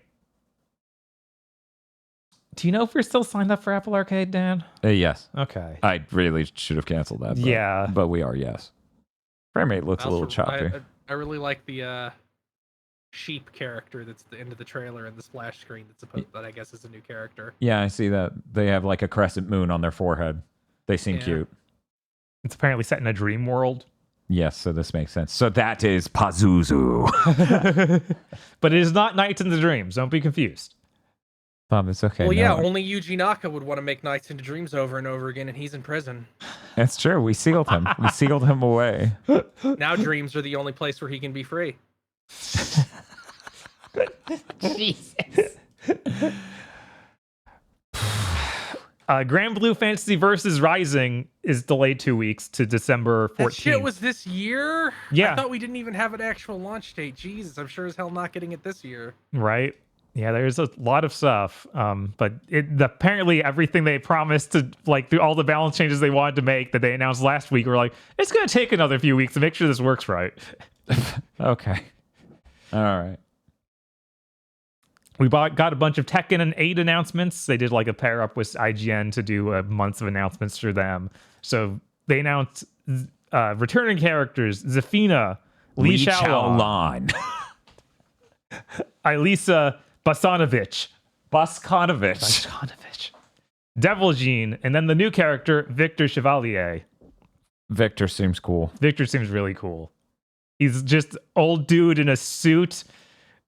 Do you know if we're still signed up for Apple Arcade, Dan? Yes. Okay. I really should have canceled that. But, Yeah. But we are, yes. Frame rate looks a little choppy. I really like the sheep character that's at the end of the trailer and the splash screen that's supposed that I guess is a new character. Yeah, I see that. They have like a crescent moon on their forehead. They seem Yeah. cute. It's apparently set in a dream world. Yes, so this makes sense. So that is Pazuzu. But it is not Nights into Dreams. Don't be confused. Bob, it's okay. Well, yeah, no. only Yuji Naka would want to make Nights into Dreams over and over again, and he's in prison. That's true. We sealed him. We sealed him away. Now dreams are the only place where he can be free. Jesus. Grand Blue Fantasy Versus Rising is delayed 2 weeks to December 14th. That shit was this year? Yeah. I thought we didn't even have an actual launch date. Jesus, I'm sure as hell not getting it this year. Right? Yeah, there's a lot of stuff. But apparently everything they promised to like do all the balance changes they wanted to make that they announced last week were like, it's gonna take another few weeks to make sure this works right. Okay. All right. We got a bunch of Tekken and 8 announcements. They did like a pair up with IGN to do months of announcements for them. So they announced returning characters: Zafina, Li Xiaolong, Elisa Basanovic, Devil Jean, and then the new character, Victor Chevalier. Victor seems cool. Victor seems really cool. He's just old dude in a suit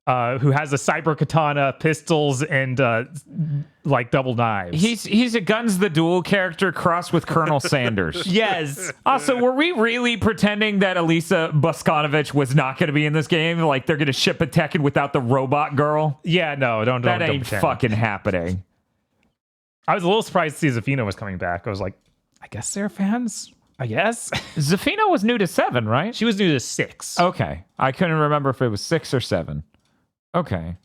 who has a cyber katana, pistols, and like double knives. He's a Guns the Duel character crossed with Colonel Sanders. Yes. Also, were we really pretending that Elisa Boskonovich was not going to be in this game? Like they're going to ship a Tekken without the robot girl? Yeah, no, don't That ain't pretend. fucking happening. I was a little surprised to see Zafina was coming back. I was like, I guess they're fans. I guess. Zafina was new to 7, right? She was new to 6. Okay. I couldn't remember if it was 6 or 7. Okay.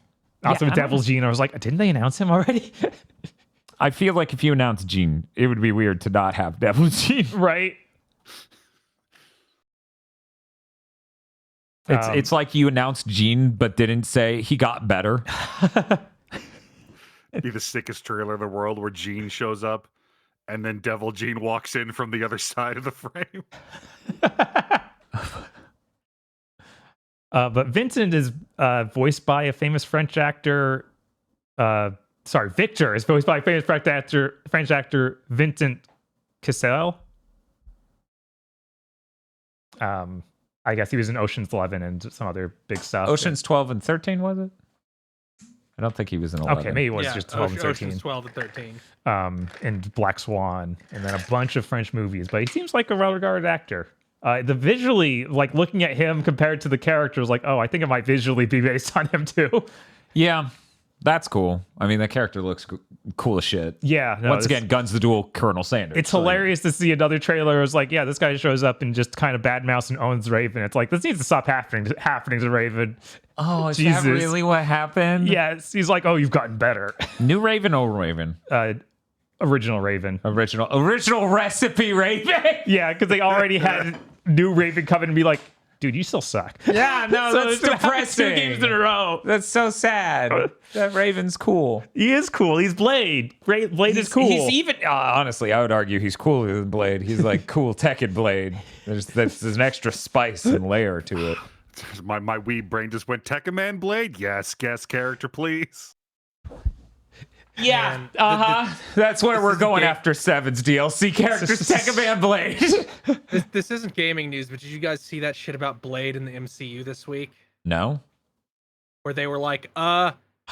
Also, Yeah, with Devil Jean, I was like, didn't they announce him already? I feel like if you announce Jean, it would be weird to not have Devil Jean. Right? It's like you announced Jean, but didn't say he got better. Be the sickest trailer in the world where Gene shows up and then Devil Gene walks in from the other side of the frame. But Vincent is voiced by a famous French actor. Victor is voiced by famous French actor Vincent Cassel. I guess he was in Ocean's 11 and some other big stuff. Ocean's 12 and 13, was it? I don't think he was in 11. Okay, maybe it was just 12 and 13. Ocean's 12 and 13. And Black Swan, and then a bunch of French movies. But he seems like a well-regarded actor. The visually, like looking at him compared to the characters, like, oh, I think it might visually be based on him too. Yeah, that's cool. I mean, the character looks cool as shit. Yeah. No, Once again, Guns the Duel, Colonel Sanders. It's hilarious to see another trailer. It's like, yeah, this guy shows up and just kind of badmouths and owns Raven. It's like, this needs to stop happening to Raven. Oh, is Jesus. that really what happened? Yes, he's like, oh, you've gotten better. New Raven, old Raven. Original Raven. Original recipe Raven. Yeah, because they already had new Raven come in and be like, dude, you still suck. Yeah, no, So that's it's happened depressing. 2 games in a row. That's so sad. That Raven's cool. He is cool. He's Blade. Blade is cool. He's even honestly, I would argue he's cooler than Blade. He's like cool Tekken Blade. There's an extra spice and layer to it. My wee brain just went Tekken Man Blade. Yes, guest character, please. Yeah, that's where we're going after 7's DLC characters. Tekken Man Blade. This isn't gaming news, but did you guys see that shit about Blade in the MCU this week? No. Where they were like, Oh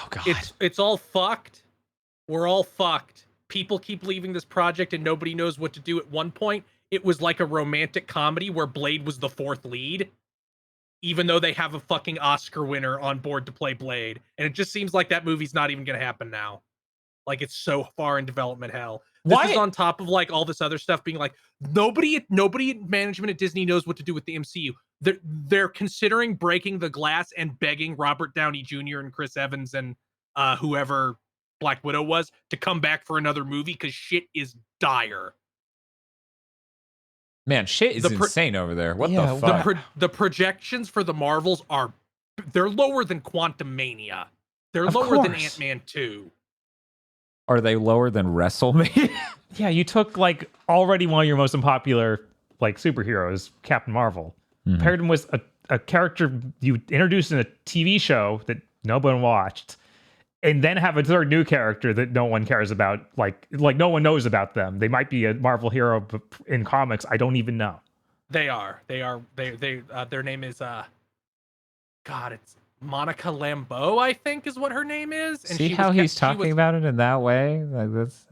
god. it's all fucked. We're all fucked. People keep leaving this project and nobody knows what to do. At one point, it was like a romantic comedy where Blade was the 4th lead, even though they have a fucking Oscar winner on board to play Blade. And it just seems like that movie's not even going to happen now. Like, it's so far in development hell. This is on top of like all this other stuff being like, nobody at management at Disney knows what to do with the MCU. they're considering breaking the glass and begging Robert Downey Jr. and Chris Evans and whoever Black Widow was to come back for another movie because shit is dire. Man, shit is insane over there. What the fuck? The projections for the Marvels they're lower than Quantumania. They're lower than Ant-Man 2. Are they lower than WrestleMania? Yeah, you took like already one of your most unpopular like superheroes, Captain Marvel, paired him with a character you introduced in a TV show that no one watched, and then have a third new character that no one cares about, like no one knows about them. They might be a Marvel hero but in comics. I don't even know. They their name is it's Monica Lambeau, I think is what her name is. And see how he's talking about it in that way? Like that's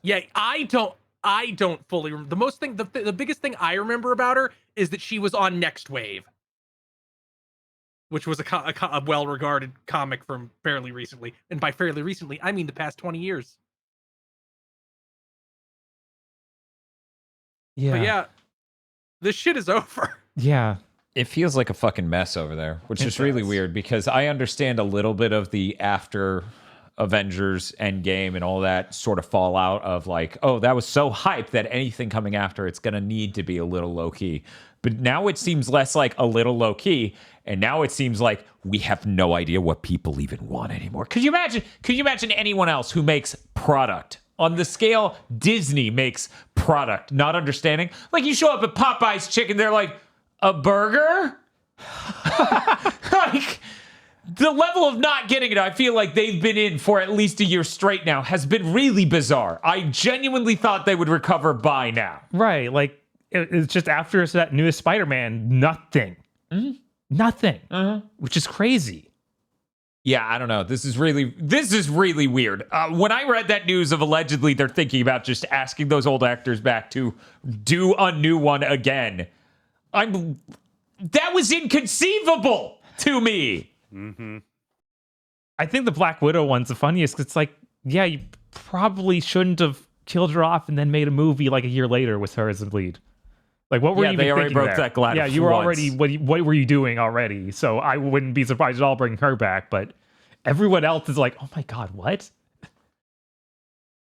yeah, I don't fully remember. The biggest thing I remember about her is that she was on Next Wave, which was a well-regarded comic from fairly recently. And by fairly recently, I mean the past 20 years. Yeah. But yeah, this shit is over. Yeah. It feels like a fucking mess over there, which is really weird because I understand a little bit of the after Avengers Endgame and all that sort of fallout of like, oh, that was so hyped that anything coming after it's going to need to be a little low key. But now it seems less like a little low key, and now it seems like we have no idea what people even want anymore. Could you imagine anyone else who makes product on the scale Disney makes product, not understanding? Like you show up at Popeye's Chicken, they're like, a burger? Like the level of not getting it, I feel like they've been in for at least a year straight now, has been really bizarre. I genuinely thought they would recover by now. Right. Like, it's just after that newest Spider-Man, nothing. Mm-hmm. Nothing. Which is crazy. Yeah, I don't know. This is really weird. When I read that news of allegedly they're thinking about just asking those old actors back to do a new one again, that was inconceivable to me. Mm-hmm. I think the Black Widow one's the funniest because it's like, yeah, you probably shouldn't have killed her off and then made a movie like a year later with her as the lead. Like, what were you even they already thinking broke there? that glass. Yeah, you were once. already, what were you doing already? So I wouldn't be surprised at all bringing her back, but everyone else is like, oh my God, what?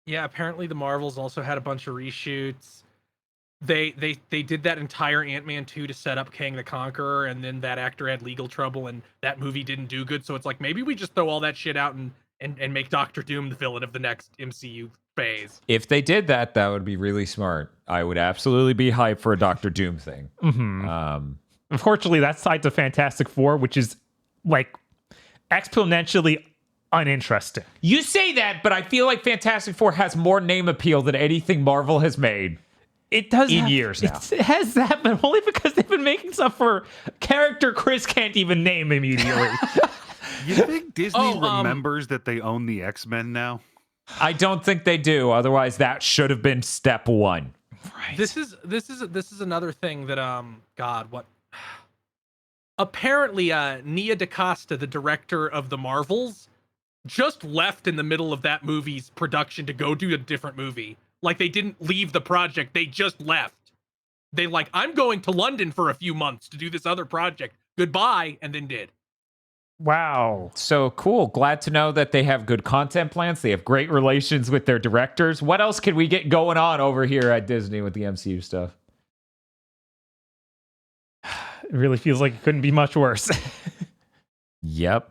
Yeah, apparently the Marvels also had a bunch of reshoots. They did that entire Ant-Man 2 to set up Kang the Conqueror, and then that actor had legal trouble, and that movie didn't do good. So it's like, maybe we just throw all that shit out and make Doctor Doom the villain of the next MCU phase. If they did that, that would be really smart. I would absolutely be hyped for a Doctor Doom thing. Mm-hmm. Unfortunately, that's tied to Fantastic Four, which is like exponentially uninteresting. You say that, but I feel like Fantastic Four has more name appeal than anything Marvel has made. It does in years now. It has that, but only because they've been making stuff for character Chris can't even name immediately. You think Disney remembers that they own the X-Men now? I don't think they do. Otherwise, that should have been step one. Right. This is another thing that apparently Nia DaCosta, the director of the Marvels, just left in the middle of that movie's production to go do a different movie. Like, they didn't leave the project, they just left. They like, I'm going to London for a few months to do this other project. Goodbye, and then did. Wow. So cool. Glad to know that they have good content plans. They have great relations with their directors. What else can we get going on over here at Disney with the MCU stuff? It really feels like it couldn't be much worse. Yep.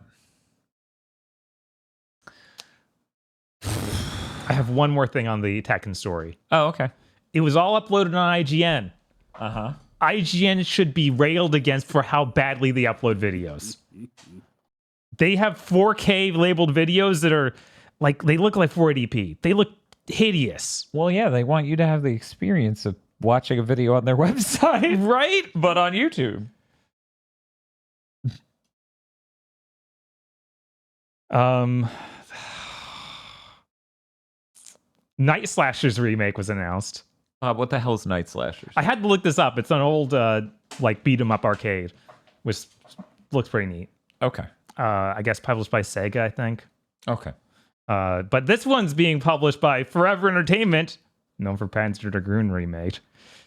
I have one more thing on the Tekken story. Oh, okay. It was all uploaded on IGN. Uh-huh. IGN should be railed against for how badly they upload videos. They have 4K labeled videos that are like, they look like 480p. They look hideous. Well, yeah, they want you to have the experience of watching a video on their website, right? But on YouTube. Night Slashers remake was announced. What the hell is Night Slashers? I had to look this up. It's an old like beat 'em up arcade, which looks pretty neat. Okay. I guess published by Sega, I think. Okay. But this one's being published by Forever Entertainment, known for Panzer Dragoon remake.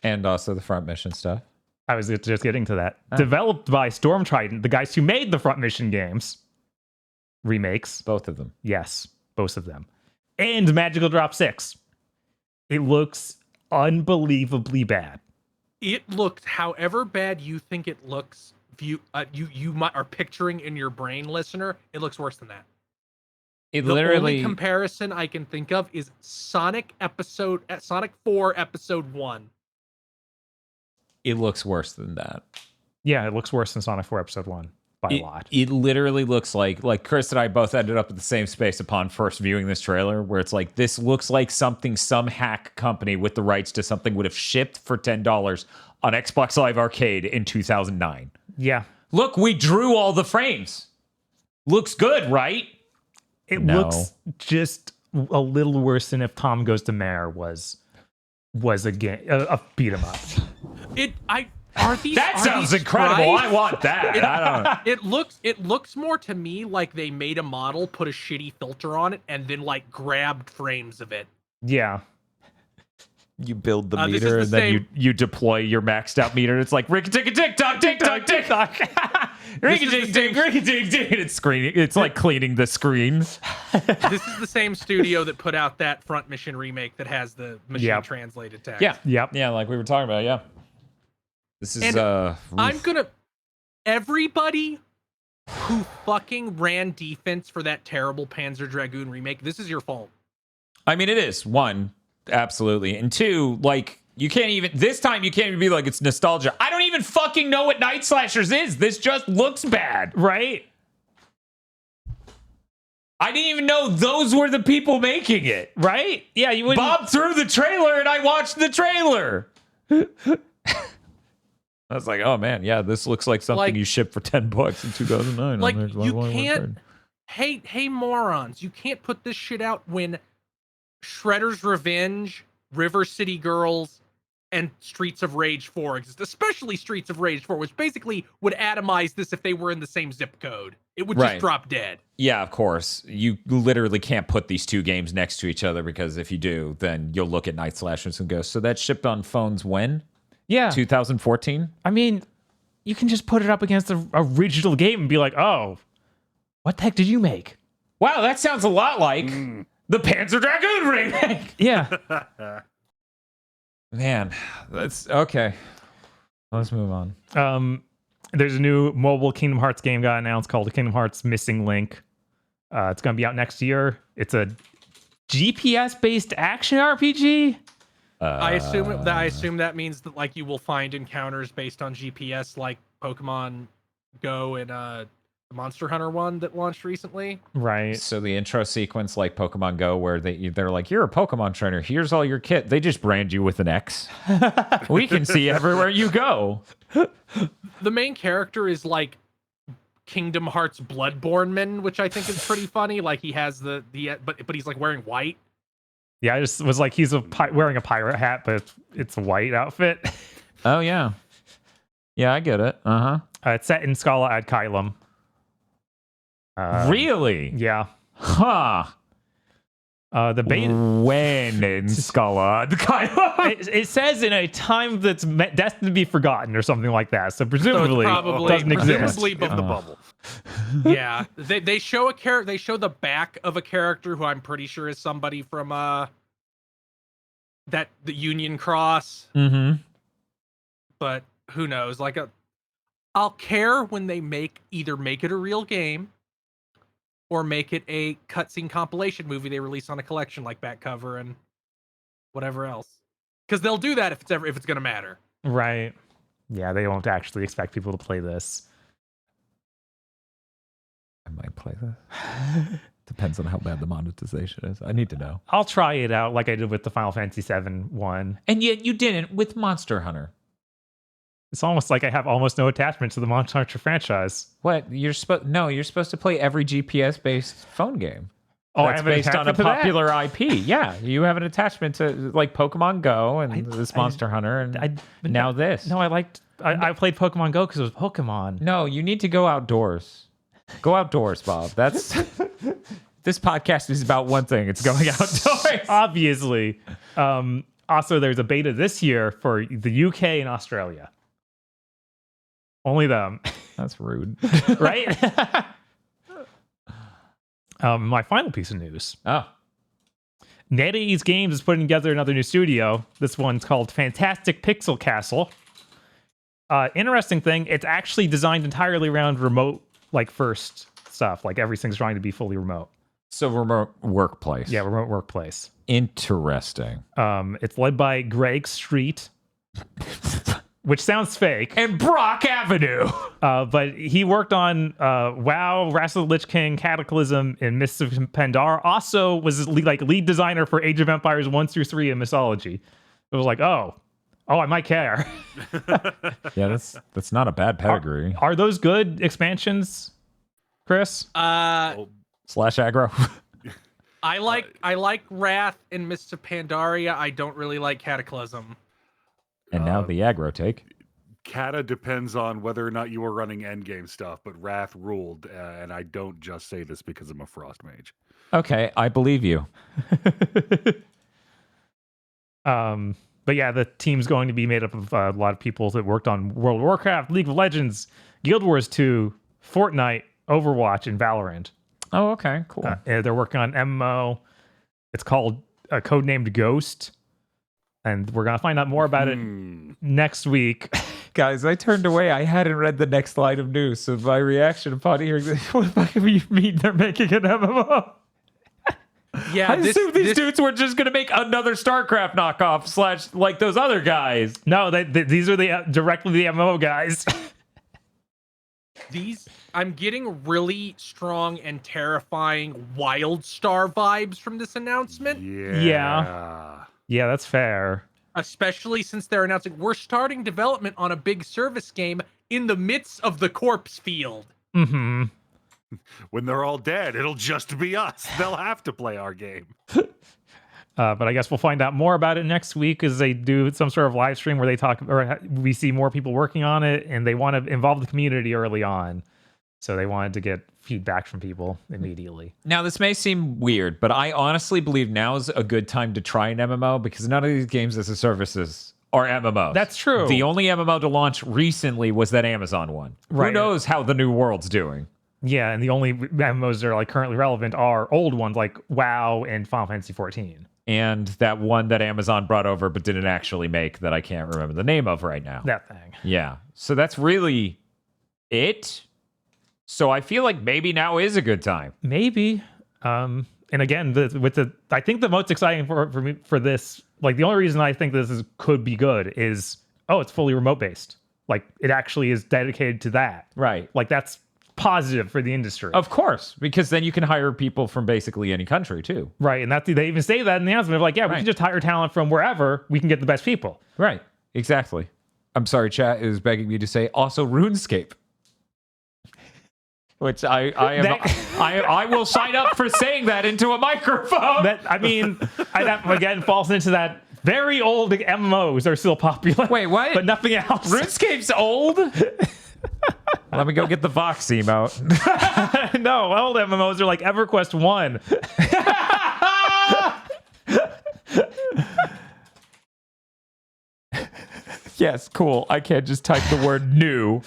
And also the front mission stuff. I was just getting to that. Developed by Storm Trident, the guys who made the Front Mission games. Remakes. Both of them. Yes, both of them. And Magical Drop 6. It looks unbelievably bad. It looked however bad you think it looks. You are picturing in your brain, listener. It looks worse than that. The only comparison I can think of is Sonic 4 Episode 1. It looks worse than that. Yeah, it looks worse than Sonic 4 Episode 1 by a lot. It literally looks like Chris and I both ended up at the same space upon first viewing this trailer, where it's like, this looks like something some hack company with the rights to something would have shipped for $10 on Xbox Live Arcade in 2009. Yeah. Look, we drew all the frames. Looks good, right? It looks just a little worse than if Tom Goes to Mayor was a game, a beat 'em up. That sounds incredible. I want that. I don't. It looks more to me like they made a model, put a shitty filter on it, and then like grabbed frames of it. Yeah. You build the meter and then you deploy your maxed out meter. It's like rick tick tick tock tick tock tick tock. Rick tick tick rick tick tick. It's screening. It's like cleaning the screen. This is the same studio that put out that Front Mission remake that has the machine translated text. Yeah. Yep. Yeah, like we were talking about. Yeah. This is everybody who fucking ran defense for that terrible Panzer Dragoon remake, this is your fault. I mean, it is. One, absolutely. And two, like, you can't even be like, it's nostalgia. I don't even fucking know what Night Slashers is. This just looks bad. Right? I didn't even know those were the people making it. Right? Yeah, you wouldn't. Bob threw the trailer and I watched the trailer. I was like, oh man, yeah, this looks like something you shipped for $10 in 2009. Like, you can't, hey morons, you can't put this shit out when Shredder's Revenge, River City Girls, and Streets of Rage 4 exist, especially Streets of Rage 4, which basically would atomize this if they were in the same zip code. It would just drop dead. Yeah, of course. You literally can't put these two games next to each other, because if you do, then you'll look at Night Slashers and go, so that shipped on phones when? Yeah. 2014? I mean, you can just put it up against the original game and be like, oh, what the heck did you make? Wow, that sounds a lot like the Panzer Dragoon remake. Yeah. Man, that's okay. Let's move on. There's a new mobile Kingdom Hearts game got announced called Kingdom Hearts Missing Link. It's going to be out next year. It's a GPS-based action RPG. I assume that means that like you will find encounters based on GPS, like Pokemon Go and the Monster Hunter one that launched recently. Right. So the intro sequence, like Pokemon Go, where they're like, you're a Pokemon trainer. Here's all your kit. They just brand you with an X. We can see everywhere you go. The main character is like Kingdom Hearts Bloodborne Man, which I think is pretty funny. Like he has but he's like wearing white. Yeah, I just was like, he's wearing a pirate hat, but it's a white outfit. Oh, yeah. Yeah, I get it. It's set in Scala ad Kylum. Really? Yeah. Huh. The beta... When in Scala ad Kylum? It says in a time that's destined to be forgotten or something like that. So presumably it doesn't exist. Presumably above the bubble. Yeah, they show They show the back of a character who I'm pretty sure is somebody from the Union Cross. Mm-hmm. But who knows? Like I'll care when they either make it a real game or make it a cutscene compilation movie they release on a collection like back cover and whatever else. Because they'll do that if it's gonna matter. Right. Yeah, they won't actually expect people to play this. I might play this. Depends on how bad the monetization is. I need to know. I'll try it out like I did with the Final Fantasy VII one. And yet you didn't with Monster Hunter. It's almost like I have almost no attachment to the Monster Hunter franchise. What? You're supposed to play every GPS-based phone game. Oh, that's based on a popular IP. Yeah, you have an attachment to like Pokemon Go and this Monster Hunter, and now this. No, I played Pokemon Go because it was Pokemon. No, you need to go outdoors. Go outdoors, Bob. That's this podcast is about one thing. It's going outdoors. Obviously. Also, there's a beta this year for the UK and Australia. Only them. That's rude. Right? My final piece of news. Oh. NetEase Games is putting together another new studio. This one's called Fantastic Pixel Castle. Interesting thing, it's actually designed entirely around remote, like, first stuff. Like, everything's trying to be fully remote. So remote workplace. Yeah, remote workplace. Interesting. It's led by Greg Street, which sounds fake. And Brock Avenue. But he worked on WoW, Wrath of the Lich King, Cataclysm, and Mists of Pandaria. Also was lead designer for Age of Empires 1 through 3 and Mythology. It was like, oh, I might care. Yeah, that's not a bad pedigree. Are those good expansions, Chris? Slash aggro. I like Wrath and Mists of Pandaria. I don't really like Cataclysm. And now the aggro take. Kata depends on whether or not you were running endgame stuff, but Wrath ruled, and I don't just say this because I'm a Frost Mage. Okay, I believe you. But yeah, the team's going to be made up of a lot of people that worked on World of Warcraft, League of Legends, Guild Wars 2, Fortnite, Overwatch, and Valorant. Oh, okay, cool. They're working on MMO. It's called codenamed Ghost. And we're going to find out more about it next week. Guys, I turned away. I hadn't read the next line of news, so my reaction upon hearing this, what the fuck do you mean they're making an MMO? Yeah, I assume these dudes were just going to make another StarCraft knockoff slash like those other guys. No, these are directly the MMO guys. I'm getting really strong and terrifying WildStar vibes from this announcement. Yeah, that's fair. Especially since they're announcing we're starting development on a big service game in the midst of the corpse field. Mm-hmm. When they're all dead, it'll just be us. They'll have to play our game. But I guess we'll find out more about it next week as they do some sort of live stream where they talk, or we see more people working on it, and they want to involve the community early on. So they wanted to get feedback from people immediately. Now, this may seem weird, but I honestly believe now is a good time to try an MMO because none of these games as a services are MMOs. That's true. The only MMO to launch recently was that Amazon one. Right. Who knows how the new world's doing? Yeah, and the only MMOs that are like currently relevant are old ones like WoW and Final Fantasy 14. And that one that Amazon brought over but didn't actually make that I can't remember the name of right now. That thing. Yeah. So that's really it. So I feel like maybe now is a good time. Maybe. And again, I think the most exciting for me for this, like the only reason I think this could be good is, it's fully remote based. Like it actually is dedicated to that. Right. Like that's positive for the industry. Of course, because then you can hire people from basically any country too. Right. And they even say that in the announcement of like, we can just hire talent from wherever, we can get the best people. Right. Exactly. I'm sorry, chat is begging me to say also RuneScape. Which I will sign up for saying that into a microphone. That again falls into that very old MMOs are still popular. Wait, what? But nothing else. RuneScape's old? Let me go get the Vox emote. No, old MMOs are like EverQuest 1. Yes, cool. I can't just type the word new.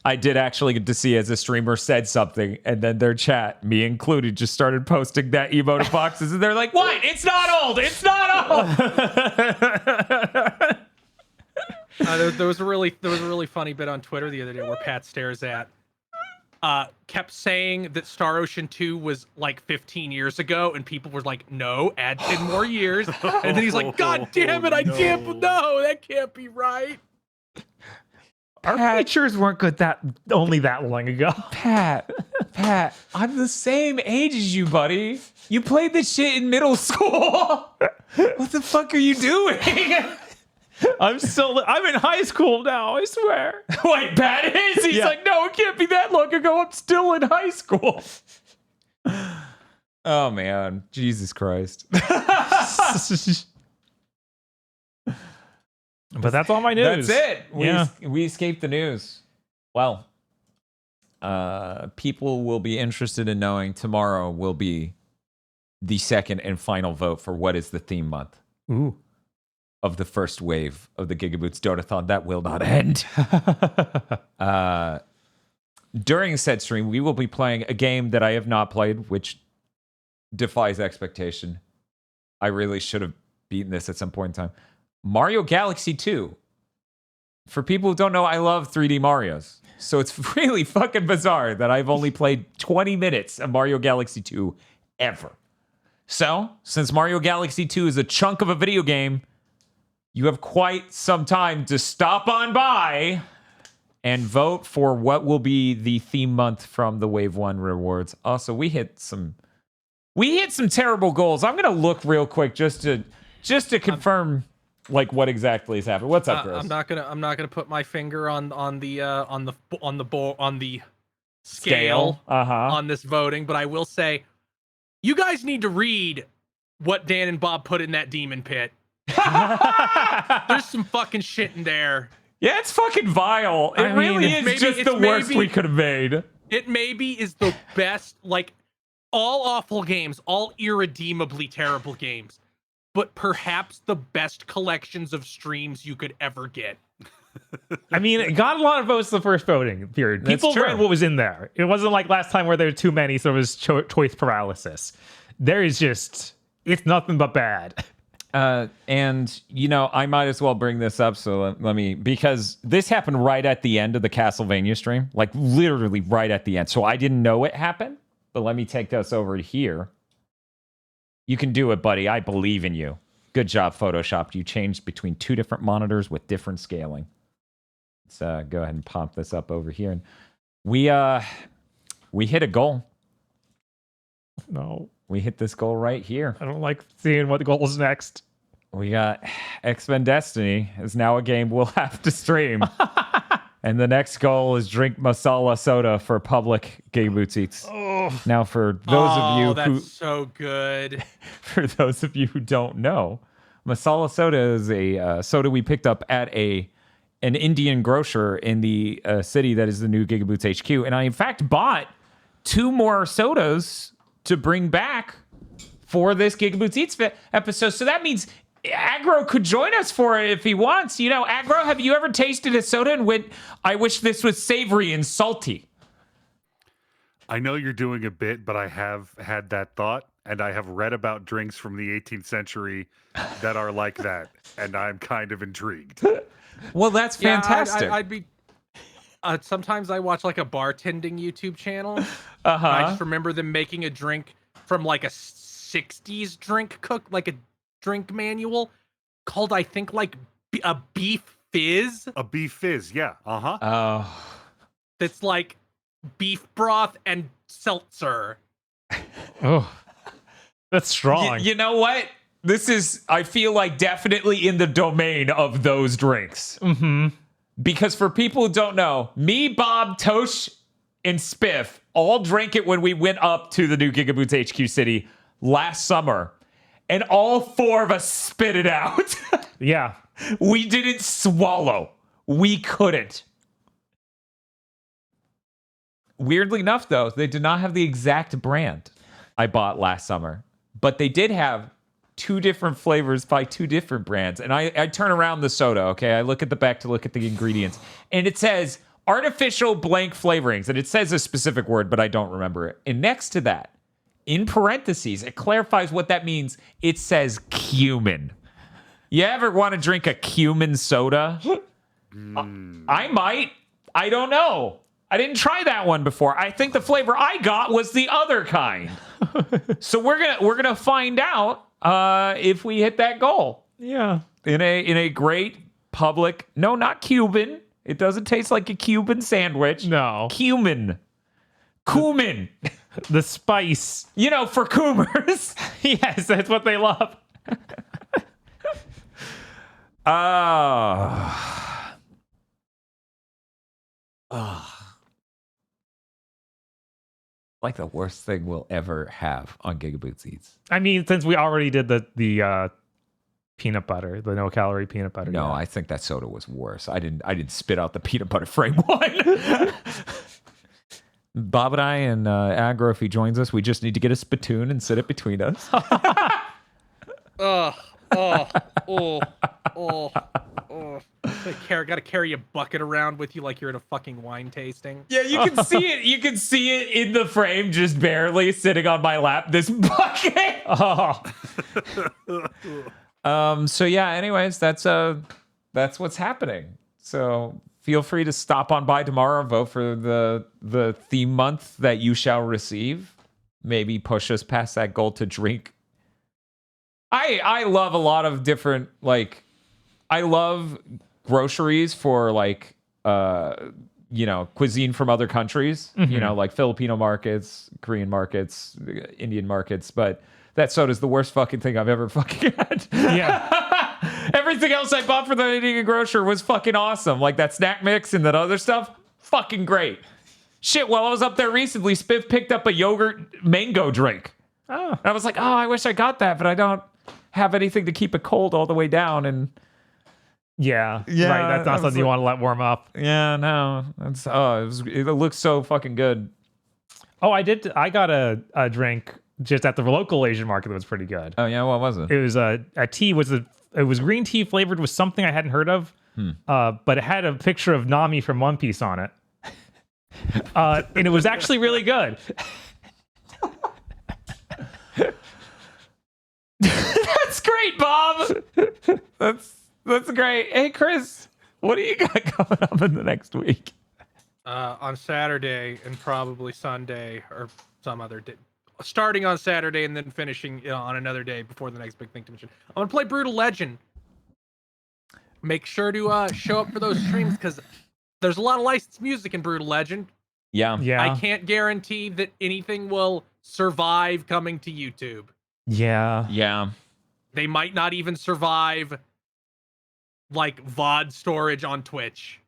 I did actually get to see as a streamer said something, and then their chat, me included, just started posting that emote of boxes, and they're like, "What? It's not old. It's not old." There was a really funny bit on Twitter the other day where Pat Stares at kept saying that Star Ocean 2 was like 15 years ago, and people were like, "No, add 10 more years." And then he's like, "God damn it, I can't. No, that can't be right." Our features weren't good only that long ago. Pat, I'm the same age as you, buddy. You played this shit in middle school. What the fuck are you doing? I'm in high school now, I swear. Wait, Pat is? He's like, no, it can't be that long ago. I'm still in high school. Oh, man. Jesus Christ. But that's all my news. That's it. We escaped the news. Well, people will be interested in knowing tomorrow will be the second and final vote for what is the theme month. Ooh. of the first wave of the GigaBoots Dotathon that will not end. During said stream, we will be playing a game that I have not played, which defies expectation. I really should have beaten this at some point in time. Mario Galaxy 2. For people who don't know, I love 3D Marios. So it's really fucking bizarre that I've only played 20 minutes of Mario Galaxy 2 ever. So, since Mario Galaxy 2 is a chunk of a video game, you have quite some time to stop on by and vote for what will be the theme month from the Wave 1 rewards. Also, we hit some terrible goals. I'm going to look real quick just to confirm like what exactly has happened. What's up, Chris? I'm not gonna put my finger on the scale on this voting, but I will say you guys need to read what Dan and Bob put in that demon pit. There's some fucking shit in there. Yeah, it's fucking vile. It really is just the worst we could have made. It maybe is the best, like, all awful games, all irredeemably terrible games, but perhaps the best collections of streams you could ever get. I mean, it got a lot of votes the first voting period. People read what was in there. It wasn't like last time where there were too many, so it was choice paralysis. There is just, it's nothing but bad. And, you know, I might as well bring this up, so let me, because this happened right at the end of the Castlevania stream, like literally right at the end. So I didn't know it happened, but let me take us over to here. You can do it, buddy. I believe in you. Good job, Photoshop. You changed between two different monitors with different scaling. Let's go ahead and pop this up over here. And we hit a goal. No. We hit this goal right here. I don't like seeing what the goal is next. We got X-Men Destiny is now a game we'll have to stream. And the next goal is drink masala soda for public GigaBoots eats. Oh. Now, for those of you who... that's so good. For those of you who don't know, masala soda is a soda we picked up at an Indian grocer in the city that is the new GigaBoots HQ. And I, in fact, bought 2 more sodas to bring back for this GigaBoots Eats episode. So that means Aggro could join us for it if he wants. You know, Aggro, have you ever tasted a soda and went, I wish this was savory and salty? I know you're doing a bit, but I have had that thought, and I have read about drinks from the 18th century that are like that, and I'm kind of intrigued. Well, that's fantastic. Yeah, I'd be... sometimes I watch like a bartending YouTube channel. I just remember them making a drink from like a 60s drink like a drink manual called, I think, like a beef fizz. A beef fizz, yeah. Oh. That's like beef broth and seltzer. Oh, that's strong. You know what? This is, I feel like, definitely in the domain of those drinks. Mm-hmm. Because for people who don't know, me, Bob, Tosh, and Spiff all drank it when we went up to the new GigaBoots HQ City last summer. And all 4 of us spit it out. Yeah. We didn't swallow. We couldn't. Weirdly enough, though, they did not have the exact brand I bought last summer. But they did have 2 different flavors by 2 different brands. And I turn around the soda, okay? I look at the back to look at the ingredients. And it says artificial blank flavorings. And it says a specific word, but I don't remember it. And next to that, in parentheses, it clarifies what that means. It says cumin. You ever want to drink a cumin soda? I might. I don't know. I didn't try that one before. I think the flavor I got was the other kind. So we're gonna find out if we hit that goal. Yeah. In a great public. No, not Cuban. It doesn't taste like a Cuban sandwich. No. Cumin. The spice. You know, for coomers. Yes, that's what they love. Like the worst thing we'll ever have on GigaBoots Eats. I mean, since we already did the peanut butter, the no calorie peanut butter. No, I think that soda was worse. I didn't spit out the peanut butter frame one. Bob and I and Aggro, if he joins us, we just need to get a spittoon and sit it between us. Oh. Oh. Got to carry a bucket around with you like you're at a fucking wine tasting. Yeah, you can see it. You can see it in the frame, just barely sitting on my lap. This bucket. Oh. So yeah. Anyways, that's what's happening. So feel free to stop on by tomorrow. Vote for the theme month that you shall receive. Maybe push us past that goal to drink. I love a lot of different, like, I love groceries for, like, cuisine from other countries, like Filipino markets, Korean markets, Indian markets, but that soda's the worst fucking thing I've ever fucking had. Yeah. Everything else I bought for the Indian grocer was fucking awesome. Like that snack mix and that other stuff, fucking great. Shit, while I was up there recently, Spiff picked up a yogurt mango drink. Oh. And I was like, I wish I got that, but I don't have anything to keep it cold all the way down. And yeah, right. That's not something you want to let warm up. Yeah, no. It looks so fucking good. Oh, I got a drink just at the local Asian market that was pretty good. Oh yeah, what was it? It was a tea. It was green tea flavored with something I hadn't heard of. But it had a picture of Nami from One Piece on it. And it was actually really good. That's great, Bob. That's great. Hey, Chris, what do you got coming up in the next week? On Saturday and probably Sunday or some other day. Starting on Saturday and then finishing on another day before the next big thing to mention. I'm going to play Brutal Legend. Make sure to show up for those streams because there's a lot of licensed music in Brutal Legend. Yeah. I can't guarantee that anything will survive coming to YouTube. Yeah. They might not even survive like VOD storage on Twitch.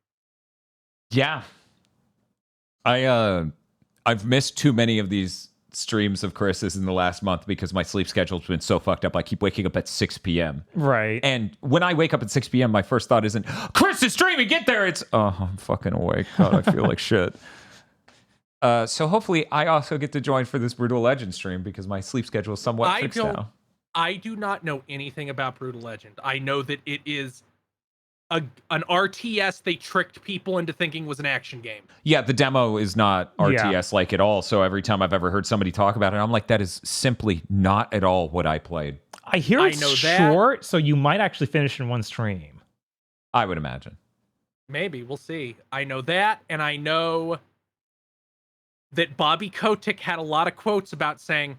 Yeah. I've missed too many of these streams of Chris's in the last month because my sleep schedule's been so fucked up. I keep waking up at 6 p.m. Right. And when I wake up at 6 p.m., my first thought isn't, Chris is streaming, get there. It's, I'm fucking awake. God, I feel like shit. So hopefully I also get to join for this Brutal Legend stream because my sleep schedule is somewhat fixed now. I do not know anything about Brutal Legend. I know that it is an RTS they tricked people into thinking was an action game. Yeah, the demo is not RTS-like at all. So every time I've ever heard somebody talk about it, I'm like, that is simply not at all what I played. I hear it's short, so you might actually finish in one stream. I would imagine. Maybe. We'll see. I know that, and I know that Bobby Kotick had a lot of quotes about saying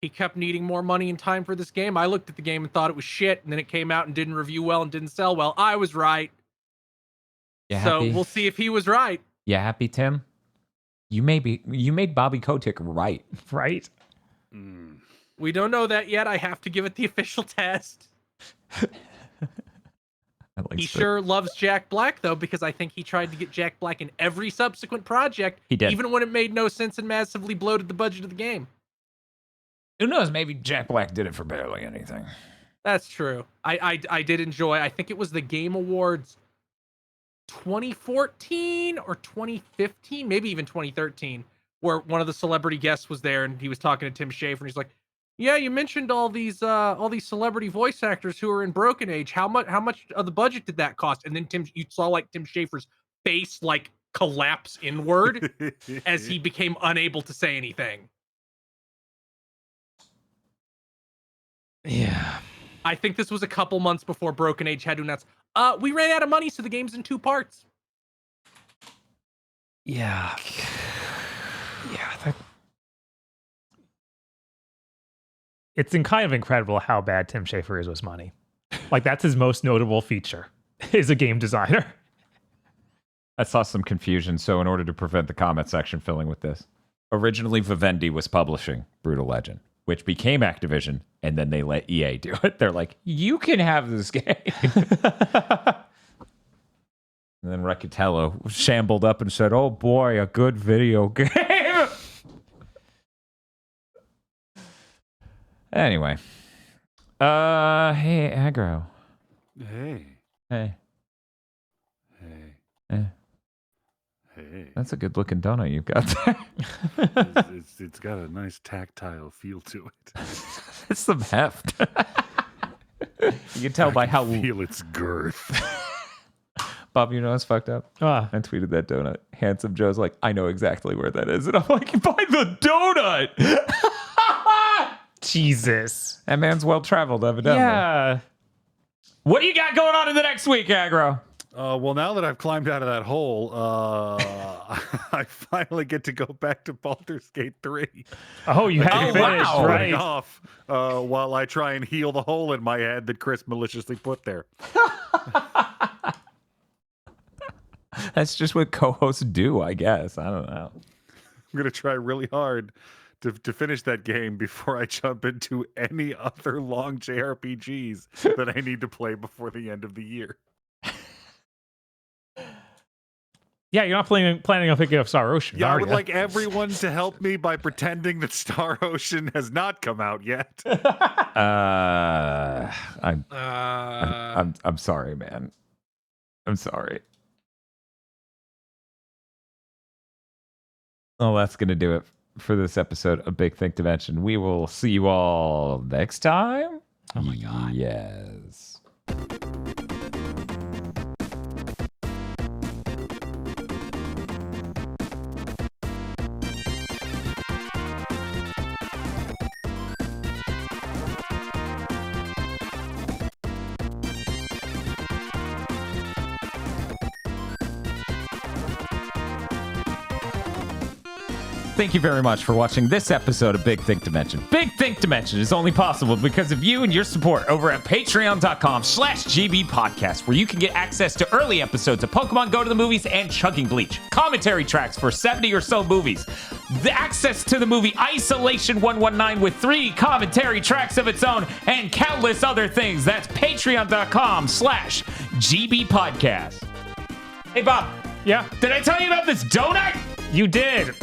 he kept needing more money and time for this game. I looked at the game and thought it was shit, and then it came out and didn't review well and didn't sell well. I was right. So we'll see if he was right. You happy, Tim? You made Bobby Kotick right. Right? We don't know that yet. I have to give it the official test. He sure loves Jack Black, though, because I think he tried to get Jack Black in every subsequent project. He did. Even when it made no sense and massively bloated the budget of the game. Who knows? Maybe Jack Black did it for barely anything. That's true. I did enjoy. I think it was the Game Awards 2014 or 2015, maybe even 2013, where one of the celebrity guests was there and he was talking to Tim Schafer and he's like, "Yeah, you mentioned all these celebrity voice actors who are in Broken Age. How much of the budget did that cost?" And then you saw like Tim Schafer's face like collapse inward as he became unable to say anything. Yeah. I think this was a couple months before Broken Age had to announce, we ran out of money, so the game's in 2 parts. Yeah. It's kind of incredible how bad Tim Schafer is with money. Like, that's his most notable feature, is a game designer. I saw some confusion, so in order to prevent the comment section filling with this, originally Vivendi was publishing Brutal Legend, which became Activision, and then they let EA do it. They're like, you can have this game. And then Recatello shambled up and said, oh boy, a good video game. Anyway. Hey, Aggro. Hey. Hey. Hey. Hey. That's a good looking donut you've got there. It's got a nice tactile feel to it. It's some heft. You can tell by how feel its girth. Bob, you know what's fucked up? I tweeted that donut. Handsome Joe's like, I know exactly where that is. And I'm like, buy the donut. Jesus. That man's well-traveled, evidently. Yeah. What do you got going on in the next week, Aggro? Well, now that I've climbed out of that hole, I finally get to go back to Baldur's Gate 3. Oh, you had to finish, wow. right? Off while I try and heal the hole in my head that Chris maliciously put there. That's just what co-hosts do, I guess. I don't know. I'm going to try really hard to finish that game before I jump into any other long JRPGs that I need to play before the end of the year. Yeah, you're not planning on picking up Star Ocean. Yeah, I would like everyone to help me by pretending that Star Ocean has not come out yet. I'm sorry, man. I'm sorry. Well, that's going to do it for this episode of Big Think Dimension. We will see you all next time. Oh my God. Yes. Thank you very much for watching this episode of Big Think Dimension. Big Think Dimension is only possible because of you and your support over at patreon.com/GBpodcast, where you can get access to early episodes of Pokemon Go to the Movies and Chugging Bleach, commentary tracks for 70 or so movies, the access to the movie Isolation 119 with 3 commentary tracks of its own, and countless other things. That's patreon.com/GBpodcast. Hey, Bob. Yeah? Did I tell you about this donut? You did.